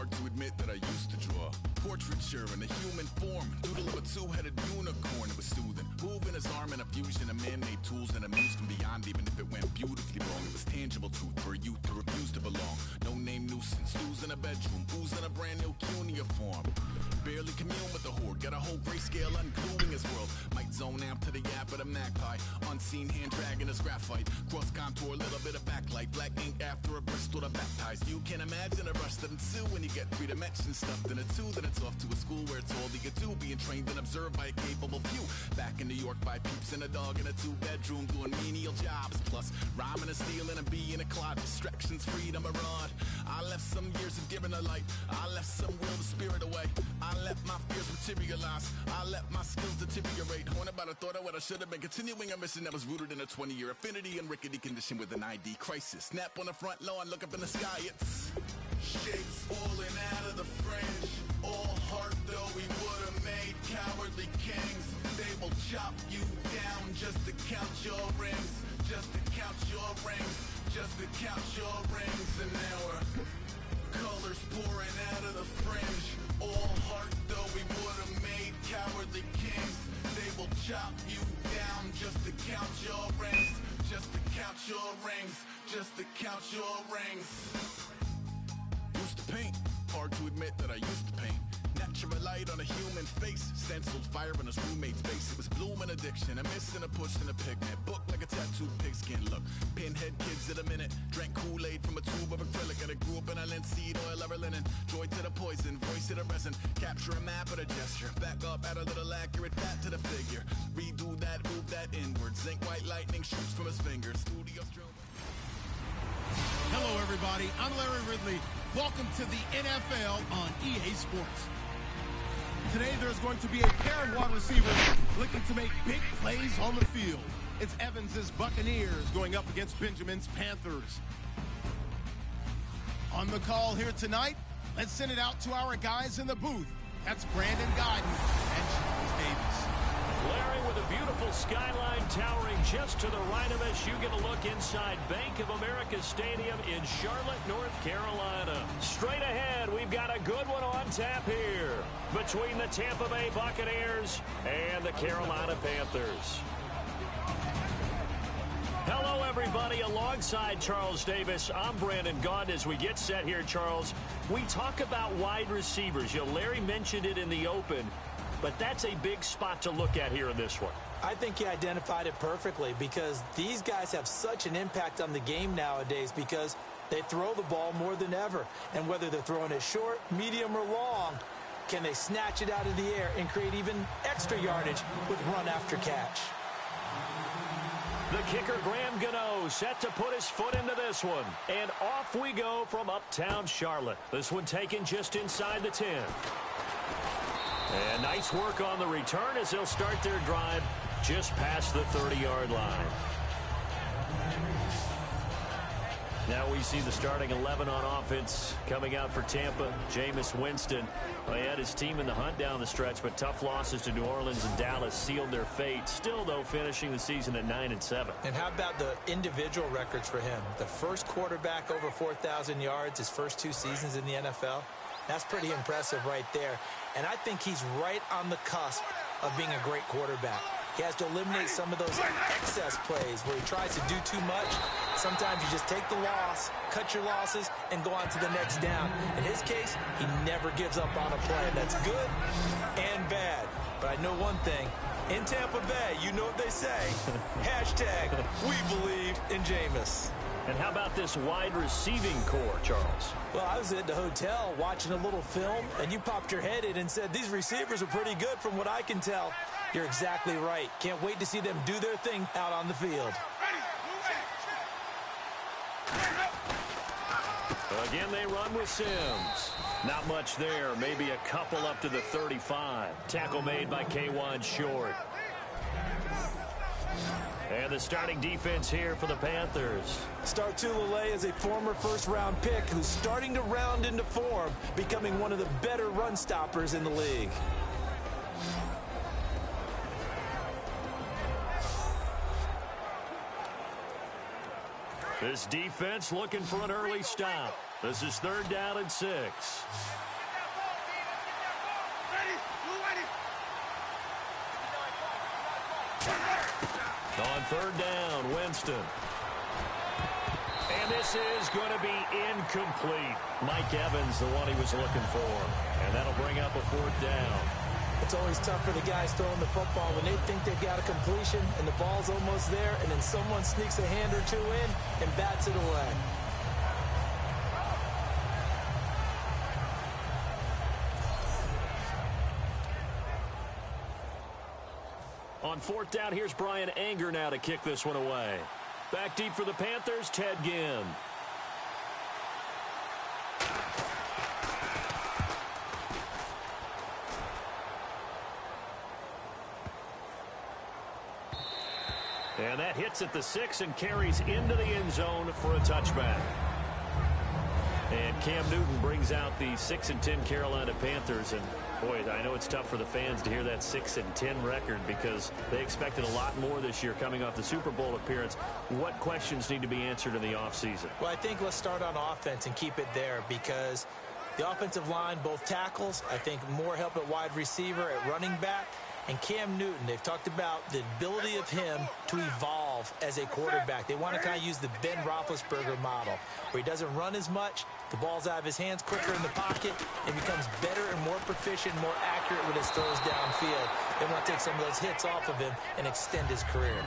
hard to admit that I used to draw. Portraiture in a human form, doodle of a two-headed unicorn. It was soothing, moving his arm in a fusion of man-made tools and amused from beyond. Even if it went beautifully wrong, it was tangible truth for a youth to refuse to belong. No name nuisance, lose in a bedroom, oozing a brand new cuneiform. Barely commune with the horde, got a whole grayscale ungluing his world. Might zone amp to the yap of the magpie, unseen hand dragging his graphite. Cross contour, a little bit of backlight, black ink after a Bristol to baptize. You can imagine a rush that ensue when you get three dimensions stuffed in a two. Then it's off to a school where it's all you can do, being trained and observed by a capable few. Back in New York by peeps and a dog in a two-bedroom doing menial jobs. Plus rhyming and stealing and being a clod, distractions, freedom, a rod. I left some years of giving a light, I left some will to spirit away. I let my fears materialize, I let my skills deteriorate. Haunted by the thought of what I should have been, continuing a mission that was rooted in a 20-year affinity and rickety condition with an ID crisis. Snap on the front lawn, look up in the sky, it's shapes falling out of the fringe. All heart though we would have made cowardly kings. They will chop you down just to count your rings, just to count your rings, just to count your rings. And now we're colors pouring out of the fringe. All heart though we would have made cowardly kings. They will chop you down just to count your rings, just to count your rings, just to count your rings. Used to paint, hard to admit that I used to paint. Natural light on a human face, stenciled fire in his roommate's face. It was blooming addiction, a miss and a push and a pigment. Book like a tattooed pigskin look. Pinhead kids in a minute, drank Kool-Aid from a tube of acrylic. And I grew up in a linseed oil ever linen. Joy to the poison, voice to the resin. Capture a map of a gesture. Back up, add a little accurate fat to the figure. Redo that, move that inward. Zinc white lightning shoots from his fingers. Studios drill. Hello, everybody. I'm Larry Ridley. Welcome to the NFL on EA Sports. Today, there's going to be a pair of wide receivers looking to make big plays on the field. It's Evans's Buccaneers going up against Benjamin's Panthers. On the call here tonight, let's send it out to our guys in the booth. That's Brandon Godden and Charles Davis. Larry, with a beautiful skyline towering just to the right of us, you get a look inside Bank of America Stadium in Charlotte, North Carolina. Straight ahead, we've got a good one on tap here between the Tampa Bay Buccaneers and the Carolina Panthers. Hello, everybody. Alongside Charles Davis, I'm Brandon Gaudin. As we get set here, Charles, we talk about wide receivers. You know, Larry mentioned it in the open, but that's a big spot to look at here in this one. I think he identified it perfectly because these guys have such an impact on the game nowadays because they throw the ball more than ever. And whether they're throwing it short, medium, or long, can they snatch it out of the air and create even extra yardage with run after catch? The kicker, Graham Gano, set to put his foot into this one. And off we go from uptown Charlotte. This one taken just inside the 10. And nice work on the return as they'll start their drive just past the 30-yard line. Now we see the starting 11 on offense coming out for Tampa. Jameis Winston. Well, he had his team in the hunt down the stretch, but tough losses to New Orleans and Dallas sealed their fate. Still, though, finishing the season at 9-7. And how about the individual records for him? The first quarterback over 4,000 yards his first 2 seasons in the NFL. That's pretty impressive right there. And I think he's right on the cusp of being a great quarterback. He has to eliminate some of those excess plays where he tries to do too much. Sometimes you just take the loss, cut your losses, and go on to the next down. In his case, he never gives up on a play. And that's good and bad. But I know one thing. In Tampa Bay, you know what they say. Hashtag, we believe in Jameis. And how about this wide receiving core, Charles? Well, I was at the hotel watching a little film, and you popped your head in and said, these receivers are pretty good from what I can tell. You're exactly right. Can't wait to see them do their thing out on the field. Again, they run with Sims. Not much there. Maybe a couple up to the 35. Tackle made by K'Wan Short. And the starting defense here for the Panthers. Startulele is a former first-round pick who's starting to round into form, becoming one of the better run stoppers in the league. This defense looking for an early stop. This is 3rd down and 6. On 3rd down, Winston. And this is going to be incomplete. Mike Evans, the one he was looking for. And that'll bring up a 4th down. It's always tough for the guys throwing the football when they think they've got a completion and the ball's almost there, and then someone sneaks a hand or two in and bats it away. On 4th down, here's Brian Anger now to kick this one away. Back deep for the Panthers, Ted Ginn. And that hits at the 6 and carries into the end zone for a touchback. And Cam Newton brings out the 6-10 Carolina Panthers. And, boy, I know it's tough for the fans to hear that 6-10 record because they expected a lot more this year coming off the Super Bowl appearance. What questions need to be answered in the offseason? Well, I think let's start on offense and keep it there because the offensive line, both tackles, I think more help at wide receiver, at running back. And Cam Newton, they've talked about the ability of him to evolve as a quarterback. They want to kind of use the Ben Roethlisberger model, where he doesn't run as much, the ball's out of his hands quicker in the pocket, and becomes better and more proficient, more accurate with his throws downfield. They want to take some of those hits off of him and extend his career.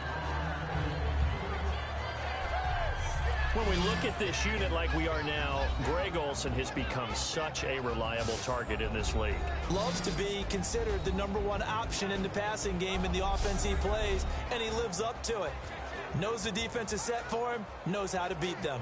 When we look at this unit like we are now, Greg Olsen has become such a reliable target in this league. Loves to be considered the #1 option in the passing game in the offense he plays, and he lives up to it. Knows the defense is set for him, knows how to beat them.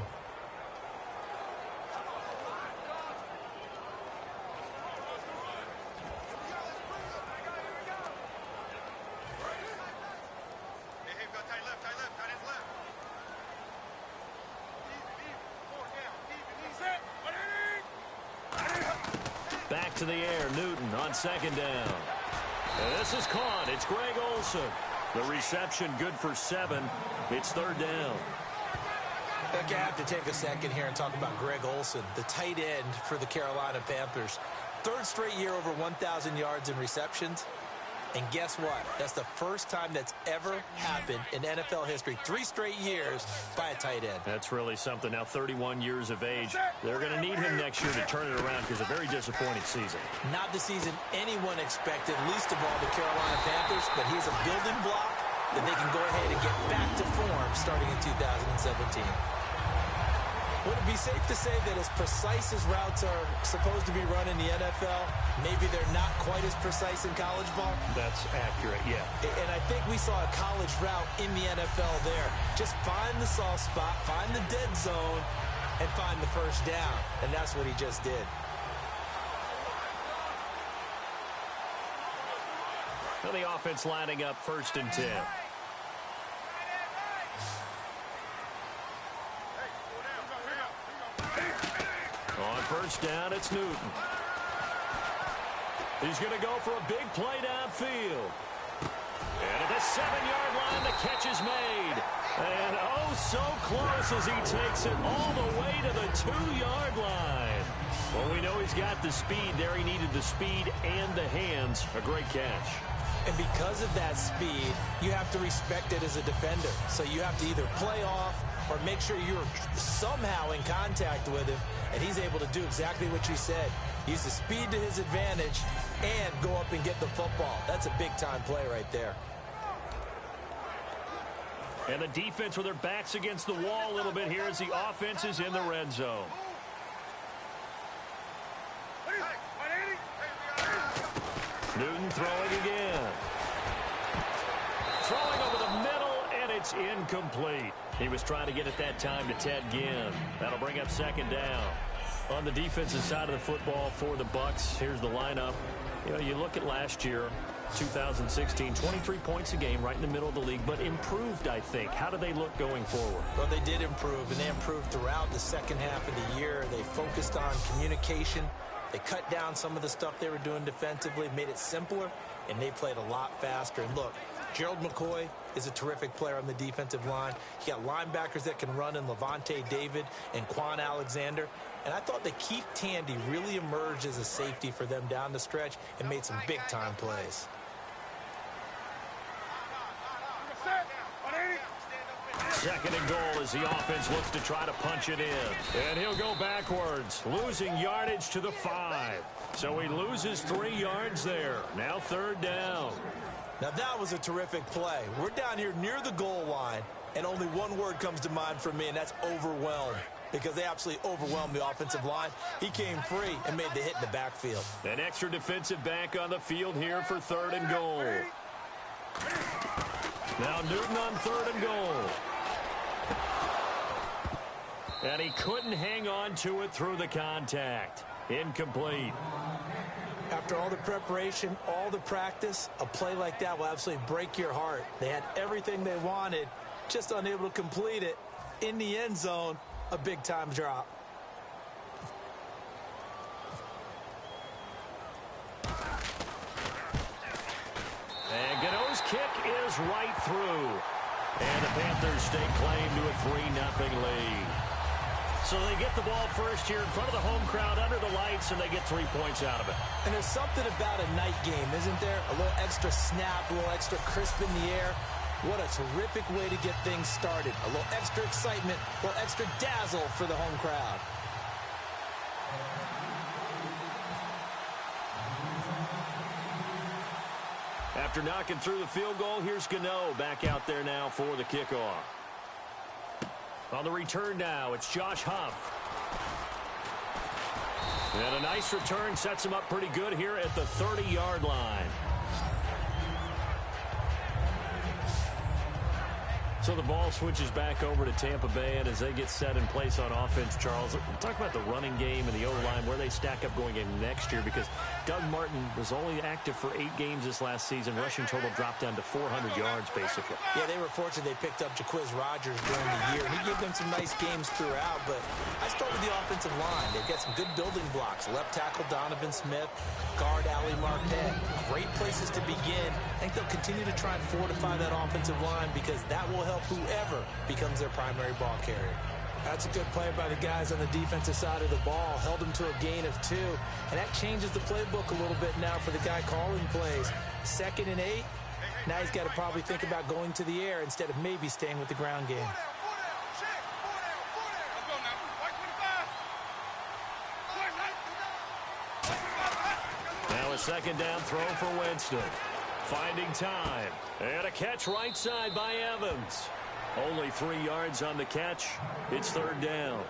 Back to the air, Newton on 2nd down. And this is caught. It's Greg Olsen. The reception good for 7. It's 3rd down. I have to take a second here and talk about Greg Olsen, the tight end for the Carolina Panthers. 3rd straight year over 1,000 yards in receptions. And guess what? That's the first time that's ever happened in NFL history. 3 straight years by a tight end. That's really something. Now 31 years of age. They're going to need him next year to turn it around because a very disappointing season. Not the season anyone expected, least of all the Carolina Panthers, but he's a building block that they can go ahead and get back to form starting in 2017. Would it be safe to say that as precise as routes are supposed to be run in the NFL, maybe they're not quite as precise in college ball? That's accurate, yeah. And I think we saw a college route in the NFL there. Just find the soft spot, find the dead zone, and find the 1st down. And that's what he just did. Well, the offense lining up 1st and 10. On 1st down, it's Newton. He's going to go for a big play downfield. And at the 7-yard line, the catch is made. And oh, so close as he takes it all the way to the 2-yard line. Well, we know he's got the speed there. He needed the speed and the hands. A great catch. And because of that speed, you have to respect it as a defender. So you have to either play off or make sure you're somehow in contact with him, and he's able to do exactly what you said. Use the speed to his advantage and go up and get the football. That's a big-time play right there. And the defense with their backs against the wall a little bit here as the offense is in the red zone. Newton throwing again. Throwing over the middle, and it's incomplete. He was trying to get it that time to Ted Ginn. That'll bring up 2nd down. On the defensive side of the football for the Bucs, here's the lineup. You know, you look at last year, 2016, 23 points a game, right in the middle of the league, but improved, I think. How do they look going forward? Well, they did improve, and they improved throughout the second half of the year. They focused on communication. They cut down some of the stuff they were doing defensively, made it simpler, and they played a lot faster. And look, Gerald McCoy is a terrific player on the defensive line. You got linebackers that can run in Levante David and Quan Alexander. And I thought that Keith Tandy really emerged as a safety for them down the stretch and made some big-time plays. Second and goal as the offense looks to try to punch it in. And he'll go backwards, losing yardage to the 5. So he loses 3 yards there. Now third down. Now that was a terrific play. We're down here near the goal line, and only one word comes to mind for me, and that's overwhelmed. Because they absolutely overwhelmed the offensive line. He came free and made the hit in the backfield. An extra defensive back on the field here for third and goal. Now Newton on third and goal. And he couldn't hang on to it through the contact. Incomplete. After all the preparation, all the practice, a play like that will absolutely break your heart. They had everything they wanted, just unable to complete it. In the end zone, a big-time drop. And Gano's kick is right through. And the Panthers stake claim to a 3-0 lead. So they get the ball first here in front of the home crowd under the lights, and they get 3 points out of it. And there's something about a night game, isn't there? A little extra snap, a little extra crisp in the air. What a terrific way to get things started. A little extra excitement, a little extra dazzle for the home crowd. After knocking through the field goal, here's Gano back out there now for the kickoff. On the return now, it's Josh Huff. And a nice return sets him up pretty good here at the 30-yard line. So the ball switches back over to Tampa Bay, and as they get set in place on offense, Charles, talk about the running game and the O-line, where they stack up going into next year, because Doug Martin was only active for 8 games this last season. Rushing total dropped down to 400 yards, basically. Yeah, they were fortunate they picked up Jaquiz Rogers during the year. He gave them some nice games throughout, but I start with the offensive line. They've got some good building blocks. Left tackle Donovan Smith, guard Ali Marquette. Great places to begin. I think they'll continue to try and fortify that offensive line, because that will help whoever becomes their primary ball carrier. That's a good play by the guys on the defensive side of the ball. Held them to a gain of 2. And that changes the playbook a little bit now for the guy calling plays. 2nd and 8. Now he's got to probably think about going to the air instead of maybe staying with the ground game. Now a 2nd down throw for Winston. Finding time. And a catch right side by Evans. Only 3 yards on the catch. It's 3rd down.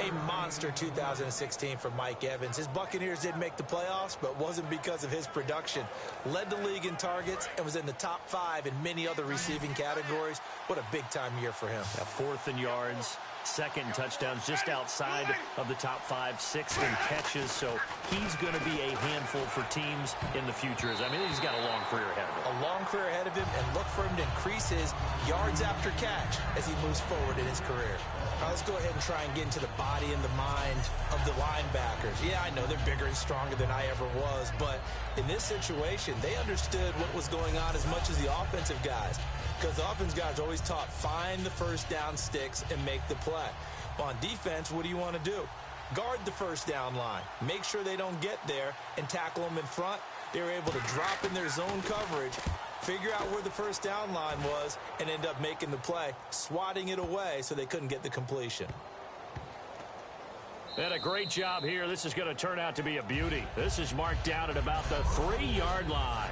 A monster 2016 for Mike Evans. His Buccaneers did make the playoffs, but wasn't because of his production. Led the league in targets and was in the top 5 in many other receiving categories. What a big-time year for him. 4th in yards. 2nd in touchdowns, just outside of the top 5, 6th in catches. So he's going to be a handful for teams in the future. I mean, he's got a long career ahead of him. A long career ahead of him, and look for him to increase his yards after catch as he moves forward in his career. Now let's go ahead and try and get into the body and the mind of the linebackers. Yeah, I know they're bigger and stronger than I ever was, but in this situation, they understood what was going on as much as the offensive guys. Because the offense guys are always taught, find the first down sticks and make the play. Well, on defense, what do you want to do? Guard the first down line. Make sure they don't get there and tackle them in front. They were able to drop in their zone coverage, figure out where the first down line was, and end up making the play, swatting it away so they couldn't get the completion. And a great job here. This is going to turn out to be a beauty. This is marked down at about the 3-yard line.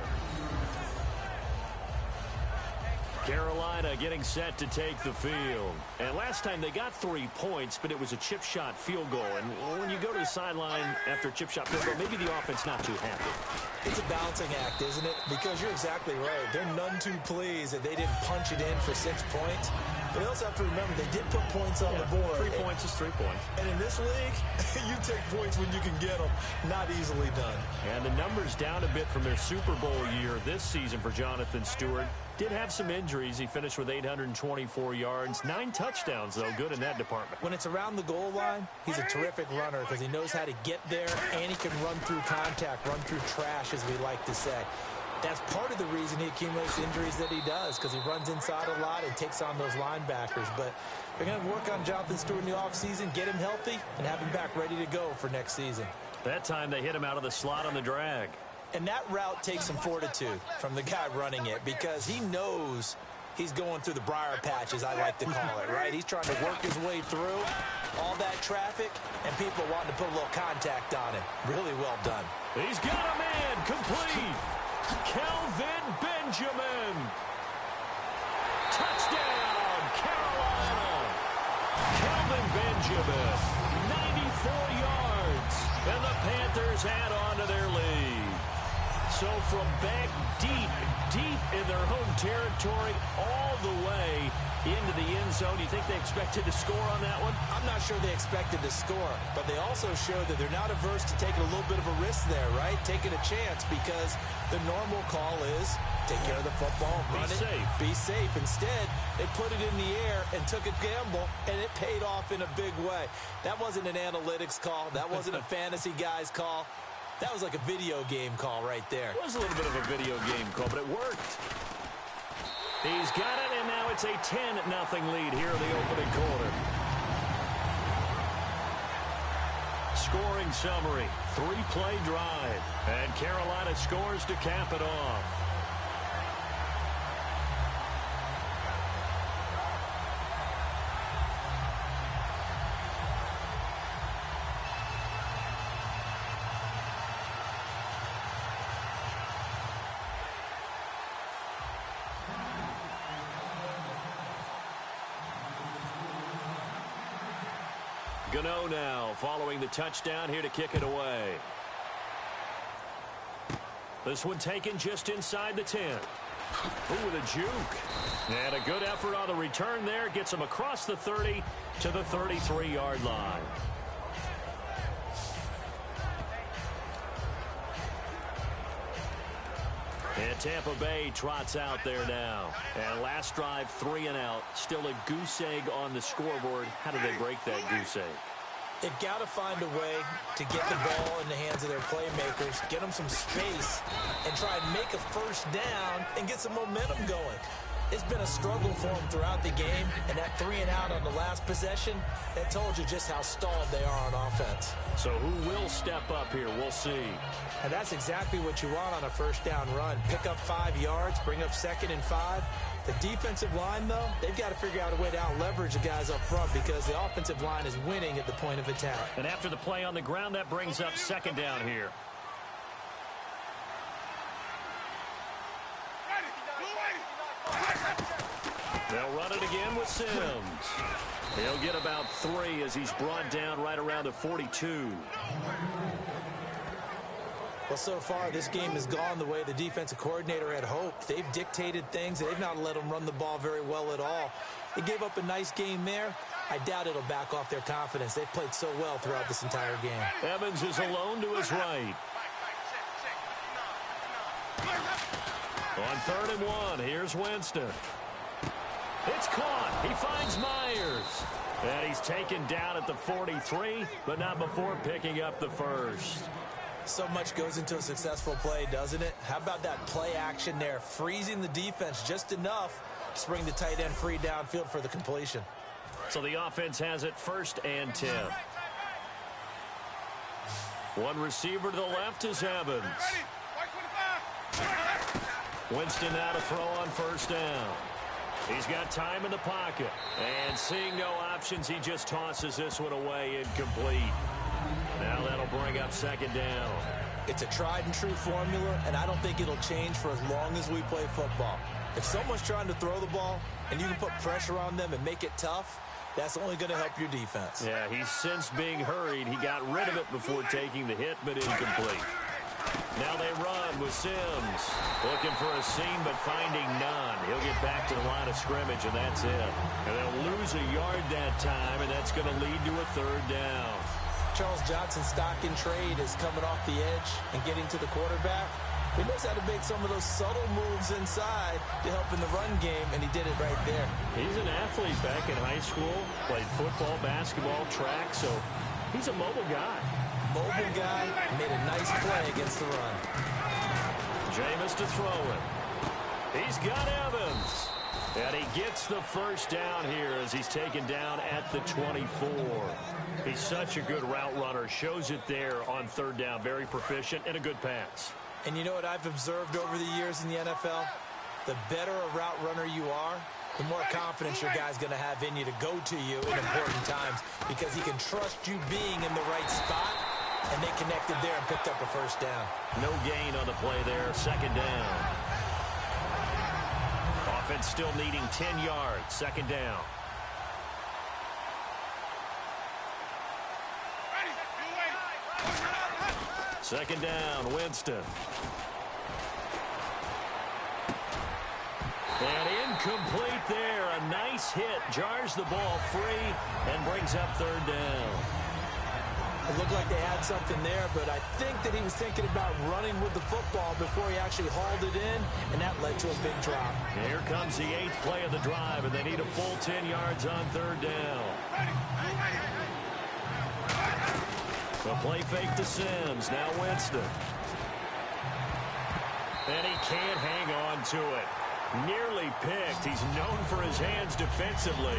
Carolina getting set to take the field. And last time they got 3 points, but it was a chip shot field goal. And when you go to the sideline after a chip shot field goal, maybe the offense not too happy. It's a balancing act, isn't it? Because you're exactly right. They're none too pleased that they didn't punch it in for 6 points. But they also have to remember they did put points on the board. 3 points is 3 points. And in this league, you take points when you can get them. Not easily done. And the numbers down a bit from their Super Bowl year this season for Jonathan Stewart. Did have some injuries. He finished with 824 yards. 9 touchdowns, though. Good in that department. When it's around the goal line, he's a terrific runner because he knows how to get there, and he can run through contact, run through trash, as we like to say. That's part of the reason he accumulates injuries that he does, because he runs inside a lot and takes on those linebackers. But they're going to work on Jonathan Stewart in the offseason, get him healthy, and have him back ready to go for next season. That time they hit him out of the slot on the drag. And that route takes some fortitude from the guy running it, because he knows he's going through the briar patches, I like to call it, right? He's trying to work his way through all that traffic, and people wanting to put a little contact on him. Really well done. He's got a man complete. Kelvin Benjamin. Touchdown, Carolina. Kelvin Benjamin, 94 yards. And the Panthers add on to their lead. So from back deep in their home territory all the way into the end zone, do you think they expected to score on that one? I'm not sure they expected to score, but they also showed that they're not averse to taking a little bit of a risk there, right? Taking a chance, because the normal call is take care of the football, run it, be safe. Instead, they put it in the air and took a gamble, and it paid off in a big way. That wasn't an analytics call. That wasn't a fantasy guy's call. That was like a video game call right there. It was a little bit of a video game call, but it worked. He's got it, and now it's a 10-0 lead here in the opening quarter. Scoring summary, 3-play drive, and Carolina scores to cap it off. Gano now following the touchdown here to kick it away. This one taken just inside the 10. Ooh, with a juke. And a good effort on the return there. Gets him across the 30 to the 33-yard line. And Tampa Bay trots out there now. And last drive, 3 and out. Still a goose egg on the scoreboard. How do they break that goose egg? They've got to find a way to get the ball in the hands of their playmakers, get them some space, and try and make a first down and get some momentum going. It's been a struggle for them throughout the game, and that 3 and out on the last possession, that told you just how stalled they are on offense. So who will step up here? We'll see. And that's exactly what you want on a first down run. Pick up 5 yards, bring up 2nd and 5. The defensive line, though, they've got to figure out a way to out-leverage the guys up front, because the offensive line is winning at the point of attack. And after the play on the ground, that brings up 2nd down here. They'll run it again with Sims. He'll get about 3 as he's brought down right around the 42. Well, so far, this game has gone the way the defensive coordinator had hoped. They've dictated things. They've not let them run the ball very well at all. They gave up a nice game there. I doubt it'll back off their confidence. They've played so well throughout this entire game. Evans is alone to his right. On 3rd and 1, here's Winston. It's caught. He finds Myers. And he's taken down at the 43, but not before picking up the first. So much goes into a successful play, doesn't it? How about that play action there, freezing the defense just enough to bring the tight end free downfield for the completion. So the offense has it 1st and 10. One receiver to the left is Evans. Winston now to throw on 1st down. He's got time in the pocket. And seeing no options, he just tosses this one away, incomplete. Now that'll bring up 2nd down. It's a tried and true formula, and I don't think it'll change for as long as we play football. If someone's trying to throw the ball and you can put pressure on them and make it tough, that's only going to help your defense. Yeah, he's since being hurried. He got rid of it before taking the hit, but incomplete. Now they run with Sims. Looking for a seam, but finding none. He'll get back to the line of scrimmage, and that's it. And they'll lose a yard that time, and that's going to lead to a 3rd down. Charles Johnson's stock in trade is coming off the edge and getting to the quarterback. He knows how to make some of those subtle moves inside to help in the run game, and he did it right there. He's an athlete back in high school, played football, basketball, track, so he's a mobile guy. Mobile guy, made a nice play against the run. Jameis to throw it. He's got Evans. And he gets the first down here as he's taken down at the 24. He's such a good route runner. Shows it there on third down. Very proficient and a good pass. And you know what I've observed over the years in the NFL? The better a route runner you are, the more confidence your guy's going to have in you to go to you in important times because he can trust you being in the right spot, and they connected there and picked up a first down. No gain on the play there. Second down. Offense still needing 10 yards. Second down. Second down, Winston. And incomplete there. A nice hit. Jars the ball free and brings up third down. It looked like they had something there, but I think that he was thinking about running with the football before he actually hauled it in, and that led to a big drop. Here comes the 8th play of the drive, and they need a full 10 yards on third down. The play fake to Sims. Now Winston. And he can't hang on to it. Nearly picked. He's known for his hands defensively,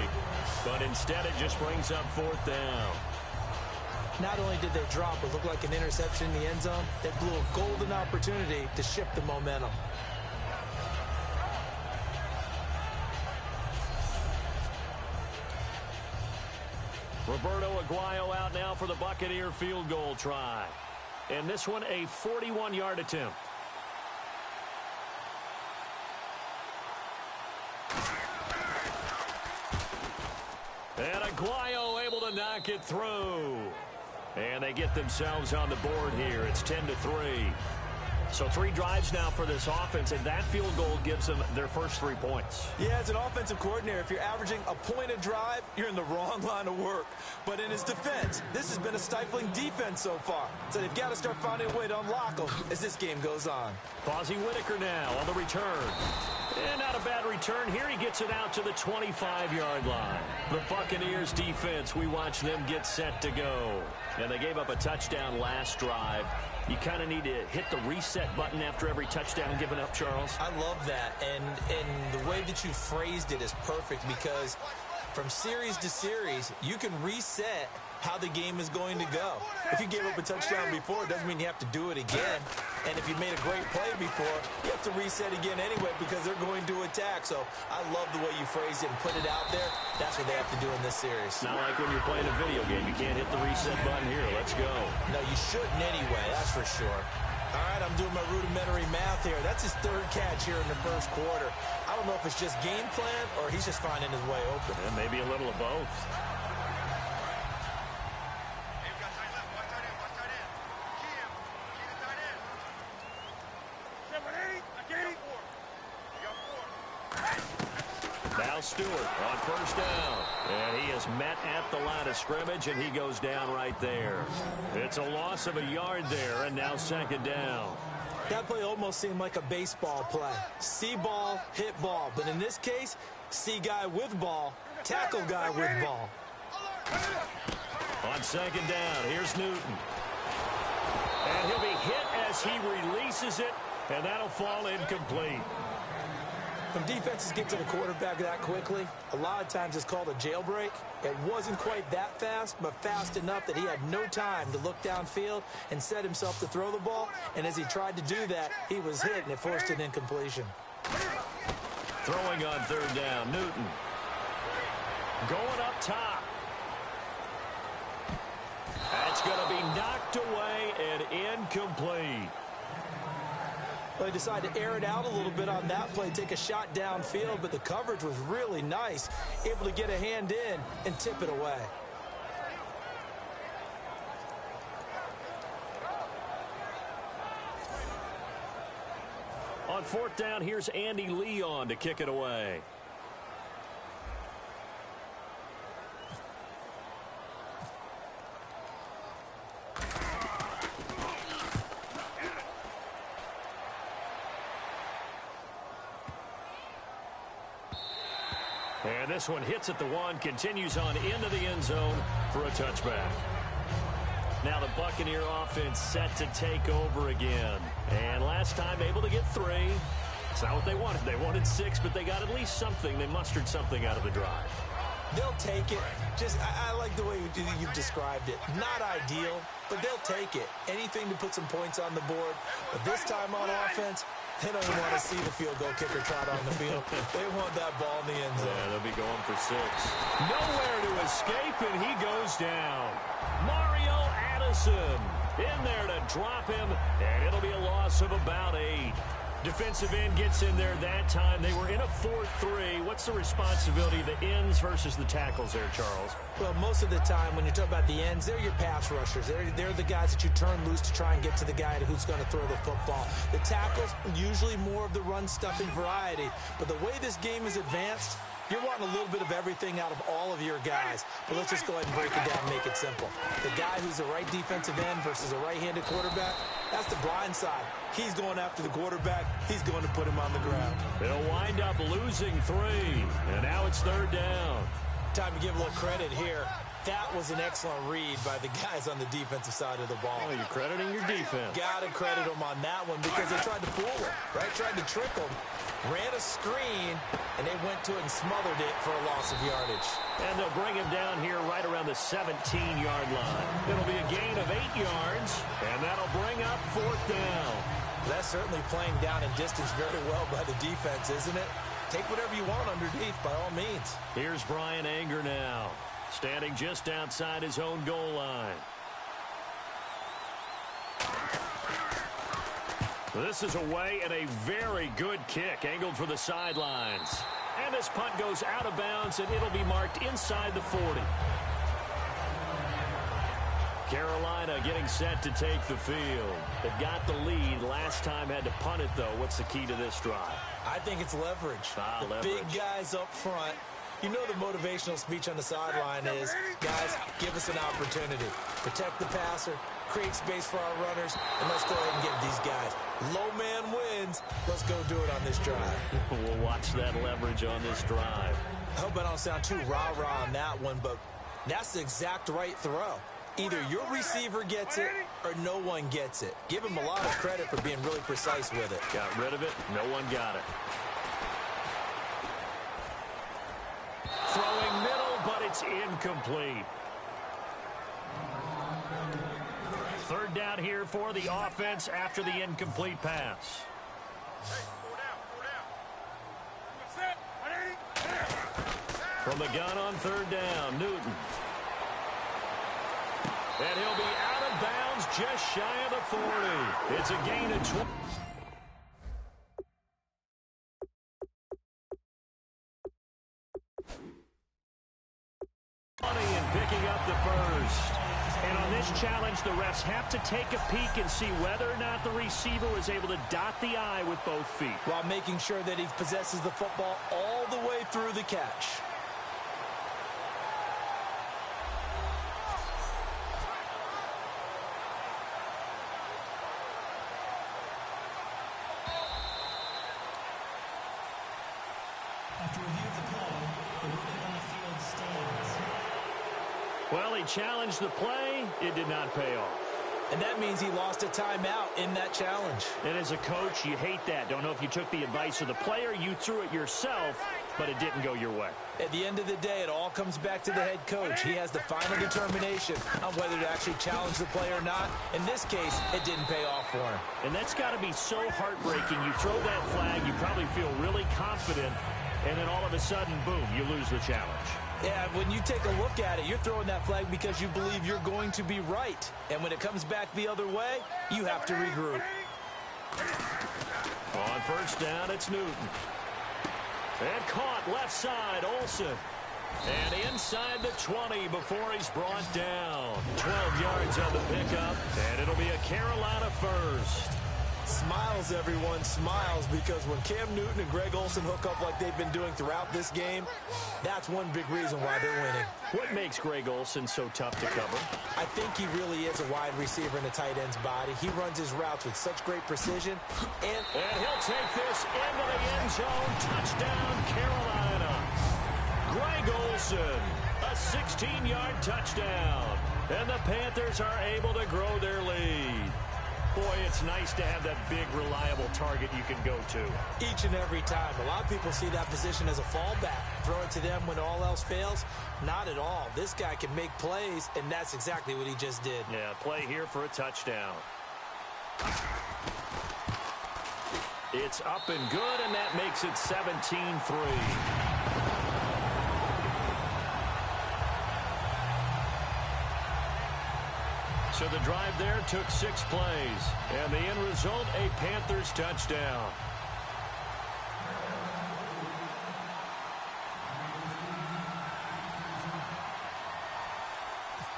but instead it just brings up fourth down. Not only did they drop what looked like an interception in the end zone, they blew a golden opportunity to shift the momentum. Roberto Aguayo out now for the Buccaneer field goal try. And this one a 41-yard attempt. And Aguayo able to knock it through. And they get themselves on the board here. It's 10-3. So 3 drives now for this offense, and that field goal gives them their first 3 points. Yeah, as an offensive coordinator, if you're averaging a point a drive, you're in the wrong line of work. But in his defense, this has been a stifling defense so far. So they've got to start finding a way to unlock them as this game goes on. Fozzie Whitaker now on the return. And not a bad return here. He gets it out to the 25-yard line. The Buccaneers defense, we watch them get set to go. And they gave up a touchdown last drive. You kind of need to hit the reset button after every touchdown given up, Charles. I love that. And the way that you phrased it is perfect because from series to series, you can reset how the game is going to go. If you gave up a touchdown before, it doesn't mean you have to do it again. And if you made a great play before, you have to reset again anyway because they're going to attack. So I love the way you phrased it and put it out there. That's what they have to do in this series. Not like when you're playing a video game. You can't hit the reset button here. Let's go. No, you shouldn't anyway. That's for sure. All right, I'm doing my rudimentary math here. That's his 3rd catch here in the first quarter. I don't know if it's just game plan or he's just finding his way open. And maybe a little of both. Now Stewart on first down. And he is met at the line of scrimmage, and he goes down right there. It's a loss of a yard there, and now second down. That play almost seemed like a baseball play. See ball, hit ball. But in this case, see guy with ball, tackle guy with ball. On second down, here's Newton. And he'll be hit as he releases it, and that'll fall incomplete. When defenses get to the quarterback that quickly, a lot of times it's called a jailbreak. It wasn't quite that fast, but fast enough that he had no time to look downfield and set himself to throw the ball. And as he tried to do that, he was hit, and it forced an incompletion. Throwing on third down, Newton. Going up top. That's going to be knocked away and incomplete. Well, he decided to air it out a little bit on that play, take a shot downfield, but the coverage was really nice, able to get a hand in and tip it away. On fourth down, here's Andy Leon to kick it away. And this one hits at the 1, continues on into the end zone for a touchback. Now the Buccaneer offense set to take over again. And last time able to get 3. It's not what they wanted. They wanted 6, but they got at least something. They mustered something out of the drive. They'll take it. I like the way you've described it. Not ideal, but they'll take it. Anything to put some points on the board. But this time on offense, they don't even want to see the field goal kicker trot on the field. They want that ball in the end zone. Yeah, they'll be going for 6. Nowhere to escape, and he goes down. Mario Addison in there to drop him, and it'll be a loss of about 8. Defensive end gets in there that time. They were in a 4-3. What's the responsibility of the ends versus the tackles there, Charles? Well, most of the time when you talk about the ends, they're your pass rushers. They're the guys that you turn loose to try and get to the guy who's going to throw the football. The tackles, usually more of the run-stuffing variety. But the way this game is advanced, you're wanting a little bit of everything out of all of your guys. But let's just go ahead and break it down and make it simple. The guy who's the right defensive end versus a right-handed quarterback, that's the blind side. He's going after the quarterback. He's going to put him on the ground. They'll wind up losing 3. And now it's 3rd down. Time to give a little credit here. That was an excellent read by the guys on the defensive side of the ball. Oh, you're crediting your defense. Got to credit them on that one because they tried to fool him, right? Tried to trick him. Ran a screen, and they went to it and smothered it for a loss of yardage. And they'll bring him down here right around the 17-yard line. It'll be a gain of 8 yards, and that'll bring up 4th down. That's certainly playing down in distance very well by the defense, isn't it? Take whatever you want underneath, by all means. Here's Brian Anger now, standing just outside his own goal line. This is away and a very good kick, angled for the sidelines. And this punt goes out of bounds, and it'll be marked inside the 40. Carolina getting set to take the field. They've got the lead. Last time had to punt it, though. What's the key to this drive? I think it's leverage. The Leverage. big guys up front. You know the motivational speech on the sideline is, guys, give us an opportunity. Protect the passer, create space for our runners, and let's go ahead and give these guys. Low man wins. Let's go do it on this drive. We'll watch that leverage on this drive. I hope I don't sound too rah-rah on that one, but that's the exact right throw. Either your receiver gets it or no one gets it. Give him a lot of credit for being really precise with it. Got rid of it. No one got it. Throwing middle, but it's incomplete. 3rd down here for the offense after the incomplete pass. From the gun on 3rd down, Newton. And he'll be out of bounds just shy of the 40. It's a gain of 20. And picking up the first. And on this challenge, the refs have to take a peek and see whether or not the receiver was able to dot the I with both feet, while making sure that he possesses the football all the way through the catch. After review of the play, the ruling on the field stands. Well, he challenged the play. It did not pay off. And that means he lost a timeout in that challenge. And as a coach, you hate that. Don't know if you took the advice of the player, you threw it yourself, but it didn't go your way. At the end of the day, it all comes back to the head coach. He has the final determination on whether to actually challenge the play or not. In this case, it didn't pay off for him. And that's got to be so heartbreaking. You throw that flag, you probably feel really confident, and then all of a sudden, boom, you lose the challenge. Yeah, when you take a look at it, you're throwing that flag because you believe you're going to be right. And when it comes back the other way, you have to regroup. On 1st down, it's Newton. And caught left side, Olsen. And inside the 20 before he's brought down. 12 yards on the pickup, and it'll be a Carolina first. Smiles, everyone, smiles, because when Cam Newton and Greg Olsen hook up like they've been doing throughout this game, that's one big reason why they're winning. What makes Greg Olsen so tough to cover? I think he really is a wide receiver in a tight end's body. He runs his routes with such great precision. And he'll take this into the end zone. Touchdown, Carolina. Greg Olsen, a 16-yard touchdown. And the Panthers are able to grow their lead. Boy, it's nice to have that big, reliable target you can go to. Each and every time. A lot of people see that position as a fallback. Throw it to them when all else fails. Not at all. This guy can make plays, and that's exactly what he just did. Yeah, play here for a touchdown. It's up and good, and that makes it 17-3. So the drive there took 6 plays. And the end result, a Panthers touchdown.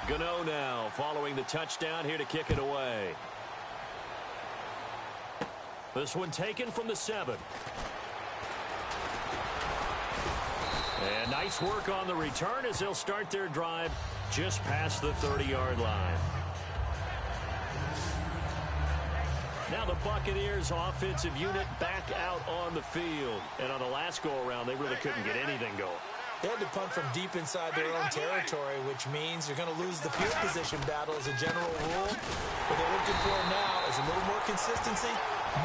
Gano now following the touchdown here to kick it away. This one taken from the 7. And nice work on the return as they'll start their drive just past the 30-yard line. Now the Buccaneers offensive unit back out on the field. And on the last go-around, they really couldn't get anything going. They had to punt from deep inside their own territory, which means you're going to lose the field position battle as a general rule. What they're looking for now is a little more consistency,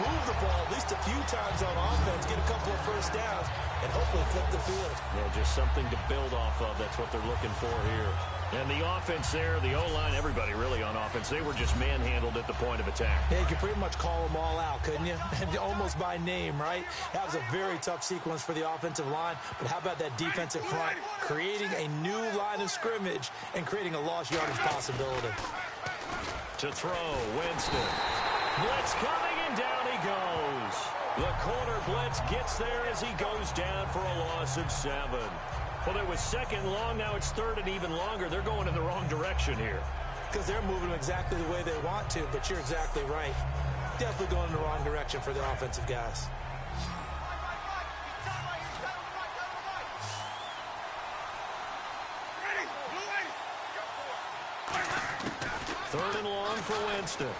move the ball at least a few times on offense, get a couple of first downs, and hopefully flip the field. Yeah, just something to build off of. That's what they're looking for here. And the offense there, the O-line, everybody really on offense, they were just manhandled at the point of attack. Yeah, you could pretty much call them all out, couldn't you? Almost by name, right? That was a very tough sequence for the offensive line. But how about that defensive front? Creating a new line of scrimmage and creating a lost yardage possibility. To throw, Winston. Blitz coming, and down he goes. The corner blitz gets there as he goes down for a loss of 7. Well, it was second long. Now it's third and even longer. They're going in the wrong direction here. Because they're moving exactly the way they want to, but you're exactly right. Definitely going in the wrong direction for the offensive guys. Third and long for Winston.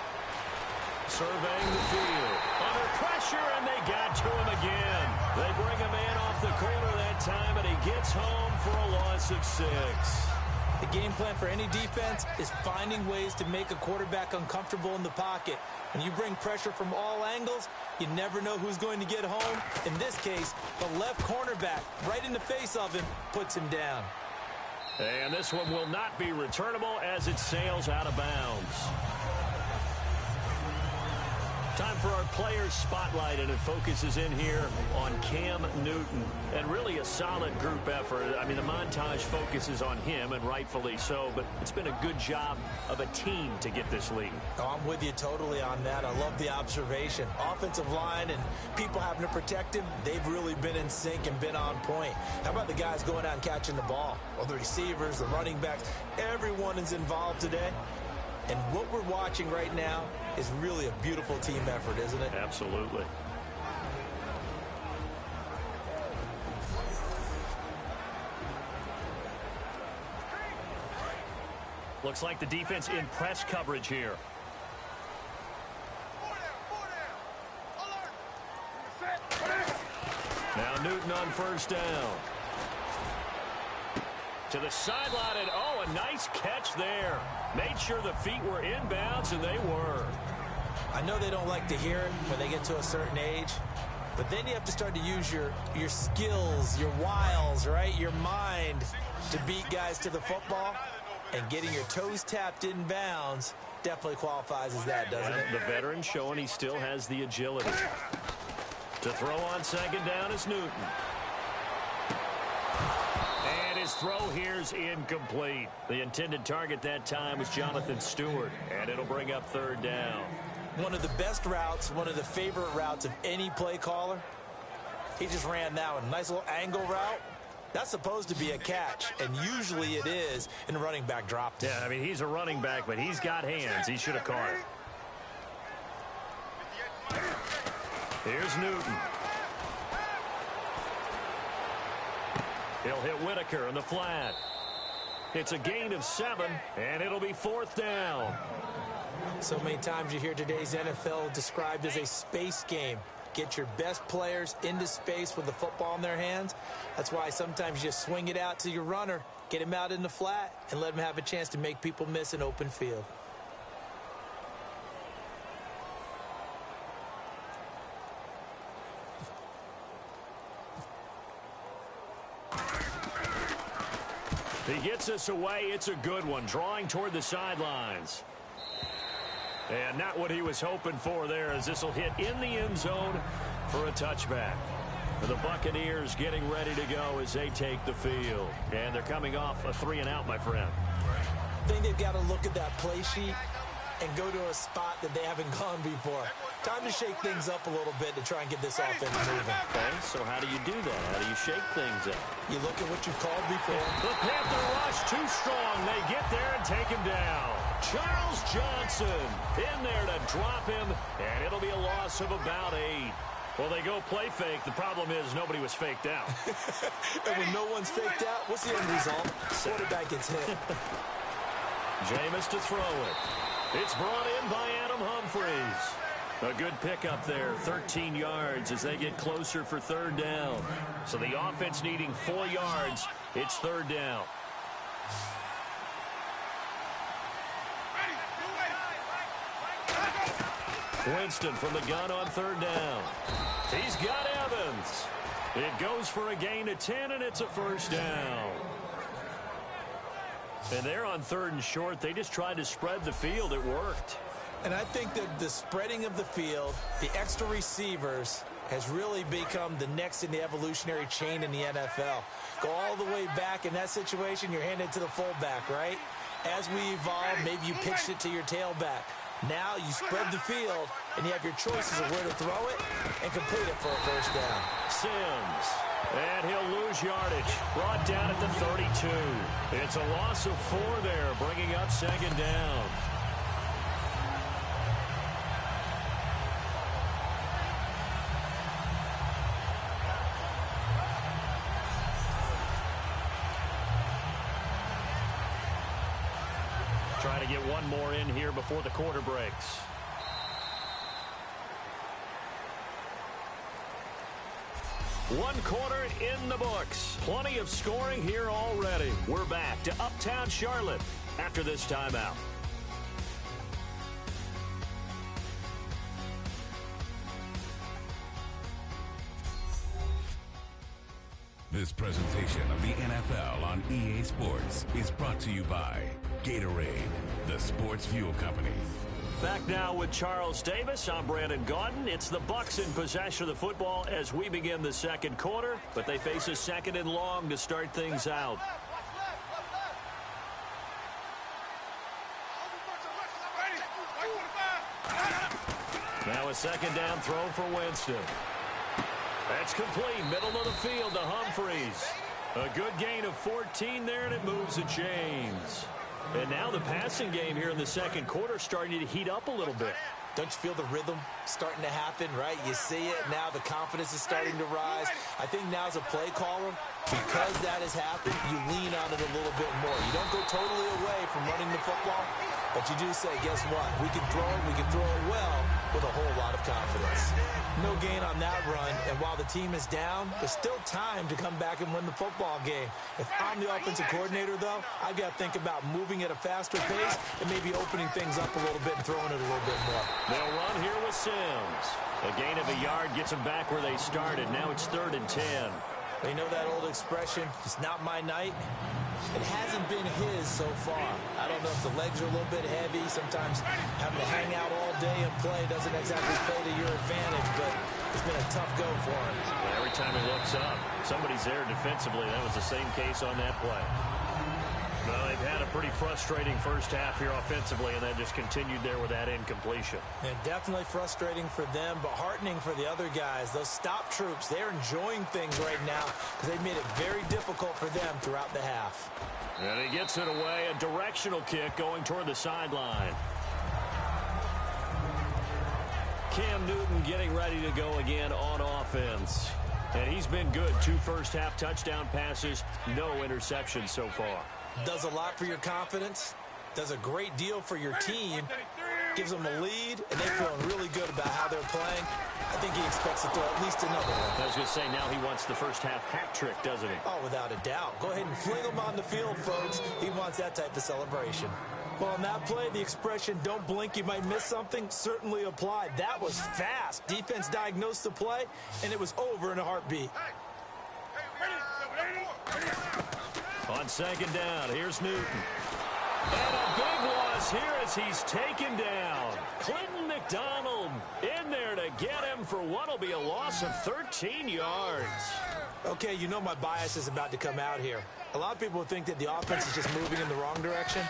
Surveying the field. Under pressure, and they got to him again. They bring a man off the corner that time, and he gets home for a loss of 6. The game plan for any defense is finding ways to make a quarterback uncomfortable in the pocket. When you bring pressure from all angles, you never know who's going to get home. In this case, the left cornerback, right in the face of him, puts him down. And this one will not be returnable as it sails out of bounds. Time for our players spotlight, and it focuses in here on Cam Newton. And really a solid group effort. I mean, the montage focuses on him, and rightfully so, but it's been a good job of a team to get this lead. Oh, I'm with you totally on that. I love the observation. Offensive line and people having to protect him, they've really been in sync and been on point. How about the guys going out and catching the ball? Well, the receivers, the running backs, everyone is involved today. And what we're watching right now is really a beautiful team effort, isn't it? Absolutely. Looks like the defense in press coverage here. Now Newton on first down. To the sideline, and oh, a nice catch there. Made sure the feet were inbounds, and they were. I know they don't like to hear it when they get to a certain age, but then you have to start to use your skills, your wiles, right? Your mind to beat guys to the football, and getting your toes tapped in bounds definitely qualifies as that, doesn't it? The veteran showing he still has the agility. To throw on second down is Newton. And his throw here is incomplete. The intended target that time was Jonathan Stewart, and it'll bring up third down. One of the best routes, one of the favorite routes of any play caller. He just ran that one. Nice little angle route. That's supposed to be a catch, and usually it is, and the running back dropped it. Yeah, I mean, he's a running back, but he's got hands. He should have caught it. Here's Newton. He'll hit Whitaker in the flat. It's a gain of 7, and it'll be fourth down. So many times you hear today's NFL described as a space game. Get your best players into space with the football in their hands. That's why sometimes you swing it out to your runner, Get him out in the flat and let him have a chance to make people miss an open field. He gets us away. It's a good one, drawing toward the sidelines. And not what he was hoping for there, as this will hit in the end zone for a touchback. The Buccaneers getting ready to go as they take the field. And they're coming off a 3-and-out, my friend. I think they've got to look at that play sheet and go to a spot that they haven't gone before. Time to shake things up a little bit to try and get this offense moving. Okay, so how do you do that? How do you shake things up? You look at what you've called before. The Panther rush too strong. They get there and take him down. Charles Johnson in there to drop him, and it'll be a loss of about 8. Well, they go play fake. The problem is nobody was faked out. And when no one's faked out, what's the end result? Quarterback gets hit. Jameis to throw it. It's brought in by Adam Humphries. A good pickup there, 13 yards as they get closer for 3rd down. So the offense needing 4 yards. It's 3rd down. Winston from the gun on 3rd down. He's got Evans. It goes for a gain of 10, and it's a 1st down. And they're on 3rd and short. They just tried to spread the field. It worked. And I think that the spreading of the field, the extra receivers, has really become the next in the evolutionary chain in the NFL. Go all the way back in that situation, you're handed to the fullback, right? As we evolve, maybe you pitched it to your tailback. Now you spread the field, and you have your choices of where to throw it and complete it for a 1st down. Sims. And he'll lose yardage. Brought down at the 32. It's a loss of 4 there, bringing up 2nd down. Trying to get one more in here before the quarter breaks. One quarter in the books. Plenty of scoring here already. We're back to Uptown Charlotte after this timeout. This presentation of the NFL on EA Sports is brought to you by Gatorade, the sports fuel company. Back now with Charles Davis. I'm Brandon Gaudin. It's the Bucs in possession of the football as we begin the 2nd quarter, but they face a 2nd and long to start things out. Now a 2nd down throw for Winston. That's complete. Middle of the field to Humphries. A good gain of 14 there, and it moves the chains. And now the passing game here in the 2nd quarter starting to heat up a little bit. Don't you feel the rhythm starting to happen, right? You see it. Now the confidence is starting to rise. I think now as a play caller, because that has happened, you lean on it a little bit more. You don't go totally away from running the football, but you do say, guess what? We can throw it. We can throw it well with a whole lot of confidence. No gain on that run, and while the team is down, there's still time to come back and win the football game. If I'm the offensive coordinator, though, I've got to think about moving at a faster pace and maybe opening things up a little bit and throwing it a little bit more. They'll run here with Sims. A gain of a yard gets them back where they started. Now it's 3rd and 10. You know that old expression, it's not my night? It hasn't been his so far. I don't know if the legs are a little bit heavy. Sometimes having to hang out all day and play doesn't exactly play to your advantage, but it's been a tough go for him. Every time he looks up, somebody's there defensively. That was the same case on that play. Well, they've had a pretty frustrating first half here offensively, and then just continued there with that incompletion. And definitely frustrating for them, but heartening for the other guys. Those stop troops, they're enjoying things right now because they've made it very difficult for them throughout the half. And he gets it away, a directional kick going toward the sideline. Cam Newton getting ready to go again on offense. And he's been good. 2 first-half touchdown passes, no interceptions so far. Does a lot for your confidence. Does a great deal for your team. gives them a lead, and they're feeling really good about how they're playing. I think he expects to throw at least another one. I was going to say, now he wants the first half hat trick, doesn't he? Oh, without a doubt. Go ahead and fling him on the field, folks. He wants that type of celebration. Well, on that play, the expression, don't blink, you might miss something, certainly applied. That was fast. Defense diagnosed the play, and it was over in a heartbeat. On second down, here's Newton. And a big loss here as he's taken down. Clinton McDonald in there to get him for what will be a loss of 13 yards. Okay, you know my bias is about to come out here. A lot of people think that the offense is just moving in the wrong direction.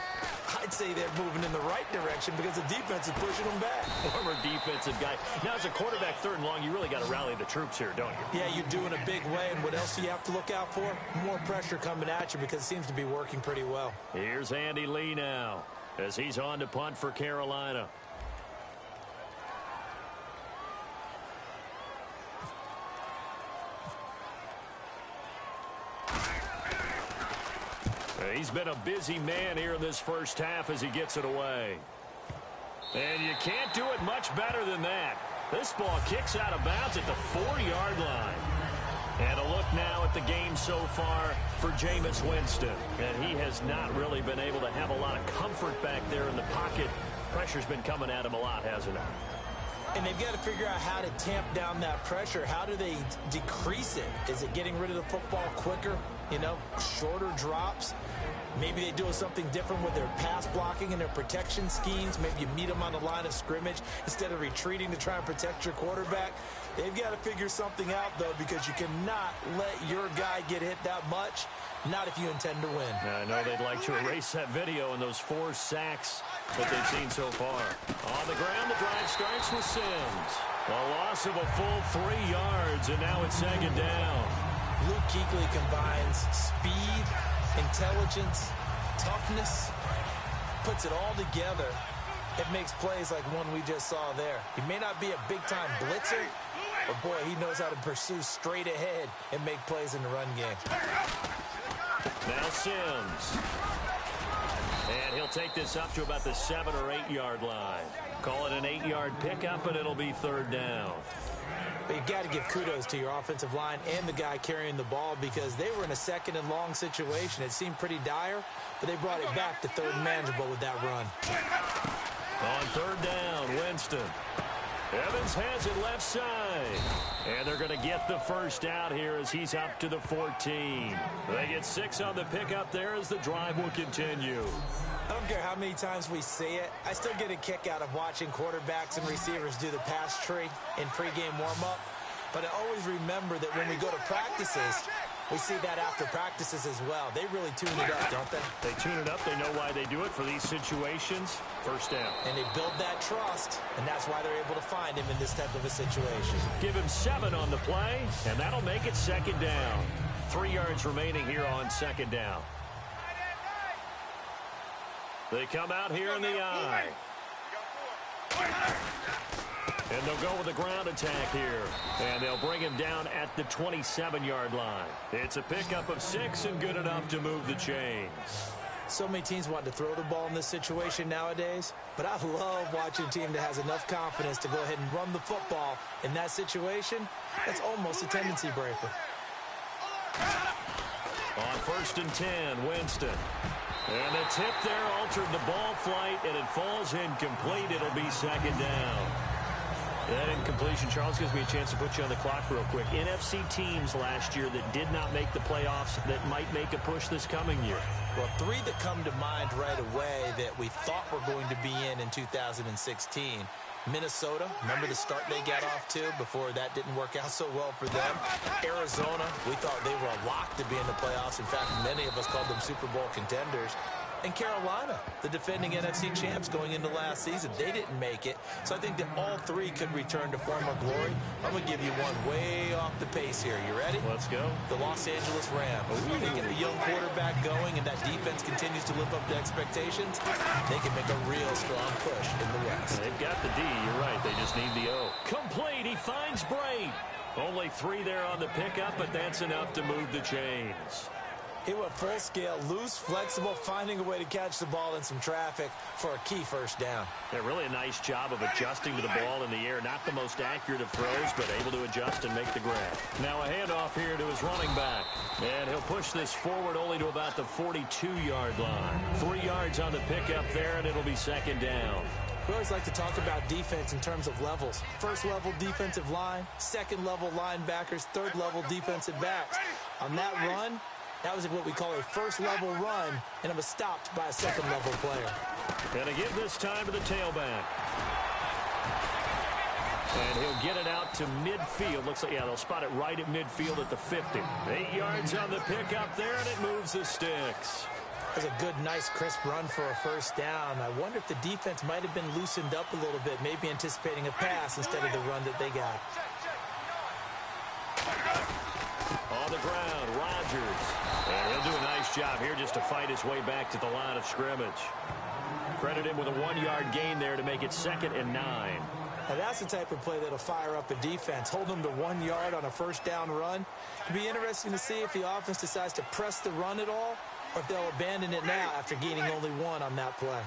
I'd say they're moving in the right direction because the defense is pushing them back. Former defensive guy. Now, as a quarterback, third and long, you really got to rally the troops here, don't you? Yeah, you do in a big way. And what else do you have to look out for? More pressure coming at you because it seems to be working pretty well. Here's Andy Lee now as he's on to punt for Carolina. He's been a busy man here in this first half as he gets it away. And you can't do it much better than that. This ball kicks out of bounds at the 4-yard line. And a look now at the game so far for Jameis Winston. And he has not really been able to have a lot of comfort back there in the pocket. Pressure's been coming at him a lot, hasn't it? And they've got to figure out how to tamp down that pressure. How do they decrease it? Is it getting rid of the football quicker? You know, shorter drops? Maybe they do something different with their pass blocking and their protection schemes. Maybe you meet them on the line of scrimmage instead of retreating to try and protect your quarterback. They've got to figure something out, though, because you cannot let your guy get hit that much, not if you intend to win. I know they'd like to erase that video and those 4 sacks that they've seen so far. On the ground, the drive starts with Sims. A loss of a full 3 yards, and now it's second down. Luke Kuechly combines speed, intelligence, toughness, puts it all together. It makes plays like one we just saw there. He may not be a big-time blitzer, but boy, he knows how to pursue straight ahead and make plays in the run game. Now Sims. And he'll take this up to about the 7 or 8 yard line. Call it an 8-yard pickup, and it'll be third down. But you've got to give kudos to your offensive line and the guy carrying the ball because they were in a second and long situation. It seemed pretty dire, but they brought it back to third and manageable with that run. On third down, Winston. Evans has it left side. And they're going to get the first out here as he's up to the 14. They get 6 on the pickup there as the drive will continue. I don't care how many times we see it. I still get a kick out of watching quarterbacks and receivers do the pass tree in pregame warm-up. But I always remember that when we go to practices, we see that after practices as well. They really tune it up, don't they? They tune it up. They know why they do it for these situations. First down. And they build that trust, and that's why they're able to find him in this type of a situation. Give him 7 on the play, and that'll make it second down. 3 yards remaining here on second down. They come out here in the eye. And they'll go with a ground attack here. And they'll bring him down at the 27-yard line. It's a pickup of 6 and good enough to move the chains. So many teams want to throw the ball in this situation nowadays, but I love watching a team that has enough confidence to go ahead and run the football in that situation. That's almost a tendency breaker. On 1st and 10, Winston. And the tip there altered the ball flight, and it falls incomplete. It'll be second down. That incompletion, Charles, gives me a chance to put you on the clock real quick. NFC teams last year that did not make the playoffs that might make a push this coming year. Well, 3 that come to mind right away that we thought were going to be in 2016. Minnesota, remember the start they got off to before that didn't work out so well for them. Arizona, we thought they were a lock to be in the playoffs. In fact, many of us called them Super Bowl contenders. And Carolina, the defending NFC champs going into last season, they didn't make it. So I think that all 3 could return to former glory. I'm going to give you one way off the pace here. You ready? Let's go. The Los Angeles Rams. They get the young quarterback going, and that defense continues to live up to expectations. They can make a real strong push in the West. They've got the D. You're right. They just need the O. Complete. He finds Bray. Only 3 there on the pickup, but that's enough to move the chains. He went full scale, loose, flexible, finding a way to catch the ball in some traffic for a key first down. Yeah, really a nice job of adjusting to the ball in the air. Not the most accurate of throws, but able to adjust and make the grab. Now a handoff here to his running back. And he'll push this forward only to about the 42-yard line. 3 yards on the pickup there, and it'll be second down. We always like to talk about defense in terms of levels. First level defensive line, second level linebackers, third level defensive backs. On that run, that was what we call a first-level run, and it was stopped by a second-level player. And to give this time to the tailback. And he'll get it out to midfield. Looks like, yeah, they'll spot it right at midfield at the 50. 8 yards on the pickup there, and it moves the sticks. That was a good, nice, crisp run for a first down. I wonder if the defense might have been loosened up a little bit, maybe anticipating a pass instead of the run that they got. On the ground, Rodgers. And he'll do a nice job here just to fight his way back to the line of scrimmage. Credit him with a 1-yard gain there to make it 2nd and 9. Now that's the type of play that'll fire up a defense. Hold them to 1 yard on a first down run. It'll be interesting to see if the offense decides to press the run at all, or if they'll abandon it now after gaining only 1 on that play.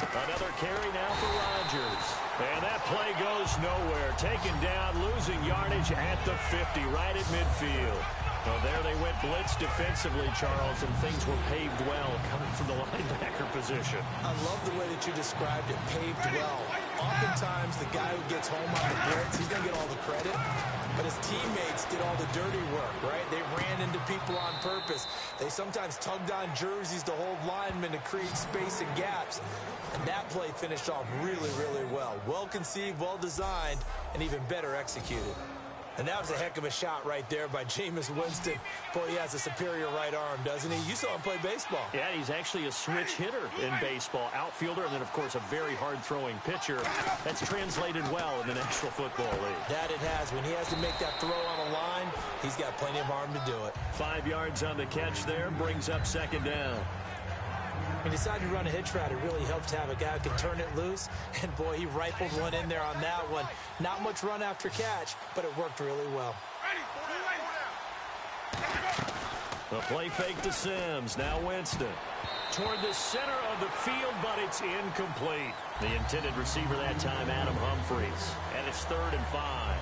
Another carry now for Rodgers. And that play goes nowhere. Taken down, losing yardage at the 50, right at midfield. Well, there they went blitz defensively, Charles, and things were paved well coming from the linebacker position. I love the way that you described it, paved well. Oftentimes, the guy who gets home on the blitz, he's going to get all the credit. But his teammates did all the dirty work, right? They ran into people on purpose. They sometimes tugged on jerseys to hold linemen to create space and gaps. And that play finished off really, really well. Well conceived, well designed, and even better executed. And that was a heck of a shot right there by Jameis Winston. Boy, he has a superior right arm, doesn't he? You saw him play baseball. Yeah, he's actually a switch hitter in baseball. Outfielder, and then, of course, a very hard-throwing pitcher. That's translated well in the National Football League. That it has. When he has to make that throw on a line, he's got plenty of arm to do it. 5 yards on the catch there, brings up 2nd down. He decided to run a hitch route. It really helped to have a guy who can turn it loose. And, boy, he rifled one in there on that one. Not much run after catch, but it worked really well. The play fake to Sims. Now Winston. Toward the center of the field, but it's incomplete. The intended receiver that time, Adam Humphries. And it's 3rd and 5.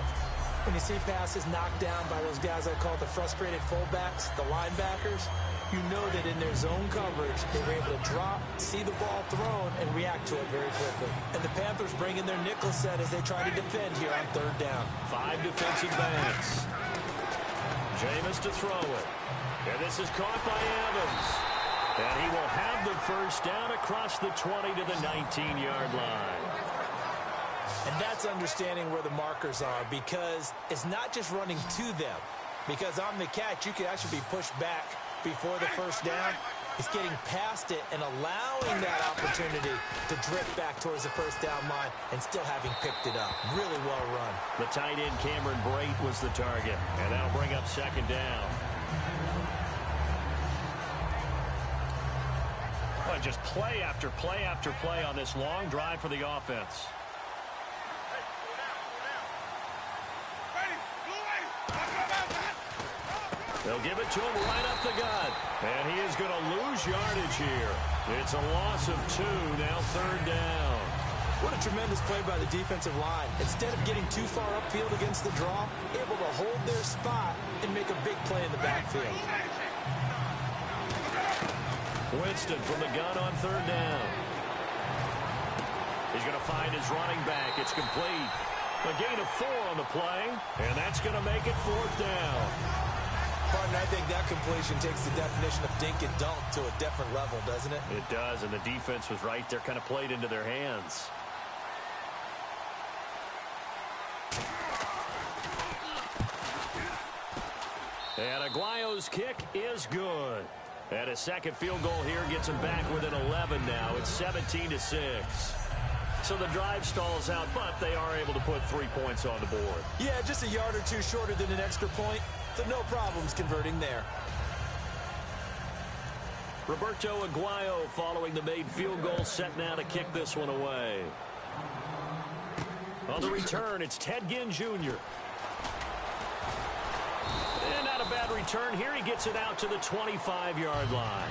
When you see passes knocked down by those guys I call the frustrated fullbacks, the linebackers, you know that in their zone coverage, they were able to drop, see the ball thrown, and react to it very quickly. And the Panthers bring in their nickel set as they try to defend here on 3rd down. 5 defensive backs. Jameis to throw it. And this is caught by Evans. And he will have the first down across the 20 to the 19-yard line. And that's understanding where the markers are, because it's not just running to them. Because on the catch, you can actually be pushed back before the first down. It's getting past it and allowing that opportunity to drift back towards the first down line and still having picked it up. Really well run. The tight end, Cameron Brate, was the target. And that'll bring up 2nd down. Well, just play after play after play on this long drive for the offense. They'll give it to him right up the gut. And he is going to lose yardage here. It's a loss of 2, now 3rd down. What a tremendous play by the defensive line. Instead of getting too far upfield against the draw, able to hold their spot and make a big play in the backfield. Winston from the gun on 3rd down. He's going to find his running back. It's complete. A gain of 4 on the play, and that's going to make it 4th down. Partner, I think that completion takes the definition of dink and dunk to a different level, doesn't it? It does, and the defense was right there, kind of played into their hands. And Aguayo's kick is good. And a second field goal here gets him back within 11 now. It's 17-6. So the drive stalls out, but they are able to put 3 points on the board. Yeah, just a yard or two shorter than an extra point. So no problems converting there. Roberto Aguayo following the made field goal, set now to kick this one away. On the return, it's Ted Ginn Jr. And not a bad return here. He gets it out to the 25-yard line.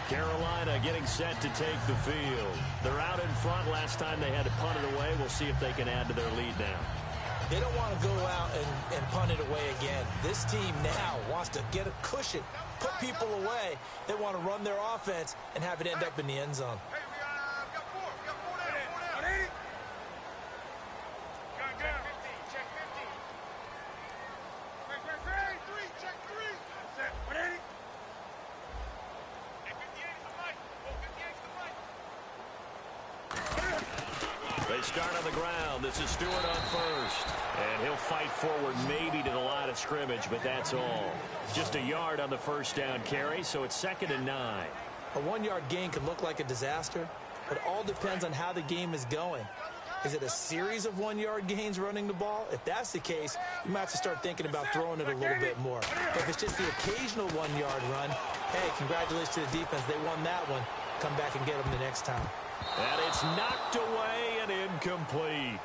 Carolina getting set to take the field. They're out in front. Last time they had to punt it away. We'll see if they can add to their lead now. They don't want to go out and punt it away again. This team now wants to get a cushion, put people away. They want to run their offense and have it end up in the end zone. They start on the ground. This is Stewart on first. And he'll fight forward maybe to the line of scrimmage, but that's all. Just a yard on the first down carry, so it's 2nd and 9. A 1-yard gain can look like a disaster, but it all depends on how the game is going. Is it a series of 1-yard gains running the ball? If that's the case, you might have to start thinking about throwing it a little bit more. But if it's just the occasional 1-yard run, hey, congratulations to the defense. They won that one. Come back and get them the next time. And it's knocked away and incomplete.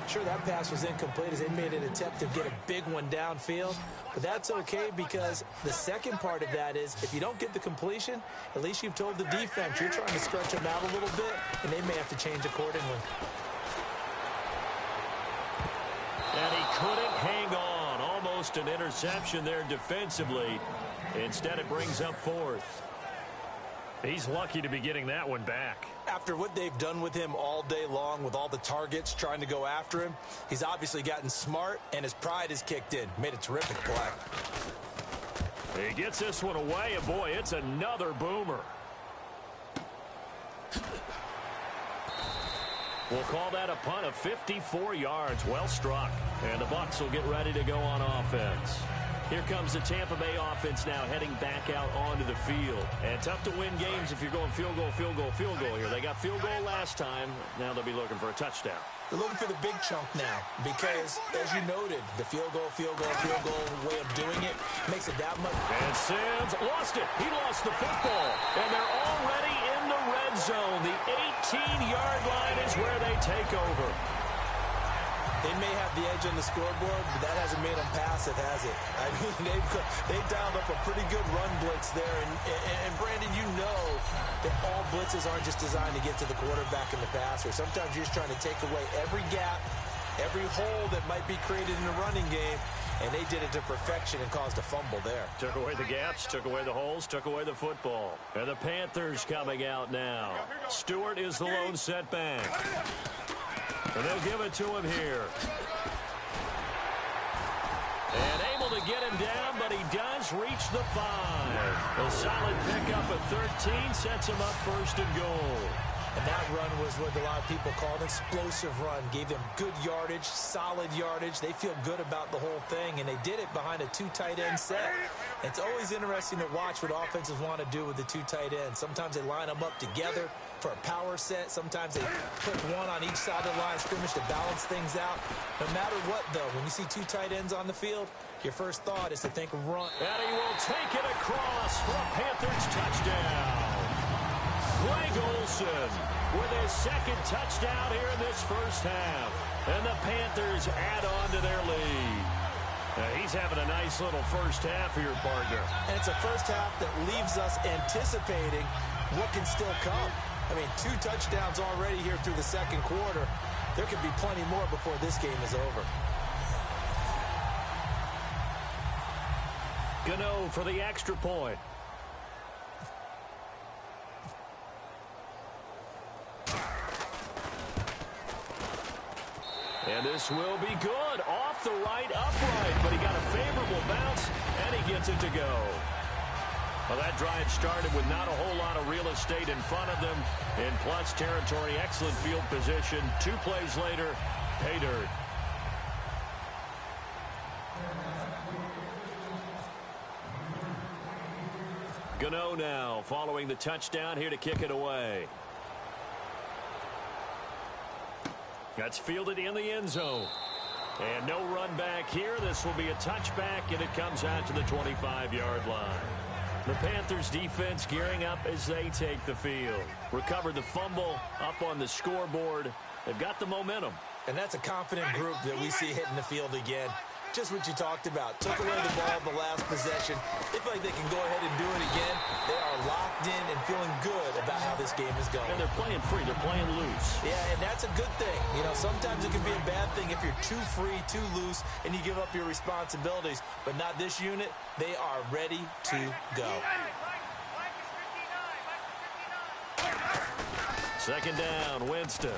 Sure, that pass was incomplete as they made an attempt to get a big one downfield. But that's okay because the second part of that is if you don't get the completion, at least you've told the defense you're trying to stretch them out a little bit, and they may have to change accordingly. And he couldn't hang on. Almost an interception there defensively. Instead, it brings up 4th. He's lucky to be getting that one back. After what they've done with him all day long with all the targets trying to go after him, he's obviously gotten smart, and his pride has kicked in. Made a terrific play. He gets this one away, and boy, it's another boomer. We'll call that a punt of 54 yards. Well struck. And the Bucs will get ready to go on offense. Here comes the Tampa Bay offense now heading back out onto the field. And tough to win games if you're going field goal, field goal, field goal here. They got field goal last time. Now they'll be looking for a touchdown. They're looking for the big chunk now because, as you noted, the field goal way of doing it makes it that much. And Sims lost it. He lost the football. And they're already in the red zone. The 18-yard line is where they take over. They may have the edge on the scoreboard, but that hasn't made them passive, has it? I mean, they've dialed up a pretty good run blitz there. And Brandon, you know that all blitzes aren't just designed to get to the quarterback and the passer. Sometimes you're just trying to take away every gap, every hole that might be created in the running game, and they did it to perfection and caused a fumble there. Took away the gaps, took away the holes, took away the football. And the Panthers coming out now. Stewart is the lone setback. And they'll give it to him here. And able to get him down, but he does reach the 5. A solid pickup at 13 sets him up 1st and goal. And that run was what a lot of people call an explosive run. Gave them good yardage, solid yardage. They feel good about the whole thing, and they did it behind a 2 tight end set. It's always interesting to watch what offenses want to do with the 2 tight ends. Sometimes they line them up together for a power set. Sometimes they put one on each side of the line of scrimmage to balance things out. No matter what, though, when you see 2 tight ends on the field, your first thought is to think run. And he will take it across for a Panthers touchdown. Greg Olsen with his 2nd touchdown here in this first half. And the Panthers add on to their lead. He's having a nice little first half here, partner. And it's a first half that leaves us anticipating what can still come. I mean, 2 touchdowns already here through the second quarter. There could be plenty more before this game is over. Gano for the extra point. And this will be good. Off the right, upright. But he got a favorable bounce, and he gets it to go. Well, that drive started with not a whole lot of real estate in front of them. In plus territory, excellent field position. 2 plays later, pay dirt. Gano now following the touchdown here to kick it away. That's fielded in the end zone. And no run back here. This will be a touchback, and it comes out to the 25-yard line. The Panthers defense gearing up as they take the field. Recovered the fumble up on the scoreboard. They've got the momentum. And that's a confident group that we see hitting the field again. Just what you talked about. Took away the ball the last possession. They feel like they can go ahead and do it again. They are locked in and feeling good about how this game is going. And they're playing free. They're playing loose. Yeah, and that's a good thing. You know, sometimes it can be a bad thing if you're too free, too loose, and you give up your responsibilities. But not this unit. They are ready to go. Second down, Winston.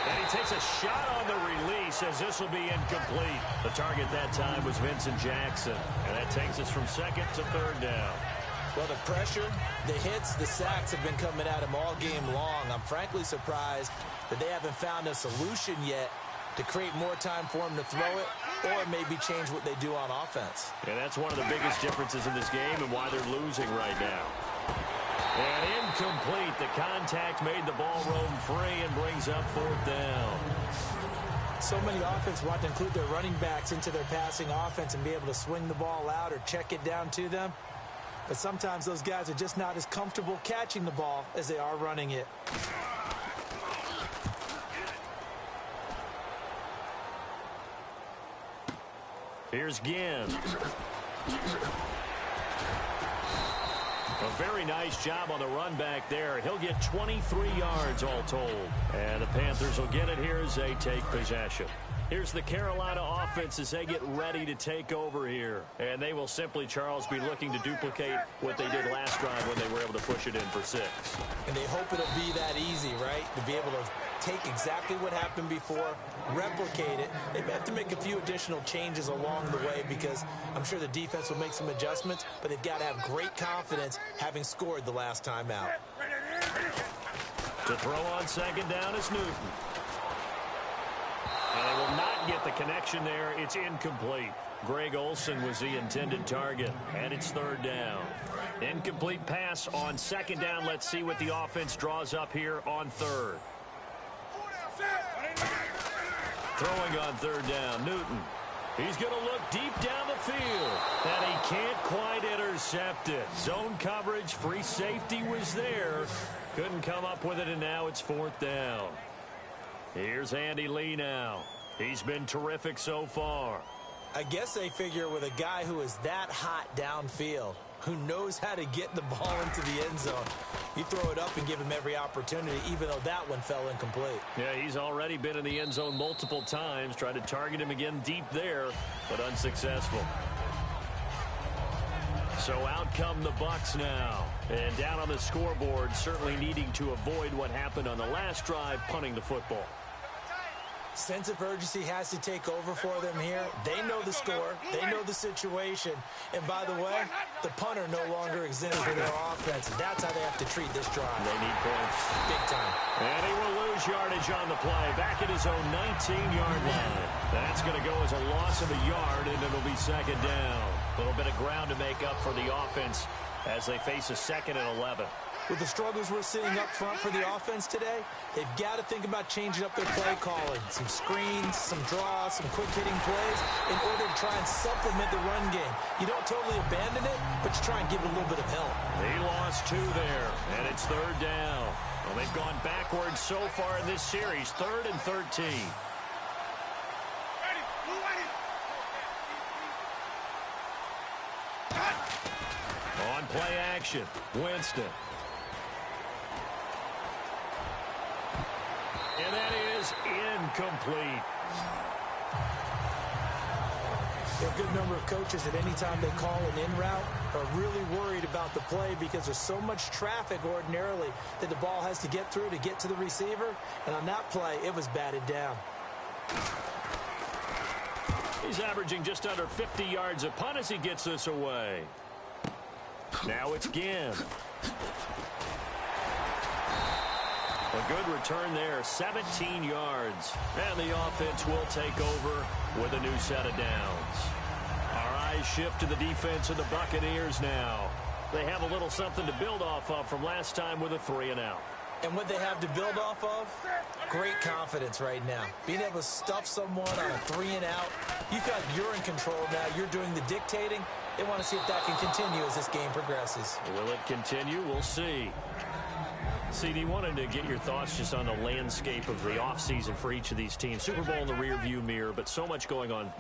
And he takes a shot on the release as this will be incomplete. The target that time was Vincent Jackson. And that takes us from second to third down. Well, the pressure, the hits, the sacks have been coming at him all game long. I'm frankly surprised that they haven't found a solution yet to create more time for him to throw it or maybe change what they do on offense. And that's one of the biggest differences in this game and why they're losing right now. And incomplete. The contact made the ball roam free and brings up fourth down. So many offenses want to include their running backs into their passing offense and be able to swing the ball out or check it down to them. But sometimes those guys are just not as comfortable catching the ball as they are running it. Here's Ginn. A very nice job on the run back there. He'll get 23 yards all told. And the Panthers will get it here as they take possession. Here's the Carolina offense as they get ready to take over here. And they will simply, Charles, be looking to duplicate what they did last drive when they were able to push it in for 6. And they hope it'll be that easy, right? To be able to take exactly what happened before, replicate it. They may have to make a few additional changes along the way because I'm sure the defense will make some adjustments, but they've got to have great confidence having scored the last time out. To throw on second down is Newton. And they will not get the connection there. It's incomplete. Greg Olsen was the intended target, and it's third down. Incomplete pass on second down. Let's see what the offense draws up here on third. Throwing on third down, Newton. He's going to look deep down the field, and he can't quite intercept it. Zone coverage, free safety was there. Couldn't come up with it, and now it's fourth down. Here's Andy Lee now. He's been terrific so far. I guess they figure with a guy who is that hot downfield, who knows how to get the ball into the end zone, you throw it up and give him every opportunity, even though that one fell incomplete. Yeah, he's already been in the end zone multiple times. Tried to target him again deep there, but unsuccessful. So out come the Bucs now. And down on the scoreboard, certainly needing to avoid what happened on the last drive, punting the football. Sense of urgency has to take over for them here. They know the score. They know the situation. And by the way, the punter no longer exists for their offense. That's how they have to treat this drive. They need points. Big time. And he will lose yardage on the play. Back at his own 19-yard line. That's going to go as a loss of a yard, and it'll be second down. A little bit of ground to make up for the offense as they face a 2nd and 11. With the struggles we're seeing up front for the offense today, they've got to think about changing up their play calling. Some screens, some draws, some quick-hitting plays in order to try and supplement the run game. You don't totally abandon it, but you try and give it a little bit of help. He lost 2 there, and it's third down. Well, they've gone backwards so far in this series, 3rd and 13. On play action, Winston. And that is incomplete. There are a good number of coaches at any time they call an in route are really worried about the play because there's so much traffic ordinarily that the ball has to get through to get to the receiver. And on that play, it was batted down. He's averaging just under 50 yards a punt as he gets this away. Now it's Ginn. A good return there, 17 yards. And the offense will take over with a new set of downs. Our eyes shift to the defense of the Buccaneers now. They have a little something to build off of from last time with a 3-and-out. And what they have to build off of, great confidence right now. Being able to stuff someone on a 3-and-out, you feel like you're in control now. You're doing the dictating. They want to see if that can continue as this game progresses. Will it continue? We'll see. CD, wanted to get your thoughts just on the landscape of the offseason for each of these teams. Super Bowl in the rearview mirror, but so much going on.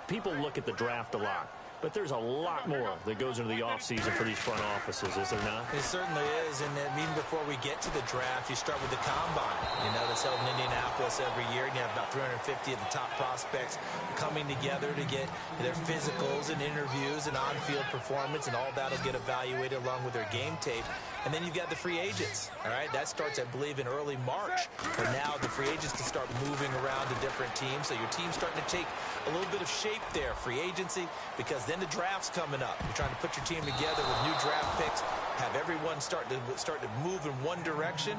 People look at the draft a lot, but there's a lot more that goes into the offseason for these front offices, is there not? It certainly is, and then even before we get to the draft, you start with the combine. You know, that's held in Indianapolis every year, and you have about 350 of the top prospects coming together to get their physicals and interviews and on-field performance, and all that will get evaluated along with their game tape. And then you've got the free agents, all right? That starts, I believe, in early March, where now the free agents can start moving around to different teams. So your team's starting to take a little bit of shape there, free agency, because then the draft's coming up. You're trying to put your team together with new draft picks, have everyone start to move in one direction,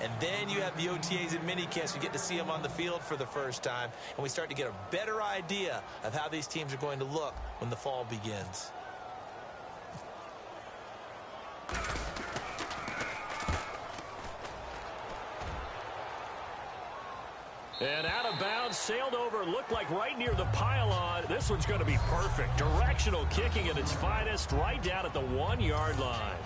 and then you have the OTAs and minicamps. You get to see them on the field for the first time, and we start to get a better idea of how these teams are going to look when the fall begins. And out of bounds, sailed over, looked like right near the pylon. This one's going to be perfect. Directional kicking at its finest, right down at the 1-yard line.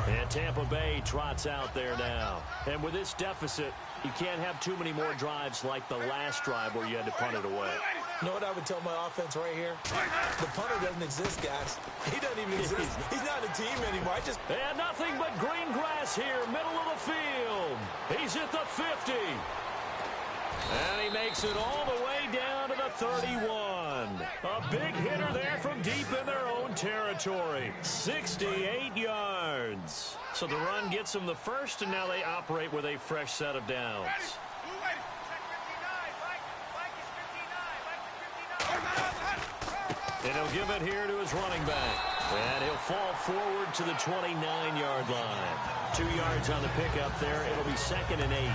And Tampa Bay trots out there now. And with this deficit, you can't have too many more drives like the last drive where you had to punt it away. You know what I would tell my offense right here? The punter doesn't exist, guys. He doesn't even exist. He's not a team anymore. And nothing but green grass here, middle of the field. He's at the 50. And he makes it all the way down to the 31. A big hitter there from deep in their own territory. 68 yards. So the run gets them the first, and now they operate with a fresh set of downs. And he'll give it here to his running back. And he'll fall forward to the 29-yard line. 2 yards on the pickup there. It'll be 2nd and 8.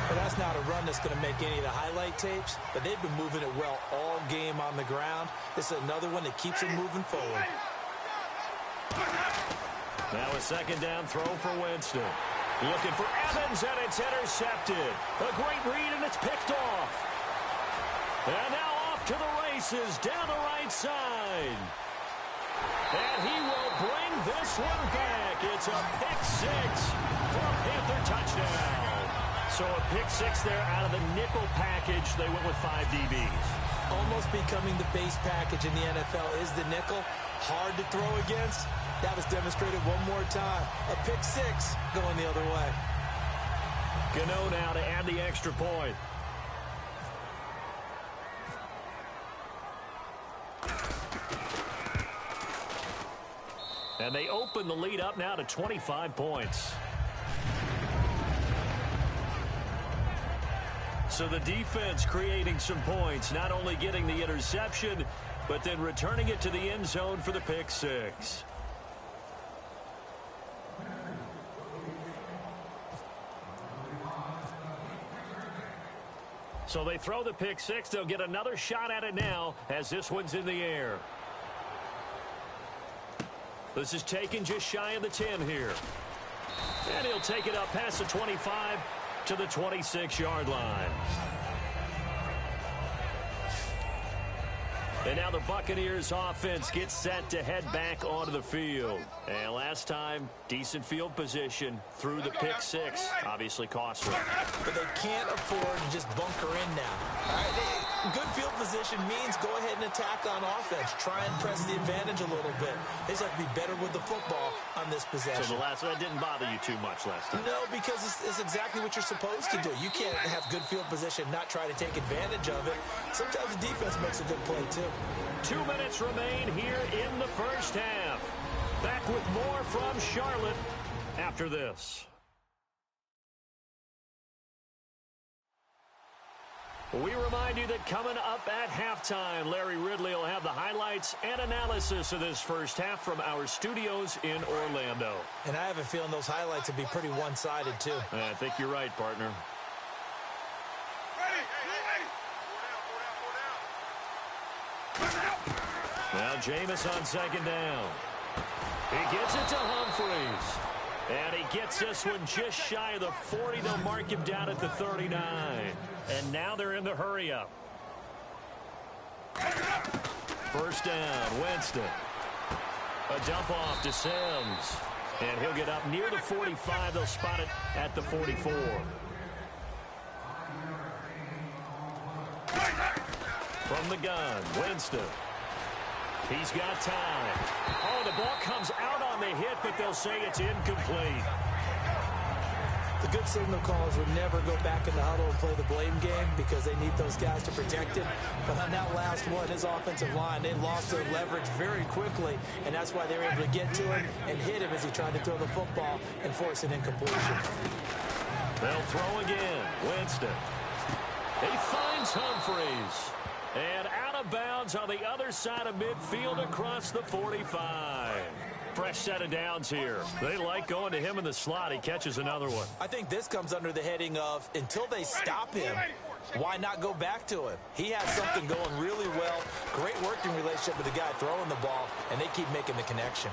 Well, that's not a run that's going to make any of the highlight tapes, but they've been moving it well all game on the ground. This is another one that keeps them moving forward. Now a 2nd down throw for Winston. Looking for Evans, and it's intercepted. A great read, and it's picked off. And now off to the races down the right side. And he will bring this one back. It's a pick 6 for a Panther touchdown. So a pick 6 there out of the nickel package. They went with 5 DBs. Almost becoming the base package in the NFL is the nickel. Hard to throw against. That was demonstrated one more time. A pick 6 going the other way. Gano now to add the extra point. And they open the lead up now to 25 points. So the defense creating some points, not only getting the interception, but then returning it to the end zone for the pick 6. So they throw the pick 6. They'll get another shot at it now as this one's in the air. This is taken just shy of the 10 here. And he'll take it up past the 25 to the 26-yard line. And now the Buccaneers offense gets set to head back onto the field. And last time, decent field position through the pick 6. Obviously costly. But they can't afford to just bunker in now. All right, good field position means go ahead and attack on offense. Try and press the advantage a little bit. They just have to be better with the football on this possession. So the last one didn't bother you too much last time? No, because it's exactly what you're supposed to do. You can't have good field position, not try to take advantage of it. Sometimes the defense makes a good play, too. 2 minutes remain here in the first half. Back with more from Charlotte after this. We remind you that coming up at halftime, Larry Ridley will have the highlights and analysis of this first half from our studios in Orlando. And I have a feeling those highlights will be pretty one-sided, too. I think you're right, partner. Now Jameis on 2nd down. He gets it to Humphries. And he gets this one just shy of the 40. They'll mark him down at the 39. And now they're in the hurry-up. First down, Winston. A dump off to Sims. And he'll get up near the 45. They'll spot it at the 44. From the gun, Winston. He's got time. Oh, the ball comes out on the hit, but they'll say it's incomplete. The good signal callers would never go back in the huddle and play the blame game because they need those guys to protect it. But on that last one, his offensive line, they lost their leverage very quickly, and that's why they were able to get to him and hit him as he tried to throw the football and force an incompletion. They'll throw again. Winston. He finds Humphreys. And out of bounds on the other side of midfield across the 45. Fresh set of downs here. They like going to him in the slot. He catches another one. I think this comes under the heading of until they stop him, why not go back to him? He has something going really well. Great working relationship with the guy throwing the ball, and they keep making the connection.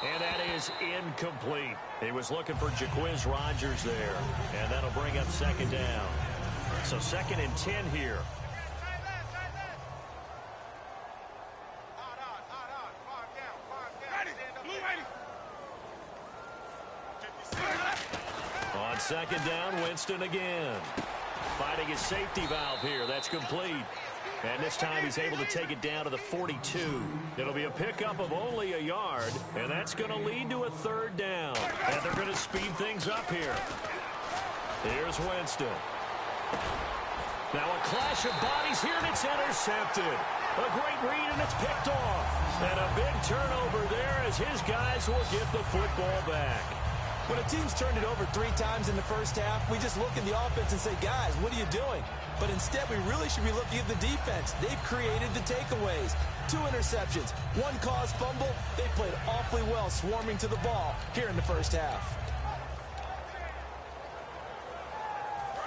And that is incomplete. He was looking for Jaquiz Rogers there. And that'll bring up second down. So 2nd and 10 here. On 2nd down, Winston again. Finding his safety valve here. That's complete. And this time he's able to take it down to the 42. It'll be a pickup of only a yard, and that's going to lead to a 3rd down. And they're going to speed things up here. Here's Winston. Now a clash of bodies here, and it's intercepted. A great read, and it's picked off. And a big turnover there as his guys will get the football back. When a team's turned it over 3 times in the first half, we just look at the offense and say, guys, what are you doing? But instead, we really should be looking at the defense. They've created the takeaways. 2 interceptions, 1 caused fumble. They played awfully well swarming to the ball here in the first half.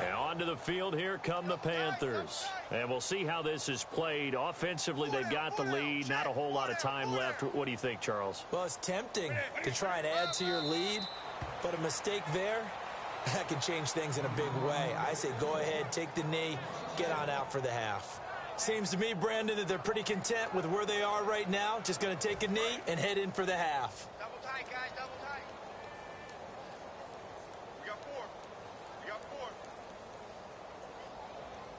And onto the field, here come the Panthers. And we'll see how this is played. Offensively, they've got the lead. Not a whole lot of time left. What do you think, Charles? Well, it's tempting to try and add to your lead. But a mistake there, that can change things in a big way. I say go ahead, take the knee, get on out for the half. Seems to me, Brandon, that they're pretty content with where they are right now. Just going to take a knee and head in for the half. Double tight, guys, double tight. We got 4. We got 4.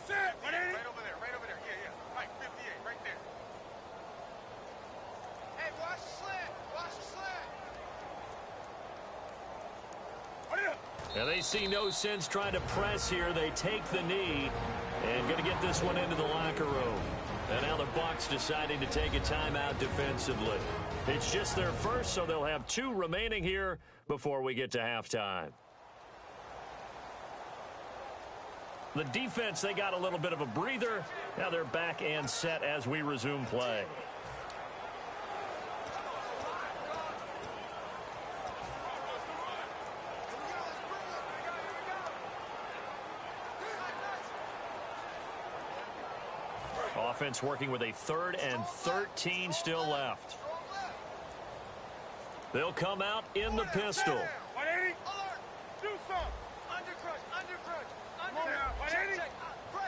Set. Right over there, right over there. Yeah. Right, 58, right there. Hey, watch the slant. Watch the slant. And they see no sense trying to press here. They take the knee and going to get this one into the locker room. And now the Bucs deciding to take a timeout defensively. It's just their first, so they'll have 2 remaining here before we get to halftime. The defense, they got a little bit of a breather. Now they're back and set as we resume play. Offense working with a 3rd and 13 still left. They'll come out in the pistol. 180. Do something. Under crutch.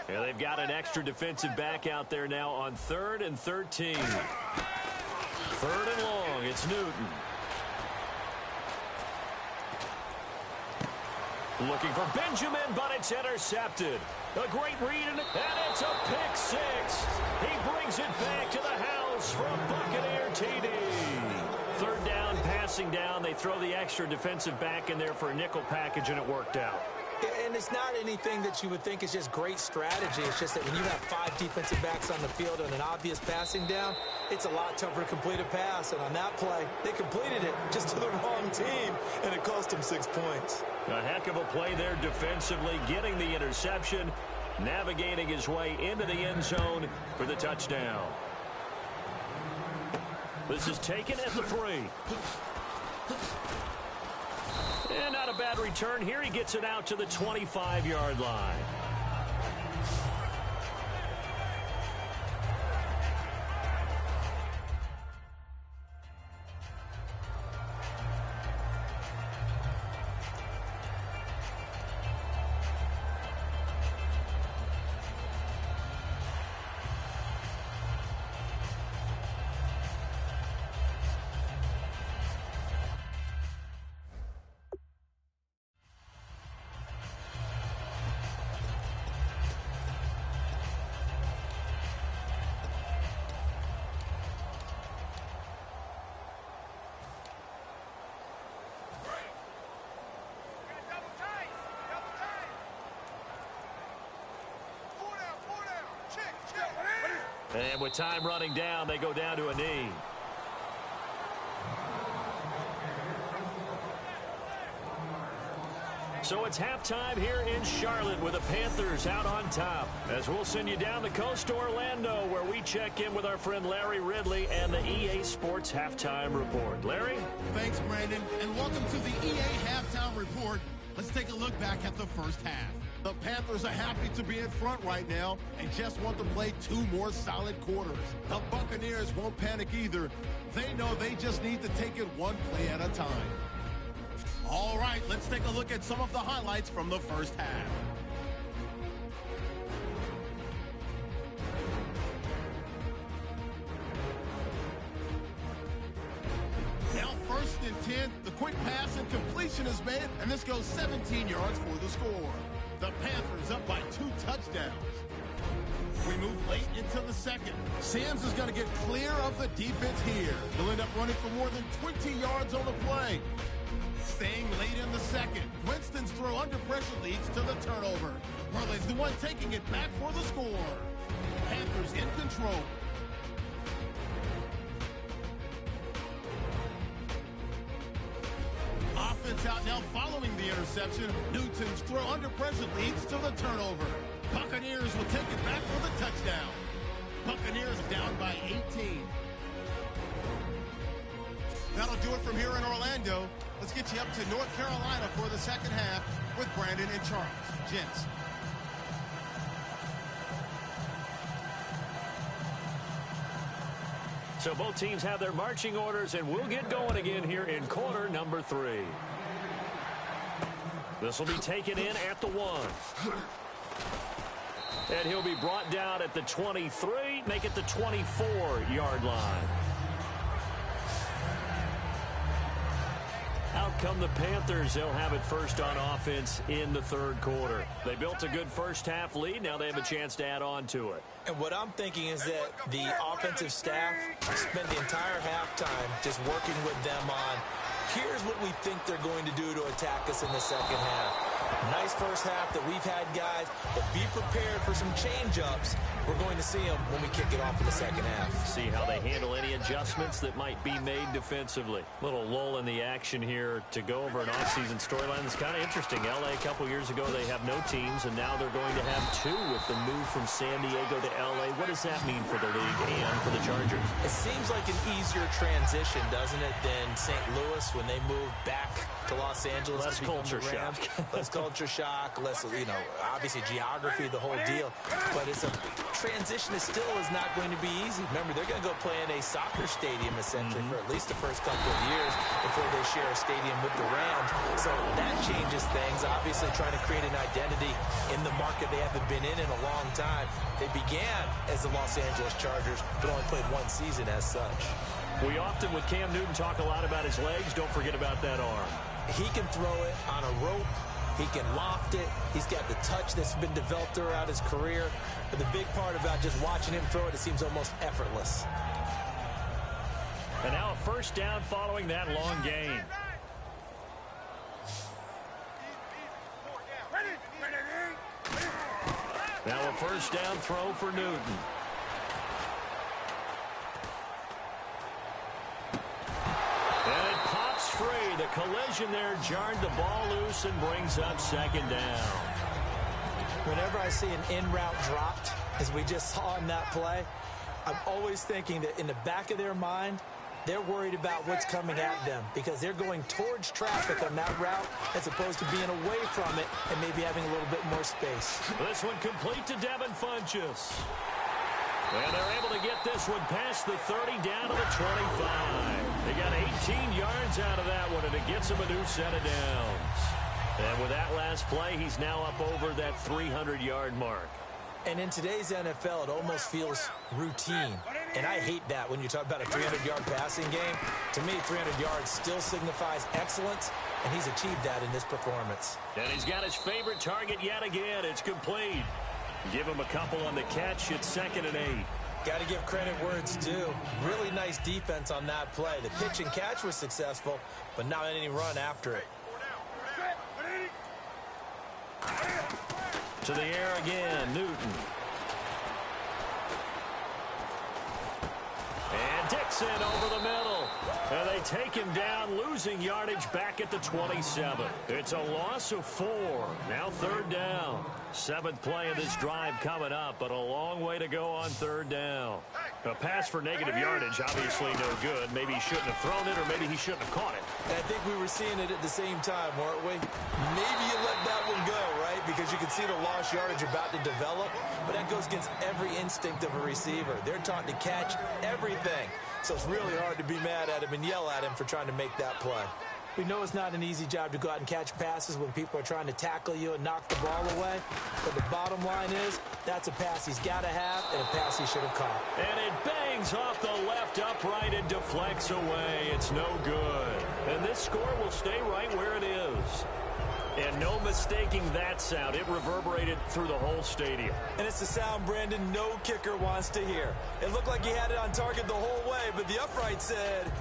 Yeah, they've got an extra defensive back out there now on 3rd and 13. 3rd and long. It's Newton. Looking for Benjamin, but it's intercepted. A great read, and it's a pick 6. He brings it back to the house for a Buccaneer TD. 3rd down, passing down. They throw the extra defensive back in there for a nickel package, and it worked out. And it's not anything that you would think is just great strategy. It's just that when you have 5 defensive backs on the field and an obvious passing down, it's a lot tougher to complete a pass. And on that play, they completed it just to the wrong team, and it cost them 6 points. A heck of a play there defensively, getting the interception, navigating his way into the end zone for the touchdown. This is taken at the 3. And not a bad return here. He gets it out to the 25-yard line. And with time running down, they go down to a knee. So it's halftime here in Charlotte with the Panthers out on top. As we'll send you down the coast to Orlando, where we check in with our friend Larry Ridley and the EA Sports Halftime Report. Larry? Thanks, Brandon, and welcome to the EA Halftime Report. Let's take a look back at the first half. The Panthers are happy to be in front right now and just want to play 2 more solid quarters. The Buccaneers won't panic either. They know they just need to take it 1 play at a time. All right, let's take a look at some of the highlights from the first half. Now 1st and 10, the quick pass and completion is made, and this goes 17 yards for the score. The Panthers up by 2 touchdowns. We move late into the second. Samms is going to get clear of the defense here. He'll end up running for more than 20 yards on the play. Staying late in the second, Winston's throw under pressure leads to the turnover. Hurley's the one taking it back for the score. Panthers in control. Offense out now following the interception. Newton's throw under pressure leads to the turnover. Buccaneers will take it back for the touchdown. Buccaneers down by 18. That'll do it from here in Orlando. Let's get you up to North Carolina for the second half with Brandon and Charles. Gents. So both teams have their marching orders, and we'll get going again here in quarter number 3. This will be taken in at the 1. And he'll be brought down at the 23, make it the 24-yard line. Out come the Panthers. They'll have it first on offense in the 3rd quarter. They built a good first half lead. Now they have a chance to add on to it. And what I'm thinking is that the offensive staff spent the entire halftime just working with them on, here's what we think they're going to do to attack us in the second half. Nice first half that we've had, guys, but be prepared for some change-ups. We're going to see them when we kick it off in the second half. See how they handle any adjustments that might be made defensively. Little lull in the action here to go over an offseason storyline that's kind of interesting. LA a couple years ago, they have no teams, and now they're going to have 2 with the move from San Diego to LA. What does that mean for the league and for the Chargers? It seems like an easier transition, doesn't it, than St. Louis when they moved back to Los Angeles. Less culture shock. Less culture shock, less, obviously geography, the whole deal. But it's a transition that still is not going to be easy. Remember, they're going to go play in a soccer stadium, essentially, for at least the first couple of years before they share a stadium with the Rams. So that changes things. Obviously, trying to create an identity in the market they haven't been in a long time. They began as the Los Angeles Chargers, but only played 1 season as such. We often, with Cam Newton, talk a lot about his legs. Don't forget about that arm. He can throw it on a rope. He can loft it. He's got the touch that's been developed throughout his career. But the big part about just watching him throw it, it seems almost effortless. And now a first down following that long gain. Now a first down throw for Newton. And it pops free. The collision there jarred the ball loose and brings up second down. Whenever I see an in-route dropped, as we just saw in that play, I'm always thinking that in the back of their mind, they're worried about what's coming at them because they're going towards traffic on that route as opposed to being away from it and maybe having a little bit more space. This one complete to Devin Funchess. And they're able to get this one past the 30 down to the 25. They got 18 yards out of that one, and it gets him a new set of downs. And with that last play, he's now up over that 300-yard mark. And in today's NFL, it almost feels routine. And I hate that when you talk about a 300-yard passing game. To me, 300 yards still signifies excellence, and he's achieved that in this performance. And he's got his favorite target yet again. It's complete. Give him a couple on the catch. It's 2nd and 8. Got to give credit where it's due. Really nice defense on that play. The pitch and catch was successful, but not any run after it. To the air again, Newton. And Dixon over the middle. And they take him down, losing yardage back at the 27. It's a loss of 4. Now 3rd down. 7th play of this drive coming up, but a long way to go on 3rd down. A pass for negative yardage, obviously no good. Maybe he shouldn't have thrown it, or maybe he shouldn't have caught it. I think we were seeing it at the same time, weren't we? Maybe you let that one go, right? Because you can see the lost yardage about to develop, but that goes against every instinct of a receiver. They're taught to catch everything. So it's really hard to be mad at him and yell at him for trying to make that play. We know it's not an easy job to go out and catch passes when people are trying to tackle you and knock the ball away. But the bottom line is, that's a pass he's got to have and a pass he should have caught. And it bangs off the left upright and deflects away. It's no good. And this score will stay right where it is. And no mistaking that sound. It reverberated through the whole stadium. And it's the sound Brandon no kicker wants to hear. It looked like he had it on target the whole way, but the upright said,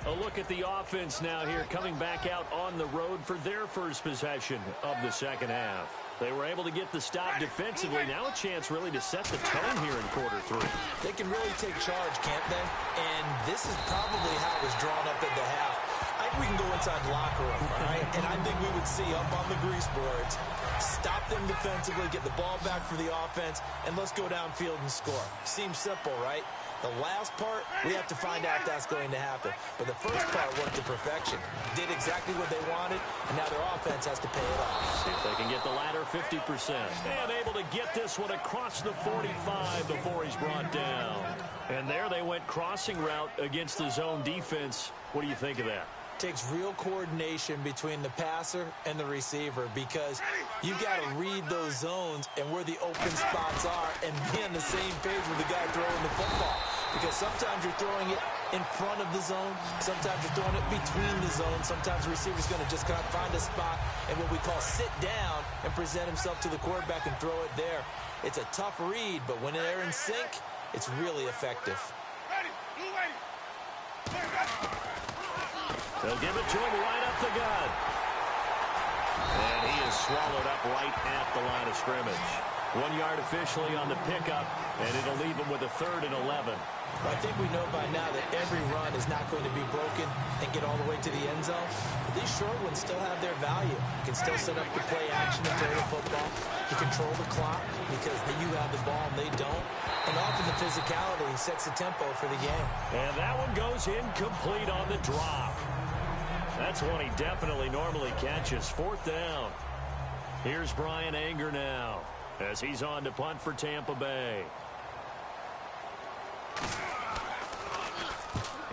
A look at the offense now here, coming back out on the road for their first possession of the second half. They were able to get the stop defensively. Now a chance really to set the tone here in quarter 3. They can really take charge, can't they? And this is probably how it was drawn up at the half. I think we can go inside the locker room, all right? And I think we would see up on the grease boards, stop them defensively, get the ball back for the offense, and let's go downfield and score. Seems simple, right? The last part, we have to find out that's going to happen. But the first part worked to perfection. Did exactly what they wanted, and now their offense has to pay it off. See if they can get the latter 50%. And able to get this one across the 45 before he's brought down. And there they went crossing route against the zone defense. What do you think of that? Takes real coordination between the passer and the receiver, because you got to read those zones and where the open spots are and be on the same page with the guy throwing the football. Because sometimes you're throwing it in front of the zone. Sometimes you're throwing it between the zones. Sometimes the receiver's going to just kind of find a spot and what we call sit down and present himself to the quarterback and throw it there. It's a tough read, but when they're in sync, it's really effective. They'll give it to him right up the gut. And he is swallowed up right at the line of scrimmage. 1 yard officially on the pickup, and it'll leave him with a 3rd and 11. I think we know by now that every run is not going to be broken and get all the way to the end zone. But these short ones still have their value. You can still set up the play action and throw the football. You control the clock because you have the ball and they don't. And often the physicality sets the tempo for the game. And that one goes incomplete on the drop. That's one he definitely normally catches. 4th down. Here's Brian Anger now as he's on to punt for Tampa Bay.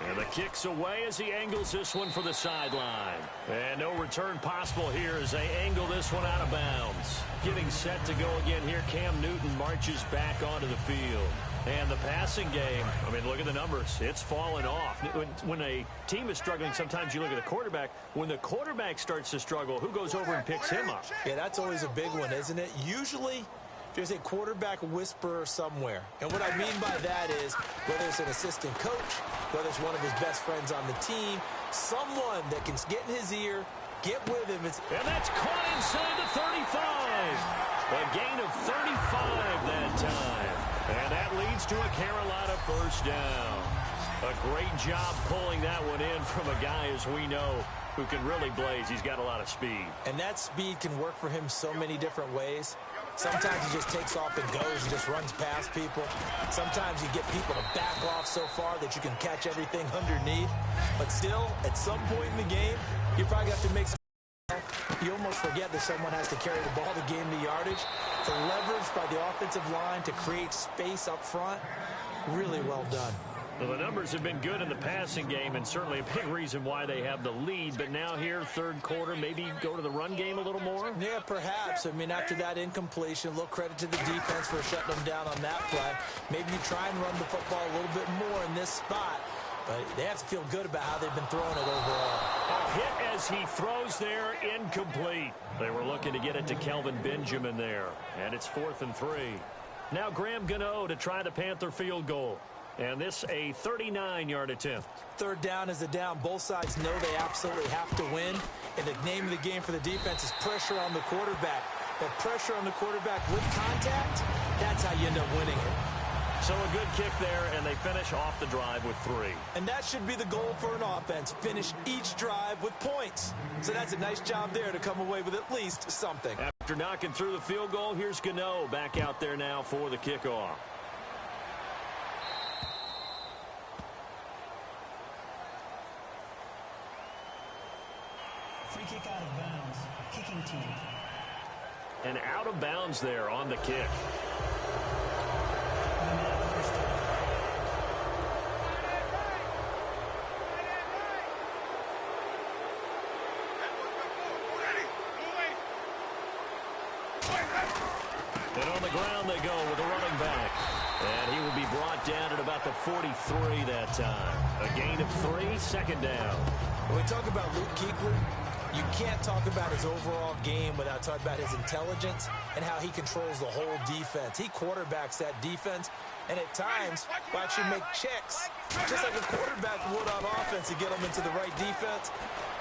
And the kick's away as he angles this one for the sideline. And no return possible here as they angle this one out of bounds. Getting set to go again here, Cam Newton marches back onto the field. And the passing game, I mean, look at the numbers. It's fallen off. When a team is struggling, sometimes you look at the quarterback. When the quarterback starts to struggle, who goes over and picks him up? Yeah, that's always a big one, isn't it? Usually, there's a quarterback whisperer somewhere. And what I mean by that is, whether it's an assistant coach, whether it's one of his best friends on the team, someone that can get in his ear, get with him. And that's caught inside the 35. A gain of 35 that time. And that leads to a Carolina 1st down. A great job pulling that one in from a guy, as we know, who can really blaze. He's got a lot of speed. And that speed can work for him so many different ways. Sometimes he just takes off and goes and just runs past people. Sometimes you get people to back off so far that you can catch everything underneath. But still, at some point in the game, you probably have to make some. You almost forget that someone has to carry the ball to gain the yardage. The leverage by the offensive line to create space up front, really well done. Well, the numbers have been good in the passing game, and certainly a big reason why they have the lead. But now here, 3rd quarter, maybe go to the run game a little more? Yeah, perhaps. I mean, after that incompletion, a little credit to the defense for shutting them down on that play. Maybe you try and run the football a little bit more in this spot. But they have to feel good about how they've been throwing it overall. A hit as he throws there, incomplete. They were looking to get it to Kelvin Benjamin there. And it's 4th and 3. Now Graham Gano to try the Panther field goal. And this a 39-yard attempt. 3rd down is the down. Both sides know they absolutely have to win. And the name of the game for the defense is pressure on the quarterback. But pressure on the quarterback with contact, that's how you end up winning it. So a good kick there, and they finish off the drive with 3. And that should be the goal for an offense. Finish each drive with points. So that's a nice job there to come away with at least something. After knocking through the field goal, here's Gano back out there now for the kickoff. Free kick out of bounds. Kicking team. And out of bounds there on the kick. And on the ground they go with a running back. And he will be brought down at about the 43 that time. A gain of 3, second down. When we talk about Luke Kuechly, you can't talk about his overall game without talking about his intelligence and how he controls the whole defense. He quarterbacks that defense, and at times will actually make checks, just like a quarterback would on offense to get them into the right defense.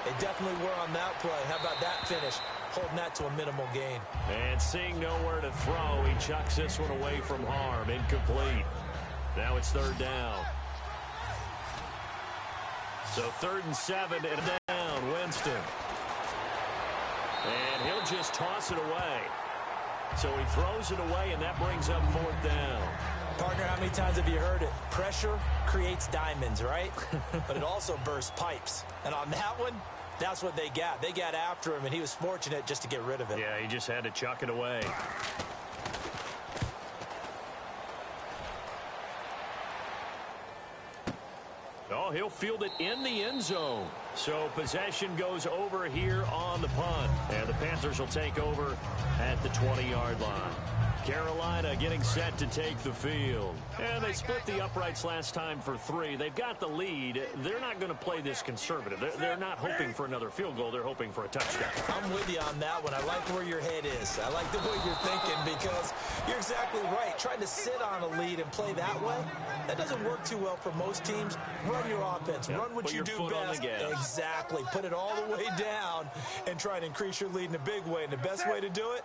They definitely were on that play. How about that finish? Holding that to a minimal gain. And seeing nowhere to throw, he chucks this one away from harm. Incomplete. Now it's third down. So 3rd and 7 and down. Winston. And he'll just toss it away. So he throws it away, and that brings up 4th down. Partner, how many times have you heard it? Pressure creates diamonds, right? But it also bursts pipes. And on that one, that's what they got. They got after him, and he was fortunate just to get rid of it. Yeah, he just had to chuck it away. Oh, he'll field it in the end zone. So possession goes over here on the punt. And the Panthers will take over at the 20-yard line. Carolina getting set to take the field. And they split the uprights last time for 3. They've got the lead. They're not going to play this conservative. They're not hoping for another field goal. They're hoping for a touchdown. I'm with you on that one. I like where your head is. I like the way you're thinking because you're exactly right. Trying to sit on a lead and play that way, that doesn't work too well for most teams. Run your offense. Run what you do best. Exactly. Put it all the way down and try and increase your lead in a big way. And the best way to do it,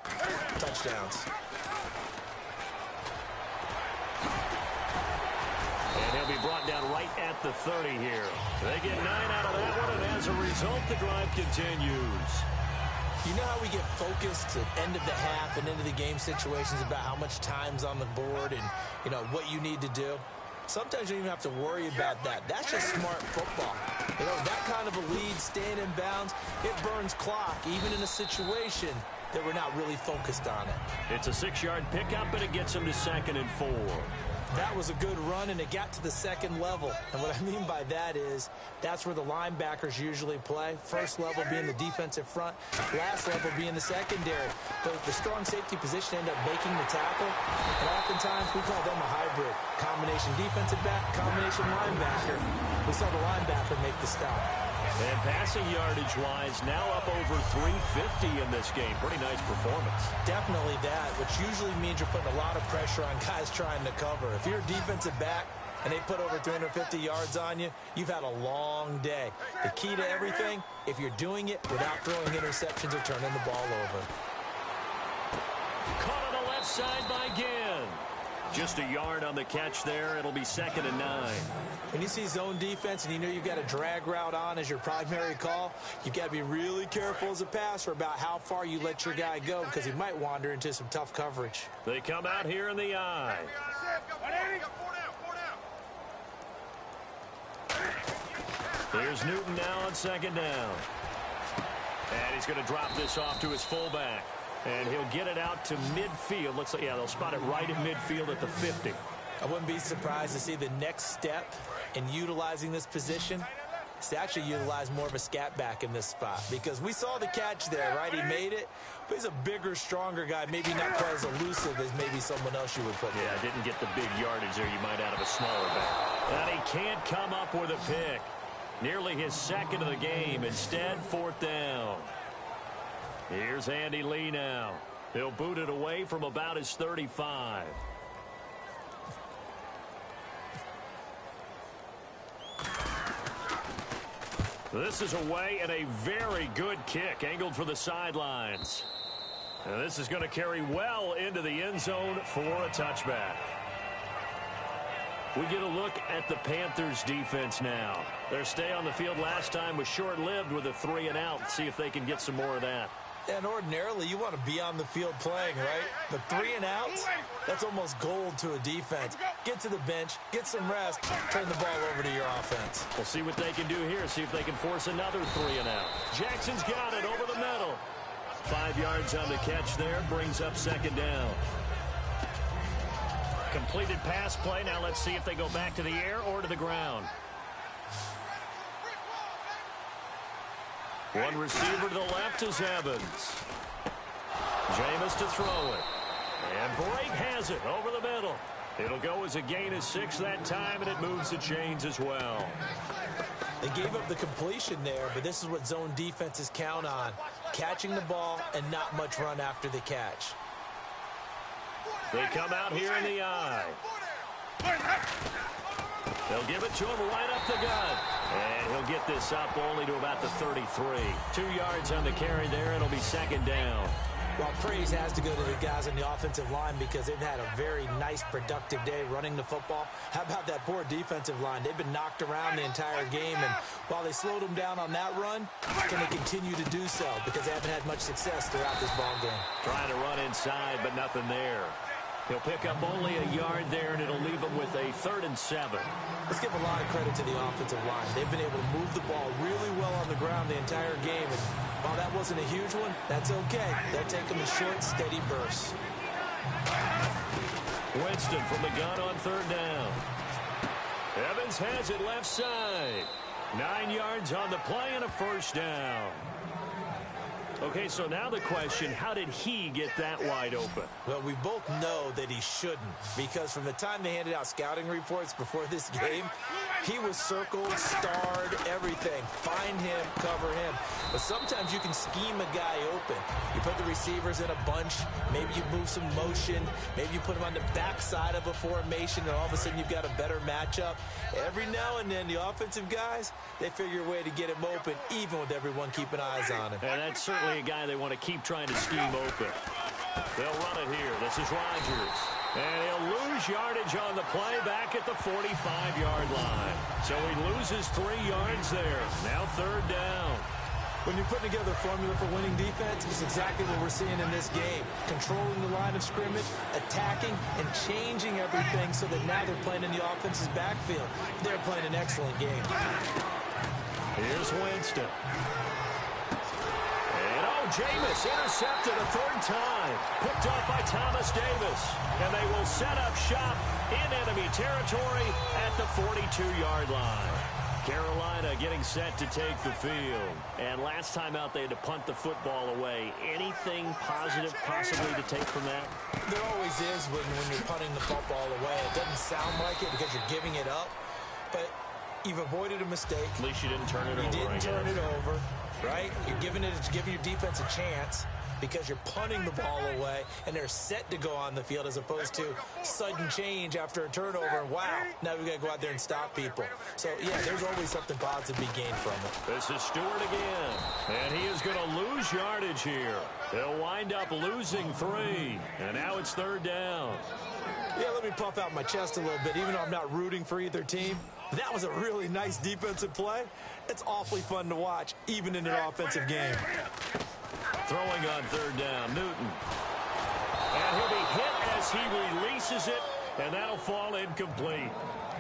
touchdowns. And he'll be brought down right at the 30 here. They get 9 out of that one, and as a result, the drive continues. You know how we get focused at end of the half and into the game situations about how much time's on the board and, you know, what you need to do? Sometimes you don't even have to worry about that. That's just smart football. You know, that kind of a lead, staying in bounds, it burns clock, even in a situation that we're not really focused on it. It's a 6-yard pickup, and it gets them to 2nd and 4. That was a good run, and it got to the second level. And what I mean by that is that's where the linebackers usually play. First level being the defensive front, last level being the secondary. But the strong safety position ended up making the tackle, and oftentimes we call them a hybrid. Combination defensive back, combination linebacker. We saw the linebacker make the stop. And passing yardage-wise, now up over 350 in this game. Pretty nice performance. Definitely that, which usually means you're putting a lot of pressure on guys trying to cover. If you're a defensive back and they put over 350 yards on you, you've had a long day. The key to everything, if you're doing it without throwing interceptions or turning the ball over. Caught on the left side by Ginn. Just a yard on the catch there. It'll be 2nd and 9. When you see zone defense and you know you've got a drag route on as your primary call, you've got to be really careful as a passer about how far you let your guy go because he might wander into some tough coverage. They come out here in the eye. Here's Newton now on 2nd down. And he's going to drop this off to his fullback. And he'll get it out to midfield. Looks like, yeah, they'll spot it right in midfield at the 50. I wouldn't be surprised to see the next step in utilizing this position is to actually utilize more of a scat back in this spot. Because we saw the catch there, right? He made it. But he's a bigger, stronger guy. Maybe not quite as elusive as maybe someone else you would put in. Yeah, didn't get the big yardage there you might out of a smaller back. And he can't come up with a pick. Nearly his 2nd of the game. Instead, 4th down. Here's Andy Lee now. He'll boot it away from about his 35. This is away and a very good kick angled for the sidelines. And this is going to carry well into the end zone for a touchback. We get a look at the Panthers defense now. Their stay on the field last time was short-lived with a 3-and-out. See if they can get some more of that. And ordinarily, you want to be on the field playing, right? But 3-and-outs, that's almost gold to a defense. Get to the bench, get some rest, turn the ball over to your offense. We'll see what they can do here, see if they can force another 3-and-out. Jackson's got it over the middle. 5 yards on the catch there, brings up second down. Completed pass play. Now let's see if they go back to the air or to the ground. One receiver to the left is Evans. Jameis to throw it. And Brake has it over the middle. It'll go as a gain of 6 that time, and it moves the chains as well. They gave up the completion there, but this is what zone defenses count on. Catching the ball and not much run after the catch. They come out here in the eye. They'll give it to him right up the gut. And he'll get this up only to about the 33. 2 yards on the carry there. It'll be second down. Well, praise has to go to the guys on the offensive line because they've had a very nice, productive day running the football. How about that poor defensive line? They've been knocked around the entire game, and while they slowed them down on that run, can they continue to do so because they haven't had much success throughout this ball game? Trying to run inside, but nothing there. He'll pick up only a yard there, and it'll leave him with a 3rd and 7. Let's give a lot of credit to the offensive line. They've been able to move the ball really well on the ground the entire game. And while that wasn't a huge one, that's okay. They'll take them in short, steady bursts. Winston from the gun on 3rd down. Evans has it left side. 9 yards on the play and a 1st down. Okay, so now the question, how did he get that wide open? Well, we both know that he shouldn't, because from the time they handed out scouting reports before this game, he was circled, starred, everything. Find him, cover him. But sometimes you can scheme a guy open. You put the receivers in a bunch. Maybe you move some motion. Maybe you put him on the backside of a formation, and all of a sudden you've got a better matchup. Every now and then, the offensive guys, they figure a way to get him open, even with everyone keeping eyes on him. And that's certainly a guy they want to keep trying to scheme open. They'll run it here. This is Rodgers. And he'll lose yardage on the play back at the 45-yard line. So he loses 3 yards there. Now 3rd down. When you're putting together a formula for winning defense, it's exactly what we're seeing in this game. Controlling the line of scrimmage, attacking, and changing everything so that now they're playing in the offense's backfield. They're playing an excellent game. Here's Winston. Jameis intercepted a 3rd time. Picked off by Thomas Davis. And they will set up shop in enemy territory at the 42-yard line. Carolina getting set to take the field. And last time out, they had to punt the football away. Anything positive possibly to take from that? There always is when you're punting the football away. It doesn't sound like it because you're giving it up. But you've avoided a mistake. At least you didn't turn it over. You didn't turn it over. Right? You're giving your defense a chance because you're punting the ball away, and they're set to go on the field as opposed to sudden change after a turnover. And wow, now we've got to go out there and stop people. So, yeah, there's always something positive to be gained from it. This is Stewart again, and he is going to lose yardage here. He'll wind up losing 3, and now it's 3rd down. Yeah, let me puff out my chest a little bit, even though I'm not rooting for either team. That was a really nice defensive play. It's awfully fun to watch, even in an offensive game. Throwing on 3rd down, Newton. And he'll be hit as he releases it, and that'll fall incomplete.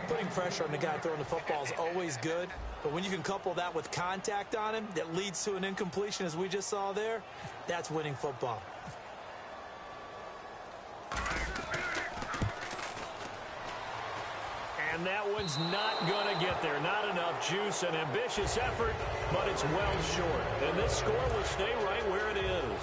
Putting pressure on the guy throwing the football is always good, but when you can couple that with contact on him that leads to an incompletion, as we just saw there, that's winning football. And that one's not going to get there. Not enough juice. An ambitious effort, but it's well short. And this score will stay right where it is.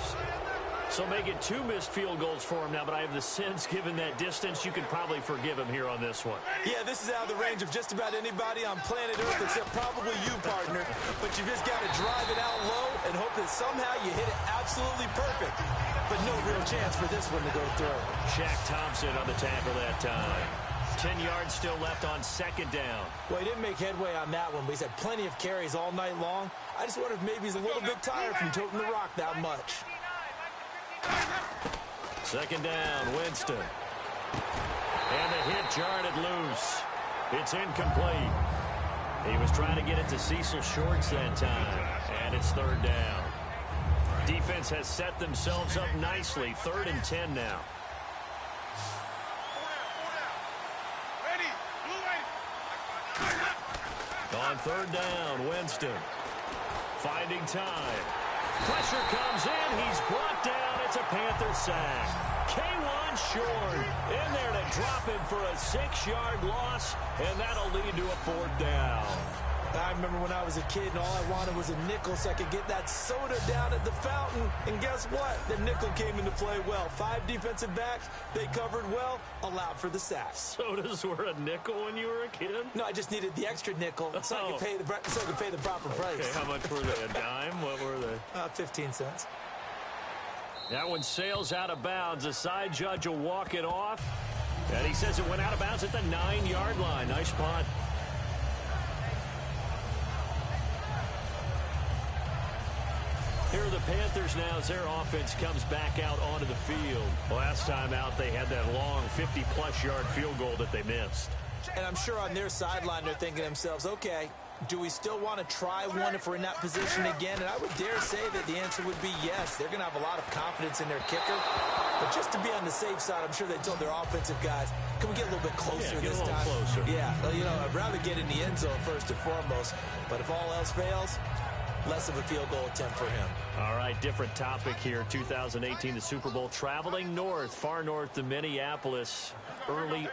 So make it 2 missed field goals for him now, but I have the sense, given that distance, you could probably forgive him here on this one. Yeah, this is out of the range of just about anybody on planet Earth except probably you, partner. But you just got to drive it out low and hope that somehow you hit it absolutely perfect. But no real chance for this one to go through. Shaq Thompson on the tackle that time. 10 yards still left on 2nd down. Well, he didn't make headway on that one, but he's had plenty of carries all night long. I just wonder if maybe he's a little bit tired from toting the rock that much. 2nd down, Winston. And the hit jarred it loose. It's incomplete. He was trying to get it to Cecil Shorts that time, and it's third down. Defense has set themselves up nicely. 3rd and 10 now. On 3rd down, Winston finding time. Pressure comes in. He's brought down. It's a Panther sack. K1 short in there to drop him for a 6-yard loss, and that'll lead to a 4th down. I remember when I was a kid and all I wanted was a nickel so I could get that soda down at the fountain. And guess what? The nickel came into play well. 5 defensive backs, they covered well, allowed for the sacks. Sodas were a nickel when you were a kid? No, I just needed the extra nickel so I could pay the proper price. Okay, how much were they? A dime? What were they? 15 cents. That one sails out of bounds. The side judge will walk it off. And he says it went out of bounds at the 9-yard line. Nice punt. Here are the Panthers now as their offense comes back out onto the field. Last time out, they had that long 50-plus yard field goal that they missed. And I'm sure on their sideline, they're thinking to themselves, okay, do we still want to try one if we're in that position again? And I would dare say that the answer would be yes. They're going to have a lot of confidence in their kicker. But just to be on the safe side, I'm sure they told their offensive guys, can we get a little bit closer this time? Closer. Yeah, well, you know, I'd rather get in the end zone first and foremost. But if all else fails, less of a field goal attempt for him. All right, different topic here. 2018, the Super Bowl, traveling north, far north to Minneapolis. Early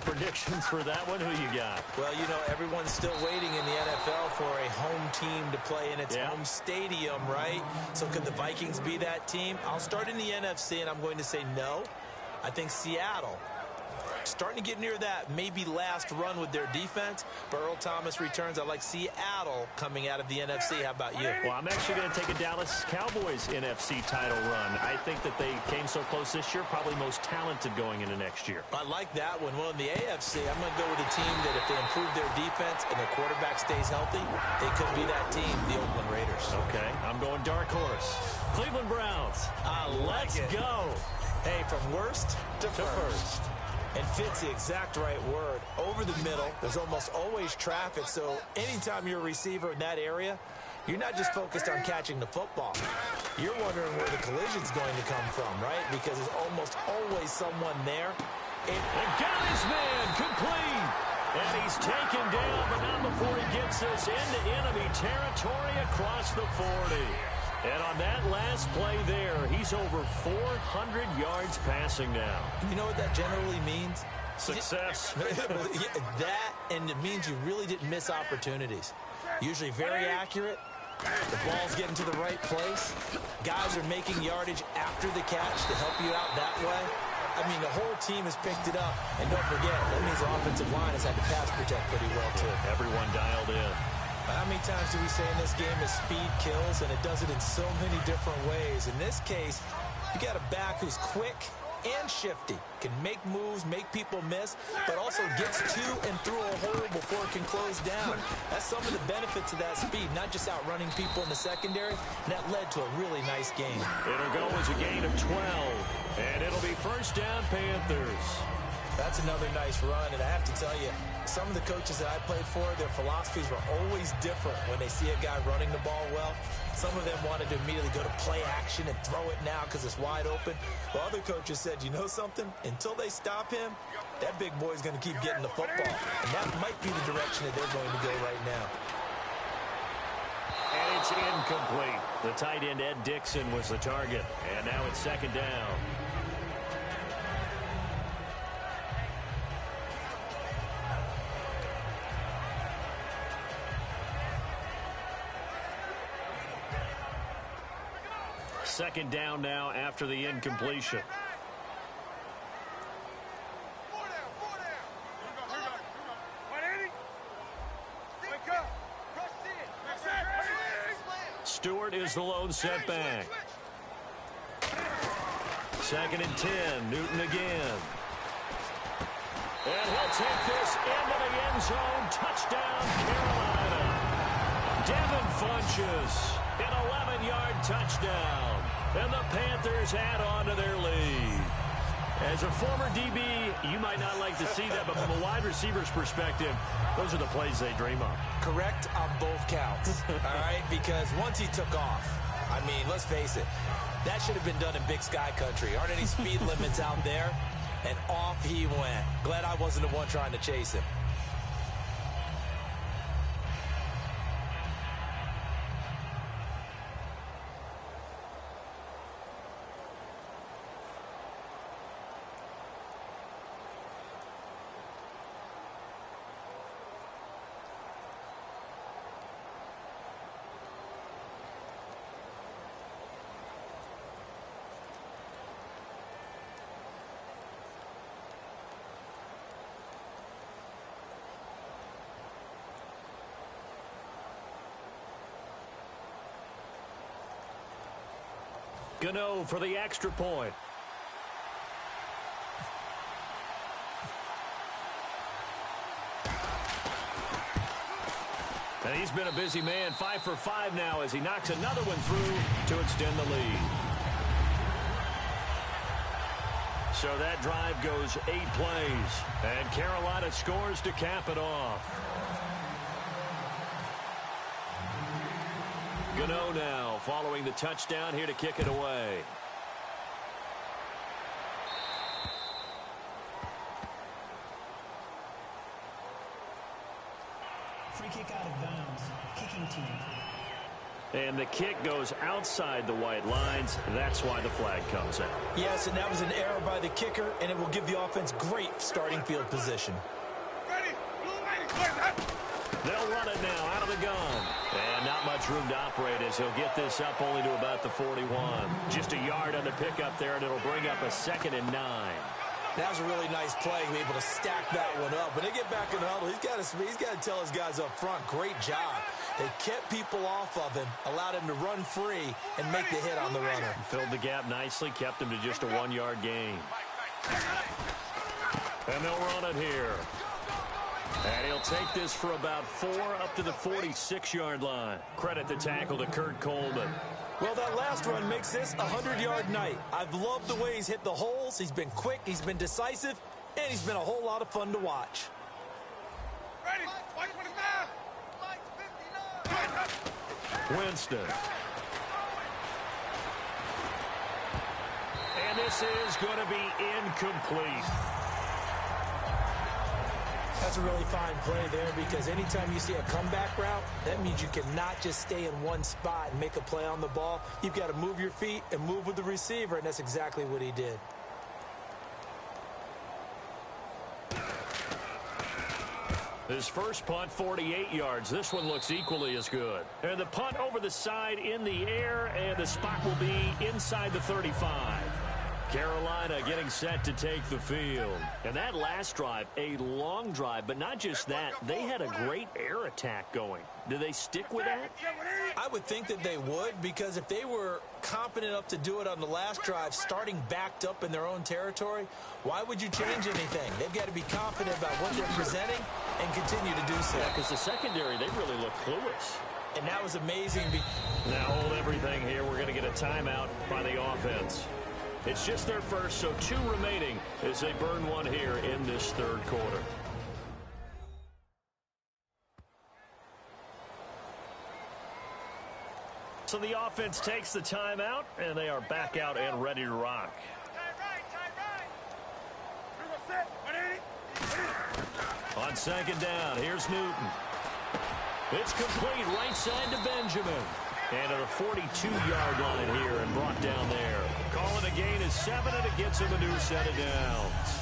predictions for that one. Who you got? Well, you know, everyone's still waiting in the NFL for a home team to play in its home stadium, right? So could the Vikings be that team? I'll start in the NFC, and I'm going to say no. I think Seattle, starting to get near that maybe last run with their defense. But Earl Thomas returns. I like Seattle coming out of the NFC. How about you? Well, I'm actually going to take a Dallas Cowboys NFC title run. I think that they came so close this year, probably most talented going into next year. I like that one. Well, in the AFC, I'm going to go with a team that if they improve their defense and their quarterback stays healthy, they could be that team, the Oakland Raiders. Okay, I'm going dark horse. Cleveland Browns. Let's go. Hey, from worst to first. And fit's the exact right word. Over the middle, there's almost always traffic, so anytime you're a receiver in that area, you're not just focused on catching the football. You're wondering where the collision's going to come from, right? Because there's almost always someone there. And got his man complete. And he's taken down, but not before he gets us into enemy territory across the 40. And on that last play there, he's over 400 yards passing now. You know what that generally means? Success. That, and it means you really didn't miss opportunities. Usually very accurate. The ball's getting to the right place. Guys are making yardage after the catch to help you out that way. I mean, the whole team has picked it up. And don't forget, that means the offensive line has had to pass protect pretty well, too. Everyone dialed in. How many times do we say in this game is speed kills, and it does it in so many different ways? In this case, you got a back who's quick and shifty, can make moves, make people miss, but also gets to and through a hole before it can close down. That's some of the benefits of that speed, not just outrunning people in the secondary, and that led to a really nice game. It'll go as a gain of 12, and it'll be first down Panthers. That's another nice run, and I have to tell you, some of the coaches that I played for, their philosophies were always different when they see a guy running the ball well. Some of them wanted to immediately go to play action and throw it now because it's wide open. While other coaches said, you know something? Until they stop him, that big boy's going to keep getting the football. And that might be the direction that they're going to go right now. And it's incomplete. The tight end, Ed Dixon, was the target. And now it's second down. Second down now after the incompletion. Stewart is the lone setback. Second and 10. Newton again. And he'll take this into the end zone. Touchdown, Carolina. Devin Funches, an 11-yard touchdown. And the Panthers add on to their lead. As a former DB, you might not like to see that, but from a wide receiver's perspective, those are the plays they dream of. Correct on both counts, all right? Because once he took off, I mean, let's face it, that should have been done in Big Sky country. Aren't any speed limits out there? And off he went. Glad I wasn't the one trying to chase him. Gano for the extra point. And he's been a busy man, 5 for 5 now as he knocks another one through to extend the lead. So that drive goes 8 plays, and Carolina scores to cap it off. Gano now following the touchdown here to kick it away. Free kick out of bounds. Kicking team. And the kick goes outside the white lines. That's why the flag comes out. Yes, and that was an error by the kicker, and it will give the offense great starting field position. Ready? Blue lady, They'll run it now out of the gun. And not much room to operate as he'll get this up only to about the 41. Just a yard on the pickup there, and it'll bring up a 2nd and 9. That was a really nice play, be able to stack that one up. When they get back in the huddle, he's got to tell his guys up front, great job. They kept people off of him, allowed him to run free, and make the hit on the runner. Filled the gap nicely, kept him to just a 1-yard gain. And they'll run it here. And he'll take this for about 4 up to the 46-yard line. Credit the tackle to Kurt Coleman. Well, that last run makes this a 100-yard night. I've loved the way he's hit the holes. He's been quick, he's been decisive, and he's been a whole lot of fun to watch. ready, white 29. Winston. And this is going to be incomplete. That's a really fine play there because anytime you see a comeback route, that means you cannot just stay in one spot and make a play on the ball. You've got to move your feet and move with the receiver, and that's exactly what he did. His first punt, 48 yards. This one looks equally as good. And the punt over the side in the air, and the spot will be inside the 35. Carolina getting set to take the field. And that last drive, a long drive, but not just that. They had a great air attack going. Do they stick with that? I would think that they would, because if they were confident enough to do it on the last drive, starting backed up in their own territory, why would you change anything? They've got to be confident about what they're presenting and continue to do so. Yeah, because the secondary, they really look clueless. And that was amazing. Now hold everything here. We're going to get a timeout by the offense. It's just their first, so 2 remaining as they burn one here in this third quarter. So the offense takes the timeout, and they are back out and ready to rock. On second down, here's Newton. It's complete right side to Benjamin. And at a 42-yard line here and brought down there. Calling a gain is 7, and it gets him a new set of downs.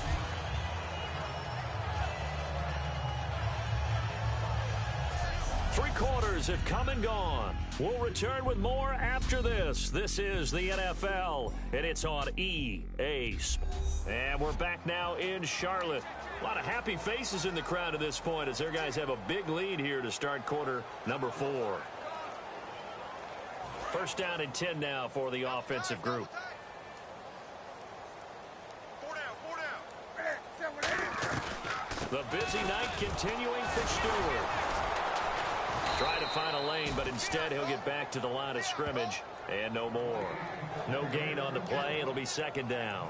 Three quarters have come and gone. We'll return with more after this. This is the NFL, and it's on EA. And we're back now in Charlotte. A lot of happy faces in the crowd at this point as their guys have a big lead here to start quarter number 4. First down and 10 now for the offensive group. 4 down. The busy night continuing for Stewart. Trying to find a lane, but instead he'll get back to the line of scrimmage and no more. No gain on the play. It'll be second down.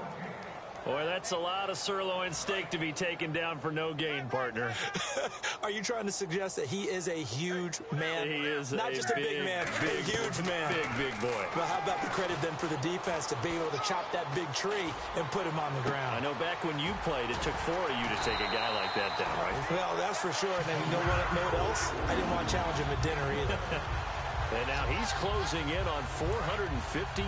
Boy, that's a lot of sirloin steak to be taken down for no gain, partner. Are you trying to suggest that he is a huge man? He is not just a big man, a huge man. Big boy. Well, how about the credit then for the defense to be able to chop that big tree and put him on the ground? I know back when you played, it took 4 of you to take a guy like that down, right? Well, that's for sure. And then you know what else? I didn't want to challenge him at dinner either. And now he's closing in on 450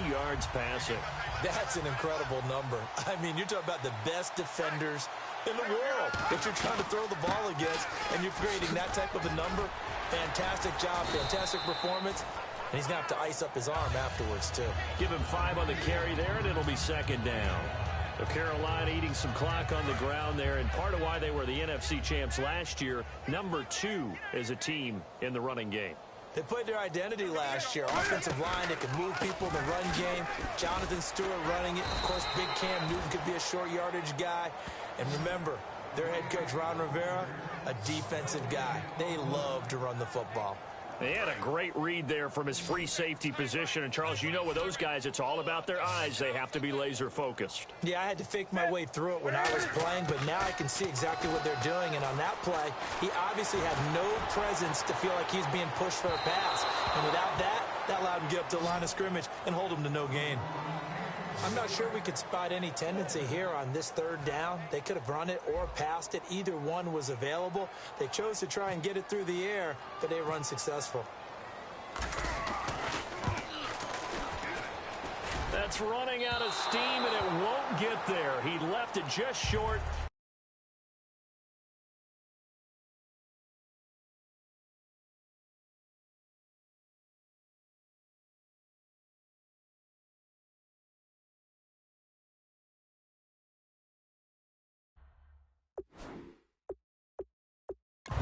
yards passing. That's an incredible number. I mean, you're talking about the best defenders in the world that you're trying to throw the ball against, and you're creating that type of a number. Fantastic job, fantastic performance. And he's going to have to ice up his arm afterwards, too. Give him 5 on the carry there, and it'll be second down. So Carolina eating some clock on the ground there, and part of why they were the NFC champs last year, number 2 as a team in the running game. They played their identity last year. Offensive line, they can move people in the run game. Jonathan Stewart running it. Of course, big Cam Newton could be a short yardage guy. And remember, their head coach, Ron Rivera, a defensive guy. They love to run the football. They had a great read there from his free safety position. And, Charles, you know with those guys, it's all about their eyes. They have to be laser-focused. Yeah, I had to fake my way through it when I was playing, but now I can see exactly what they're doing. And on that play, he obviously had no presence to feel like he's being pushed for a pass. And without that, that allowed him to get up to the line of scrimmage and hold him to no gain. I'm not sure we could spot any tendency here on this third down. They could have run it or passed it. Either one was available. They chose to try and get it through the air, but they were unsuccessful. That's running out of steam, and it won't get there. He left it just short.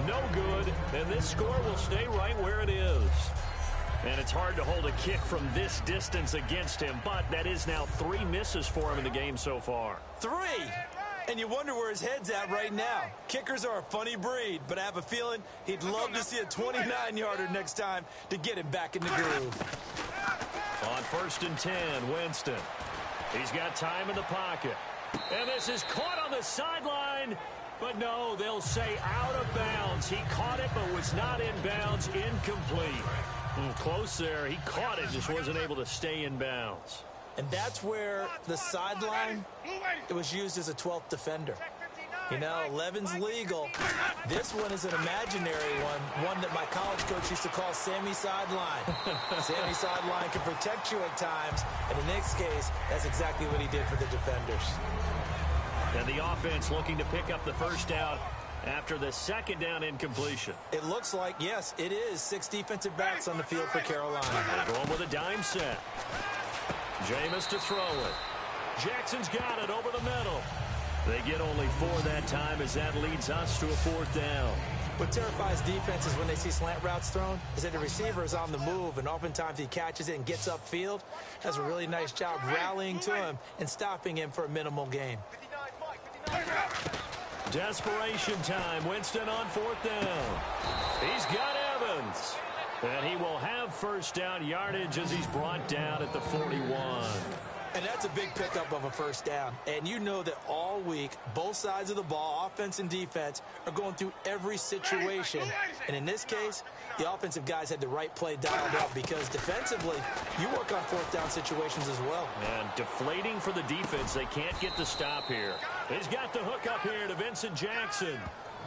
No good, and this score will stay right where it is. And it's hard to hold a kick from this distance against him, but that is now 3 misses for him in the game so far. 3! And you wonder where his head's at right now. Kickers are a funny breed, but I have a feeling he'd love to see a 29-yarder next time to get him back in the groove. On 1st and 10, Winston. He's got time in the pocket. And this is caught on the sideline. But no, they'll say out of bounds. He caught it but was not in bounds. Incomplete. Close there. He caught it, just wasn't able to stay in bounds. And that's where the sideline, it was used as a 12th defender. You know, 11's legal. This one is an imaginary one that my college coach used to call Sammy Sideline. Sammy Sideline can protect you at times, and in this case, that's exactly what he did for the defenders. And the offense looking to pick up the first down after the second down incompletion. It looks like, yes, it is 6 defensive backs on the field for Carolina. They're going with a dime set. Jameis to throw it. Jackson's got it over the middle. They get only 4 that time as that leads us to a 4th down. What terrifies defenses when they see slant routes thrown is that the receiver is on the move, and oftentimes he catches it and gets upfield, has a really nice job rallying to him and stopping him for a minimal gain. Desperation time. Winston on 4th down. He's got Evans. And he will have first down yardage as he's brought down at the 41. And that's a big pickup of a first down. And you know that all week, both sides of the ball, offense and defense, are going through every situation. And in this case, the offensive guys had the right play dialed up because defensively, you work on 4th down situations as well. And deflating for the defense. They can't get the stop here. He's got the hook up here to Vincent Jackson.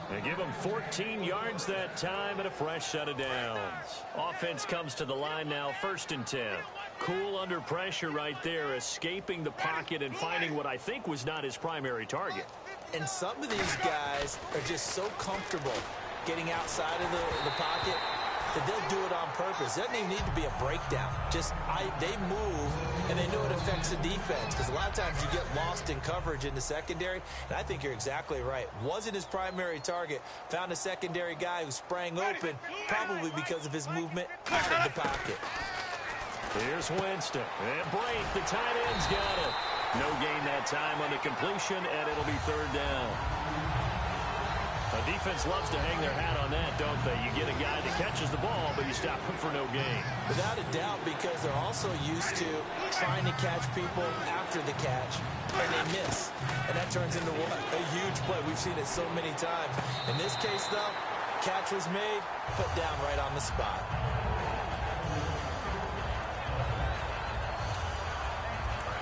They give him 14 yards that time and a fresh set of downs. Offense comes to the line now, 1st and 10. Cool under pressure right there, escaping the pocket and finding what I think was not his primary target. And some of these guys are just so comfortable getting outside of the pocket that they'll do it on purpose. It doesn't even need to be a breakdown. Just they move, and they know it affects the defense because a lot of times you get lost in coverage in the secondary, and I think you're exactly right. Wasn't his primary target. Found a secondary guy who sprang open, probably because of his movement out of the pocket. Here's Winston. And Brake, the tight end's got it. No gain that time on the completion, and it'll be 3rd down. The defense loves to hang their hat on that, don't they? You get a guy that catches the ball, but you stop him for no gain. Without a doubt, because they're also used to trying to catch people after the catch, and they miss. And that turns into what? A huge play. We've seen it so many times. In this case, though, catch was made, put down right on the spot.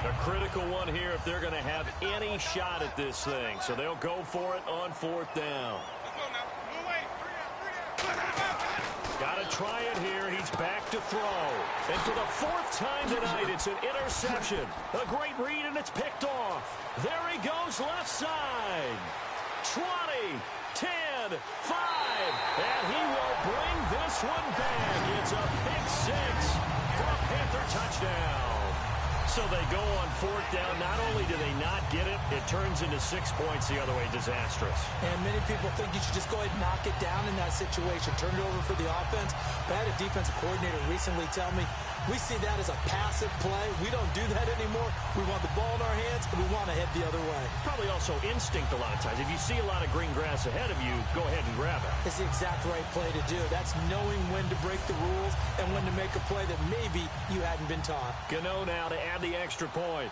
A critical one here if they're going to have any shot at this thing. So they'll go for it on 4th down. Got to try it here. He's back to throw. And for the 4th time tonight, it's an interception. A great read, and it's picked off. There he goes left side. 20, 10, 5. And he will bring this one back. It's a pick 6 for a Panther touchdown. So they go on 4th down. Not only do they not get it, it turns into 6 points the other way. Disastrous. And many people think you should just go ahead and knock it down in that situation. Turn it over for the offense. But I had a defensive coordinator recently tell me, we see that as a passive play. We don't do that anymore. We want the ball in our hands, and we want to head the other way. Probably also instinct a lot of times. If you see a lot of green grass ahead of you, go ahead and grab it. It's the exact right play to do. That's knowing when to break the rules and when to make a play that maybe you hadn't been taught. Gano now to add the extra point.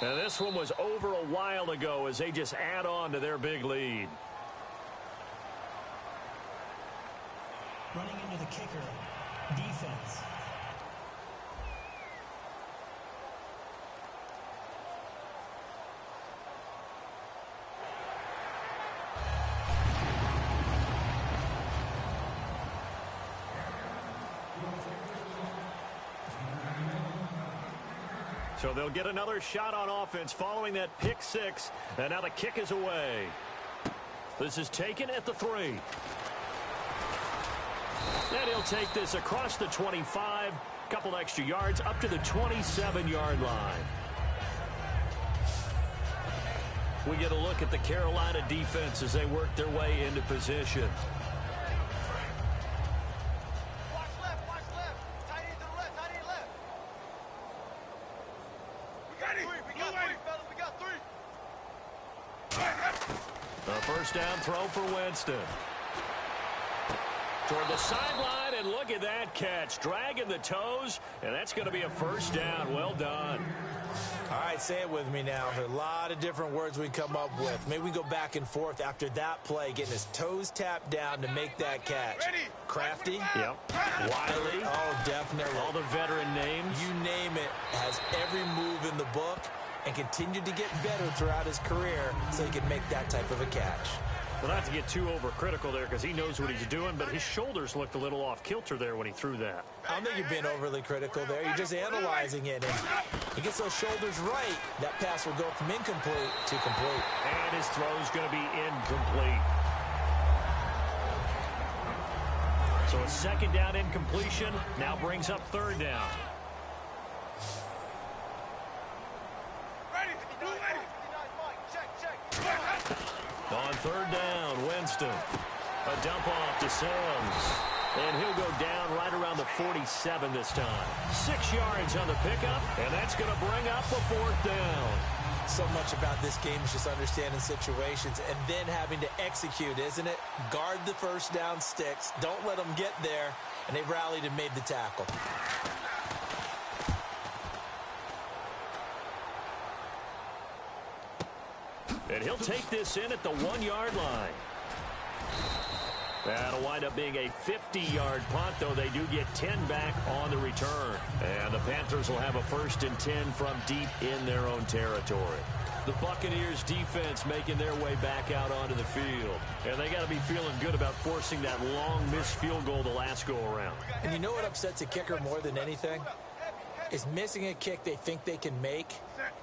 And this one was over a while ago as they just add on to their big lead. Running into the kicker. Defense. So they'll get another shot on offense following that pick 6. And now the kick is away. This is taken at the 3. And he'll take this across the 25, couple extra yards up to the 27-yard line. We get a look at the Carolina defense as they work their way into position. Watch left, watch left. Tight end to the left, tight end left. We got it. We got 3, fellas. We got 3. A first down throw for Winston. Toward the sideline, and look at that catch. Dragging the toes, and that's going to be a first down. Well done. All right, say it with me now. There are a lot of different words we come up with. Maybe we go back and forth after that play, getting his toes tapped down to make that catch. Crafty? Yep. Wiley? Oh, definitely. All the veteran names. You name it. Has every move in the book and continued to get better throughout his career so he can make that type of a catch. Well, not to get too overcritical there because he knows what he's doing, but his shoulders looked a little off kilter there when he threw that. I don't think you're being overly critical there. You're just analyzing it. And he gets those shoulders right, that pass will go from incomplete to complete. And his throw's going to be incomplete. So a second down incompletion now brings up 3rd down. On 3rd down, Winston. A dump off to Sims. And he'll go down right around the 47 this time. 6 yards on the pickup, and that's going to bring up a 4th down. So much about this game is just understanding situations and then having to execute, isn't it? Guard the first down sticks. Don't let them get there. And they rallied and made the tackle. And he'll take this in at the 1-yard line. That'll wind up being a 50-yard punt, though they do get 10 back on the return. And the Panthers will have a 1st and 10 from deep in their own territory. The Buccaneers defense making their way back out onto the field. And they got to be feeling good about forcing that long missed field goal the last go-around. And you know what upsets a kicker more than anything? Is missing a kick they think they can make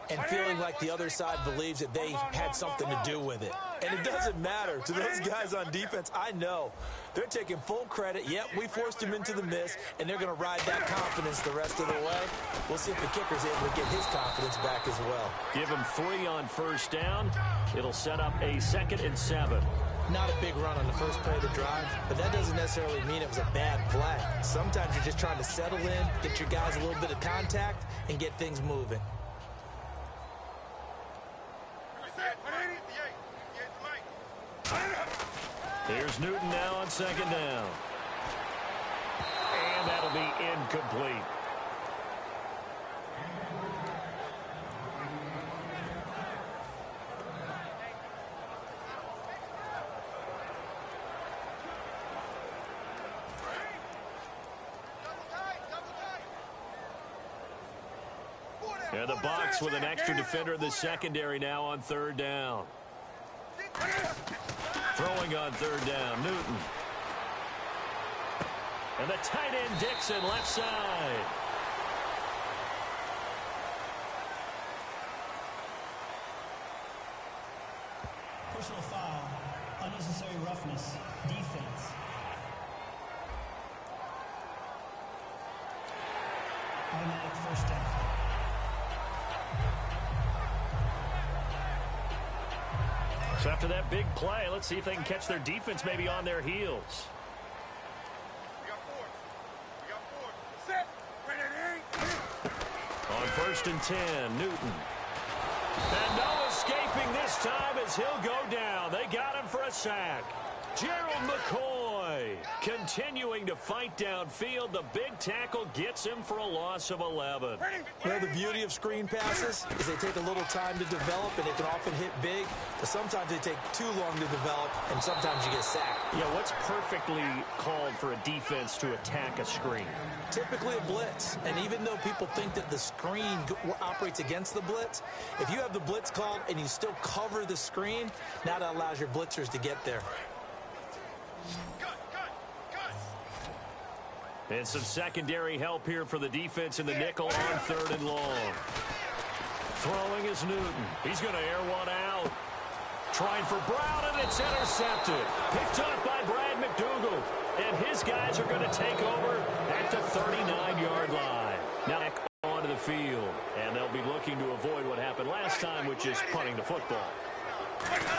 and feeling like the other side believes that they had something to do with it. And it doesn't matter. To those guys on defense, I know. They're taking full credit. Yep, we forced him into the miss, and they're going to ride that confidence the rest of the way. We'll see if the kicker's able to get his confidence back as well. Give him 3 on 1st down. It'll set up a 2nd and 7. Not a big run on the first play of the drive, but that doesn't necessarily mean it was a bad play. Sometimes you're just trying to settle in, get your guys a little bit of contact, and get things moving. Here's Newton now on second down. And that'll be incomplete. And the Bucs with an extra defender in the secondary now on third down. Throwing on third down, Newton. And the tight end, Dixon, left side. Personal foul, unnecessary roughness, defense. Automatic first down. So after that big play, let's see if they can catch their defense maybe on their heels. We got four. We got four. Set. Ready. On first and 10, Newton. And no escaping this time as he'll go down. They got him for a sack. Gerald McCoy continuing to fight downfield. The big tackle gets him for a loss of 11. You know, the beauty of screen passes is they take a little time to develop, and they can often hit big, but sometimes they take too long to develop, and sometimes you get sacked. Yeah, what's perfectly called for a defense to attack a screen? Typically a blitz, and even though people think that the screen operates against the blitz, if you have the blitz called and you still cover the screen, now that allows your blitzers to get there. And some secondary help here for the defense in the nickel on third and long. Throwing is Newton. He's going to air one out. Trying for Brown, and it's intercepted. Picked up by Brad McDougal. And his guys are going to take over at the 39-yard line. Now back onto the field. And they'll be looking to avoid what happened last time, which is punting the football.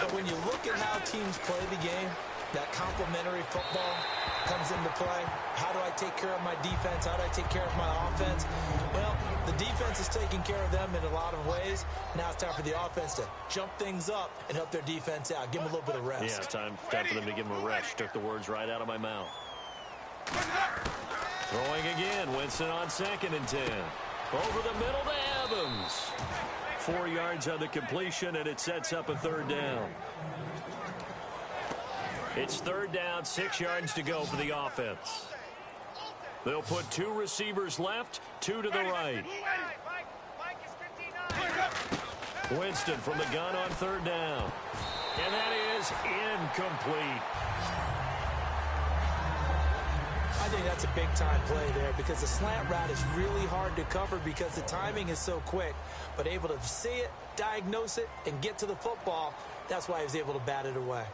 But when you look at how teams play the game, that complementary football comes into play. How do I take care of my defense? How do I take care of my offense? Well, the defense is taking care of them in a lot of ways. Now it's time for the offense to jump things up and help their defense out. Give them a little bit of rest. Yeah, it's time for them to give them a rest. Took the words right out of my mouth. Throwing again. Winston on second and 10. Over the middle to Evans. 4 yards on the completion, and it sets up a third down. It's third down, 6 yards to go for the offense. They'll put 2 receivers left, 2 to the right. Winston from the gun on third down. And that is incomplete. I think that's a big-time play there because the slant route is really hard to cover because the timing is so quick. But able to see it, diagnose it, and get to the football, that's why he was able to bat it away.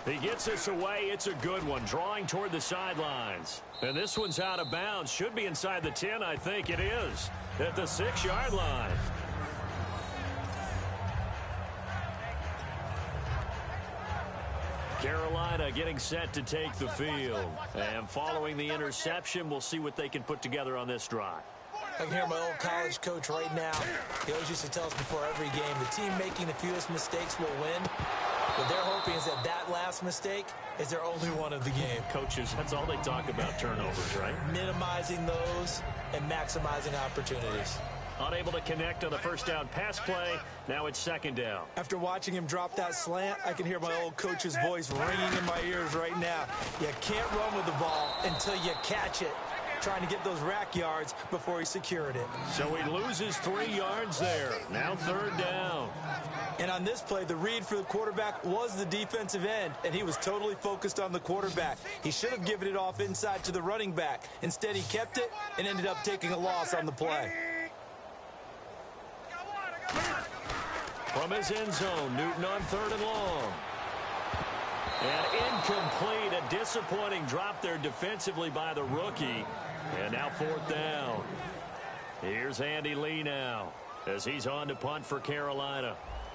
He gets this away. It's a good one. Drawing toward the sidelines. And this one's out of bounds. Should be inside the 10, I think it is. At the 6-yard line. Carolina getting set to take the field. And following the interception, we'll see what they can put together on this drive. I can hear my old college coach right now. He always used to tell us before every game, the team making the fewest mistakes will win. What they're hoping is that that last mistake is their only one of the game. Coaches, that's all they talk about, turnovers, right? Minimizing those and maximizing opportunities. Unable to connect on the first down pass play. Now it's second down. After watching him drop that slant, I can hear my old coach's voice ringing in my ears right now. You can't run with the ball until you catch it. Trying to get those rack yards before he secured it. So he loses 3 yards there. Now third down. And on this play, the read for the quarterback was the defensive end, and he was totally focused on the quarterback. He should have given it off inside to the running back. Instead, he kept it and ended up taking a loss on the play. From his end zone, Newton on third and long. And incomplete, a disappointing drop there defensively by the rookie. And now fourth down. Here's Andy Lee now as he's on to punt for Carolina.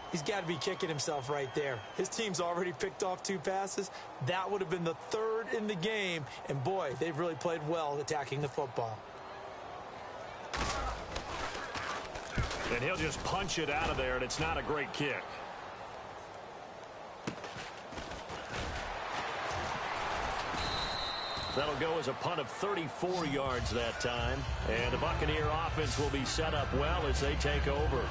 He's got to be kicking himself right there. His team's already picked off 2 passes. That would have been the 3rd in the game. And, boy, they've really played well attacking the football. And he'll just punch it out of there, and it's not a great kick. That'll go as a punt of 34 yards that time. And the Buccaneer offense will be set up well as they take over.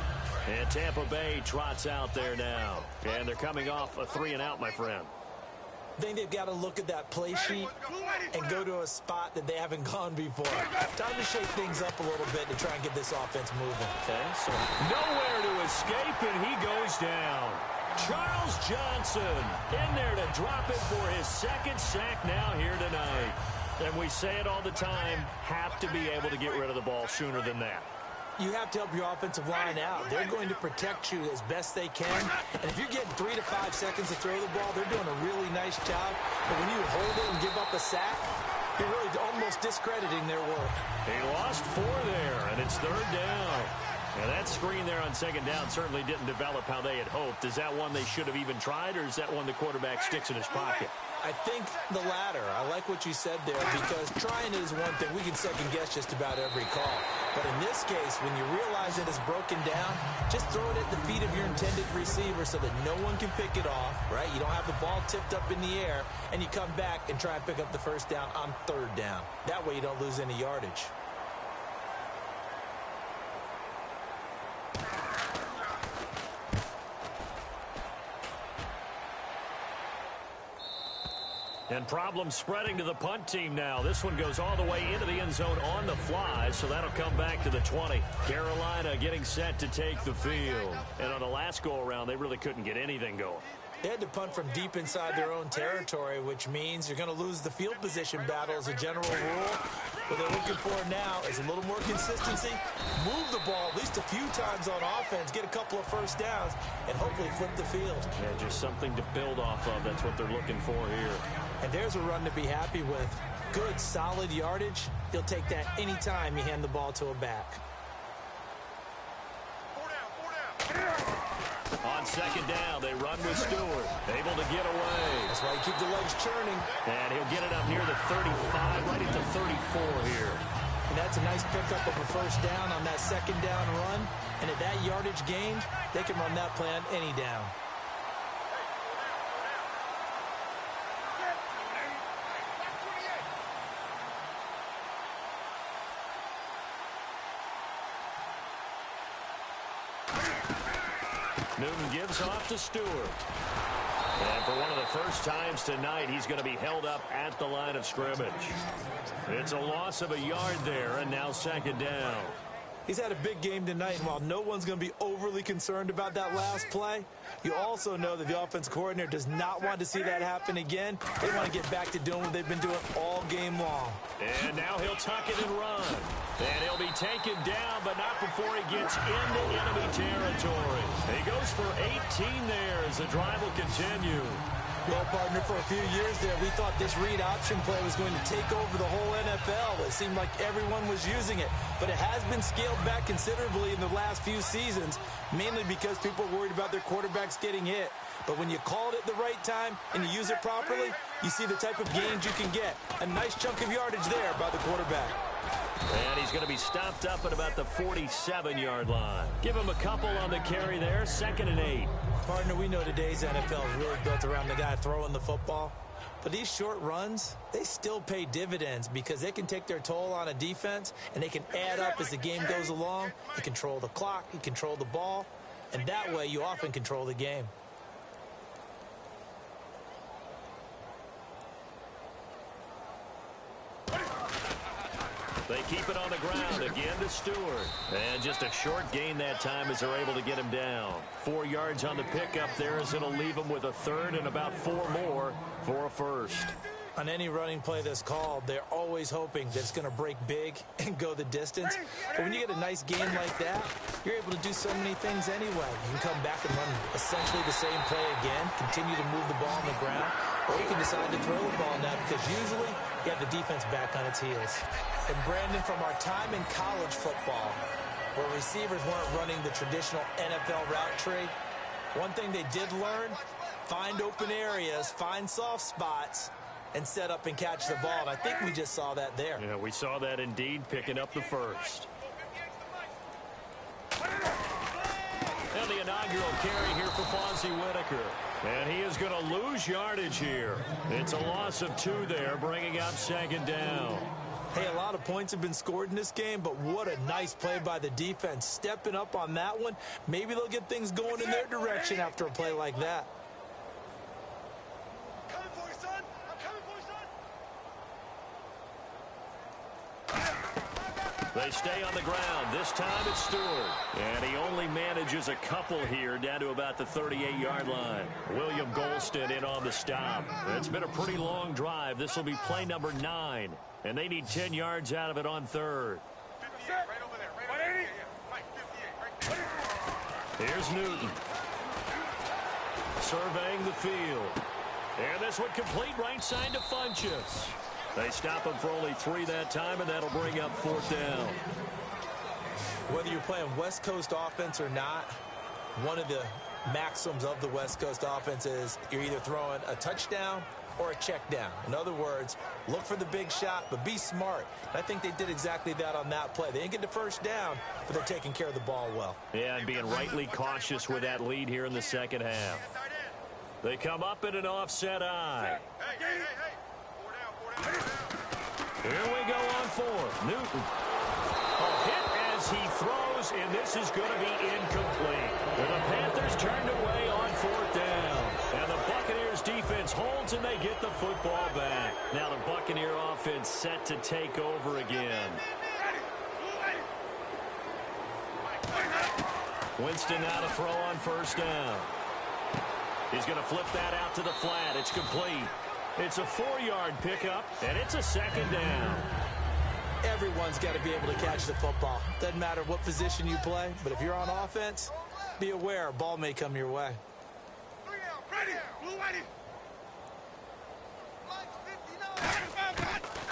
And Tampa Bay trots out there now. And they're coming off a 3-and-out, my friend. I think they've got to look at that play sheet and go to a spot that they haven't gone before. Time to shake things up a little bit to try and get this offense moving. Okay, so nowhere to escape, and he goes down. Charles Johnson in there to drop it for his second sack now here tonight. And we say it all the time, have to be able to get rid of the ball sooner than that. You have to help your offensive line out. They're going to protect you as best they can. And if you're getting 3 to 5 seconds to throw the ball, they're doing a really nice job. But when you hold it and give up a sack, you're really almost discrediting their work. He lost 4 there, and it's 3rd down. And that screen there on 2nd down certainly didn't develop how they had hoped. Is that one they should have even tried, or is that one the quarterback sticks in his pocket? I think the latter. I like what you said there, because trying is one thing. We can second-guess just about every call. But in this case, when you realize that it's broken down, just throw it at the feet of your intended receiver so that no one can pick it off, right? You don't have the ball tipped up in the air, and you come back and try and pick up the 1st down on 3rd down. That way you don't lose any yardage. And problems spreading to the punt team now. This one goes all the way into the end zone on the fly, so that'll come back to the 20. Carolina getting set to take the field. And on the last go-around, they really couldn't get anything going. They had to punt from deep inside their own territory, which means you're going to lose the field position battle as a general rule. What they're looking for now is a little more consistency, move the ball at least a few times on offense, get a couple of 1st downs, and hopefully flip the field. Yeah, just something to build off of. That's what they're looking for here. And there's a run to be happy with. Good, solid yardage. You'll take that anytime you hand the ball to a back. 4 down. On 2nd down, they run with Stewart. Able to get away. That's why you keep the legs churning. And he'll get it up near the 35, right at the 34 here. And that's a nice pickup of a 1st down on that 2nd down run. And at that yardage gained, they can run that play on any down. Newton gives off to Stewart. And for one of the first times tonight, he's going to be held up at the line of scrimmage. It's a loss of a yard there, and now 2nd down. He's had a big game tonight, and while no one's going to be overly concerned about that last play, you also know that the offense coordinator does not want to see that happen again. They want to get back to doing what they've been doing all game long. And now he'll tuck it and run. And he'll be taken down, but not before he gets into enemy territory. He goes for 18 there as the drive will continue. Well, partner, for a few years there, we thought this read option play was going to take over the whole NFL. It seemed like everyone was using it, but it has been scaled back considerably in the last few seasons, mainly because people are worried about their quarterbacks getting hit. But when you call it at the right time and you use it properly, you see the type of gains you can get. A nice chunk of yardage there by the quarterback. And he's going to be stopped up at about the 47-yard line. Give him a couple on the carry there, 2nd and 8. Partner, we know today's NFL is really built around the guy throwing the football. But these short runs, they still pay dividends because they can take their toll on a defense, and they can add up as the game goes along. You control the clock, you control the ball, and that way you often control the game. They keep it on the ground again to Stewart. And just a short gain that time as they're able to get him down. 4 yards on the pickup there as it'll leave him with a 3rd and about 4 more for a 1st. On any running play that's called, they're always hoping that it's going to break big and go the distance. But when you get a nice gain like that, you're able to do so many things anyway. You can come back and run essentially the same play again, continue to move the ball on the ground, or you can decide to throw the ball now because usually you have the defense back on its heels. And Brandon, from our time in college football, where receivers weren't running the traditional NFL route tree, one thing they did learn, find open areas, find soft spots, and set up and catch the ball. And I think we just saw that there. Yeah, we saw that indeed, picking up the 1st. And the inaugural carry here for Fonzie Whitaker. And he is going to lose yardage here. It's a loss of 2 there, bringing up second down. Hey, a lot of points have been scored in this game, but what a nice play by the defense. Stepping up on that one, maybe they'll get things going in their direction after a play like that. Coming for you, son. I'm coming for you, son. They stay on the ground. This time it's Stewart. And he only manages a couple here down to about the 38-yard line. William Golston in on the stop. It's been a pretty long drive. This will be play number 9. And they need 10 yards out of it on third. 58, right over there. Right over there. Yeah. Mike, 58, right there. Here's Newton. Surveying the field. And this one complete right side to Funchess. They stop him for only 3 that time, and that'll bring up 4th down. Whether you're playing West Coast offense or not, one of the maxims of the West Coast offense is you're either throwing a touchdown or a check down. In other words, look for the big shot, but be smart. And I think they did exactly that on that play. They didn't get the first down, but they're taking care of the ball well. Yeah, and being rightly cautious with that lead here in the second half. They come up in an offset eye. Hey. 4 down. Here we go on 4th. Newton. A hit as he throws, and this is going to be incomplete. And the Panthers turned away on 4th down. And the Buccaneers defense holds, and they get the football back. Now the Buccaneer offense set to take over again. Winston now to throw on 1st down. He's going to flip that out to the flat. It's complete. It's a 4-yard pickup, and it's a 2nd down. Everyone's got to be able to catch the football. Doesn't matter what position you play, but if you're on offense, be aware a ball may come your way. 3 down. Ready. Blue Whitey.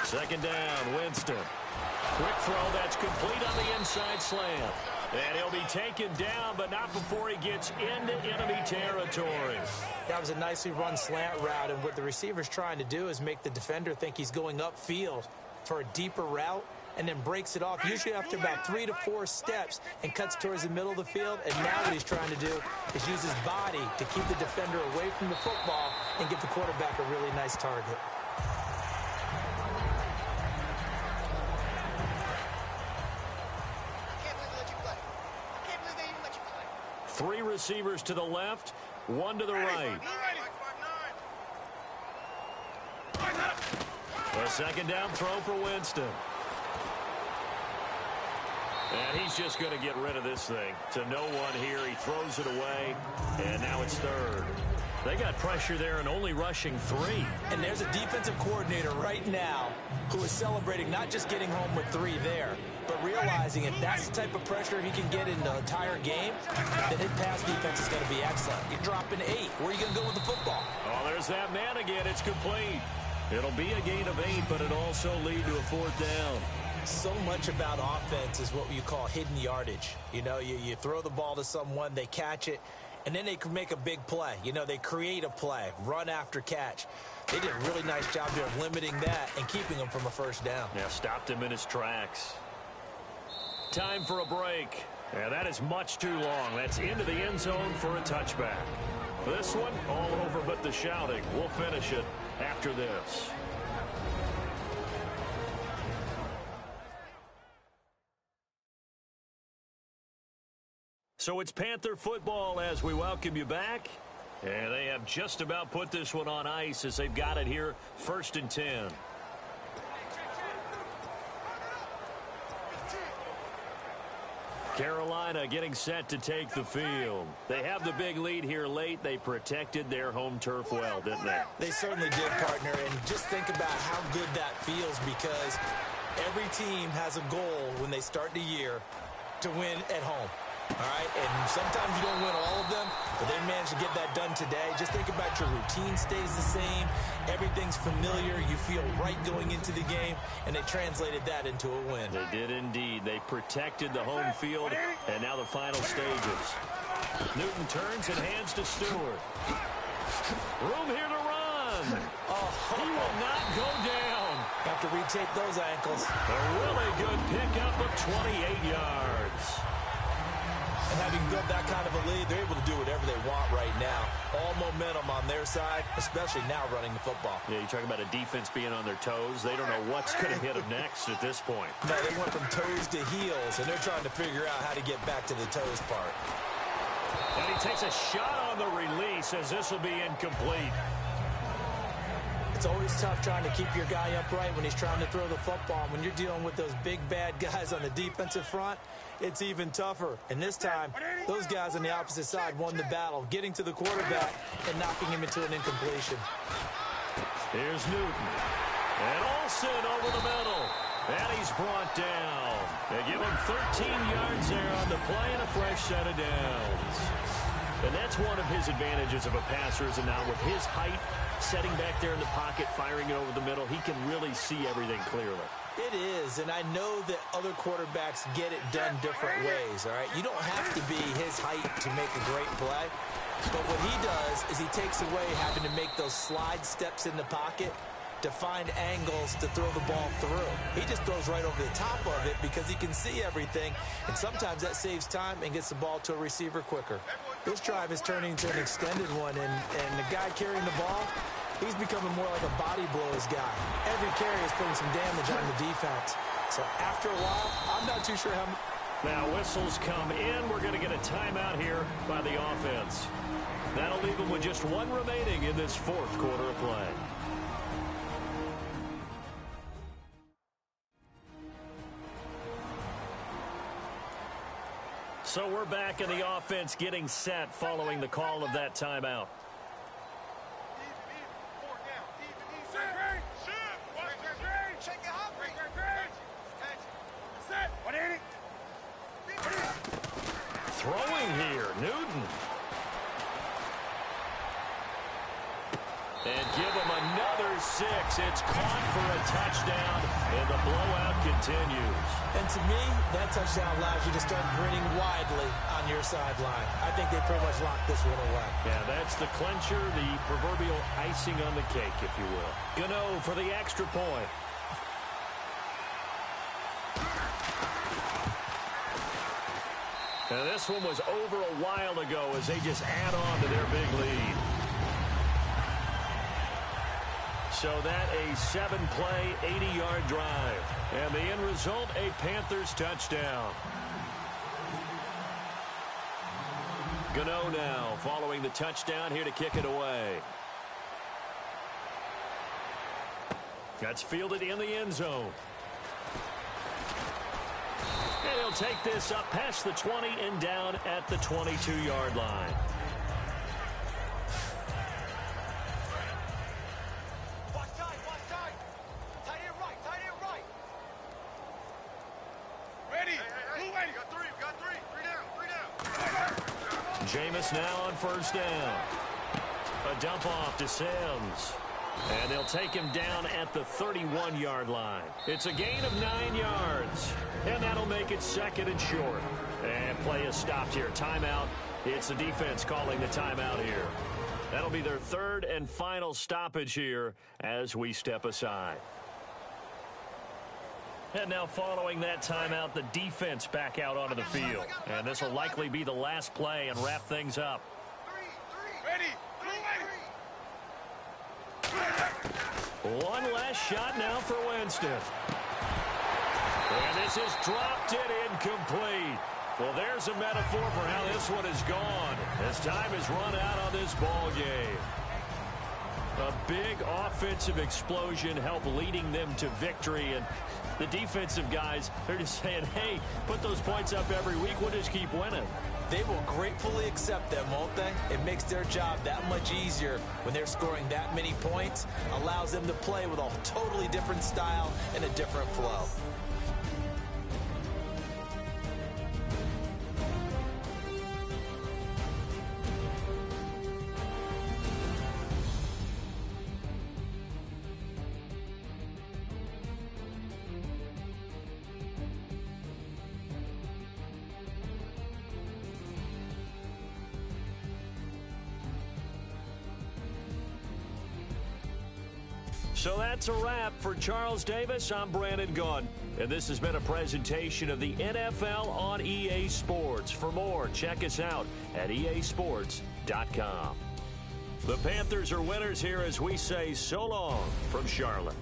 2nd down, Winston. Quick throw that's complete on the inside slant. And he'll be taken down, but not before he gets into enemy territory. That was a nicely run slant route, and what the receiver's trying to do is make the defender think he's going upfield for a deeper route, and then breaks it off, usually after about 3 to 4 steps, and cuts towards the middle of the field. And now what he's trying to do is use his body to keep the defender away from the football and give the quarterback a really nice target. Three receivers to the left, 1 to the right. A 2nd down throw for Winston. And he's just going to get rid of this thing. To no one here. He throws it away, and now it's 3rd. They got pressure there and only rushing 3. And there's a defensive coordinator right now who is celebrating not just getting home with 3 there, but realizing if that's the type of pressure he can get in the entire game, then his pass defense is going to be excellent. You're dropping 8. Where are you going to go with the football? Oh, there's that man again. It's complete. It'll be a gain of 8, but it'll also lead to a 4th down. So much about offense is what you call hidden yardage. You know, you throw the ball to someone, they catch it, and then they can make a big play. You know, they create a play, run after catch. They did a really nice job there of limiting that and keeping him from a 1st down. Yeah, stopped him in his tracks. Time for a break. And that is much too long. That's into the end zone for a touchback. This one, all over but the shouting. We'll finish it after this. So it's Panther football as we welcome you back. And they have just about put this one on ice as they've got it here, 1st and 10. Carolina getting set to take the field. They have the big lead here late. They protected their home turf well, didn't they? They certainly did, partner. And just think about how good that feels, because every team has a goal when they start the year to win at home. All right, and sometimes you don't win all of them, but they managed to get that done today. Just think about your routine stays the same. Everything's familiar. You feel right going into the game, and they translated that into a win. They did indeed. They protected the home field, and now the final stages. Newton turns and hands to Stewart. Room here to run. He will not go down. Have to retake those ankles. A really good pickup of 28 yards. And having built that kind of a lead, they're able to do whatever they want right now. All momentum on their side, especially now running the football. Yeah, you're talking about a defense being on their toes. They don't know what's going to hit them next at this point. No, they went from toes to heels, and they're trying to figure out how to get back to the toes part. And he takes a shot on the release as this will be incomplete. It's always tough trying to keep your guy upright when he's trying to throw the football. When you're dealing with those big, bad guys on the defensive front, it's even tougher. And this time, those guys on the opposite side won the battle, getting to the quarterback and knocking him into an incompletion. Here's Newton. And Olsen over the middle. And he's brought down. They give him 13 yards there on the play and a fresh set of downs. And that's one of his advantages of a passer, is now with his height, setting back there in the pocket, firing it over the middle, he can really see everything clearly. It is, and I know that other quarterbacks get it done different ways, all right? You don't have to be his height to make a great play, but what he does is he takes away having to make those slide steps in the pocket to find angles to throw the ball through. He just throws right over the top of it because he can see everything, and sometimes that saves time and gets the ball to a receiver quicker. This drive is turning into an extended one, and the guy carrying the ball, he's becoming more like a body blows guy. Every carry is putting some damage on the defense. So after a while, I'm not too sure how... Now whistles come in. We're going to get a timeout here by the offense. That'll leave them with just one remaining in this fourth quarter of play. So we're back in the offense getting set following the call of that timeout. Throwing here, Newton. And give him another 6. It's caught for a touchdown, and the blowout continues. And to me, that touchdown allows you to start grinning widely on your sideline. I think they pretty much locked this one away. Yeah, that's the clincher, the proverbial icing on the cake, if you will. Gano for the extra point. Now, this one was over a while ago as they just add on to their big lead. So that a 7-play, 80-yard drive. And the end result, a Panthers touchdown. Gano now following the touchdown here to kick it away. That's fielded in the end zone. And he'll take this up past the 20 and down at the 22-yard line. Jameis now on first down. A dump off to Sims. And they'll take him down at the 31-yard line. It's a gain of 9 yards. And that'll make it second and short. And play is stopped here. Timeout. It's the defense calling the timeout here. That'll be their third and final stoppage here as we step aside. And now following that timeout, the defense back out onto the field. And this will likely be the last play and wrap things up. One last shot now for Winston. And this is dropped it incomplete. Well, there's a metaphor for how this one is gone. As time is run out on this ball game. A big offensive explosion helped leading them to victory. And the defensive guys, they're just saying, hey, put those points up every week. We'll just keep winning. They will gratefully accept them, won't they? It makes their job that much easier when they're scoring that many points. Allows them to play with a totally different style and a different flow. So that's a wrap. For Charles Davis, I'm Brandon Gaudin. And this has been a presentation of the NFL on EA Sports. For more, check us out at easports.com. The Panthers are winners here as we say so long from Charlotte.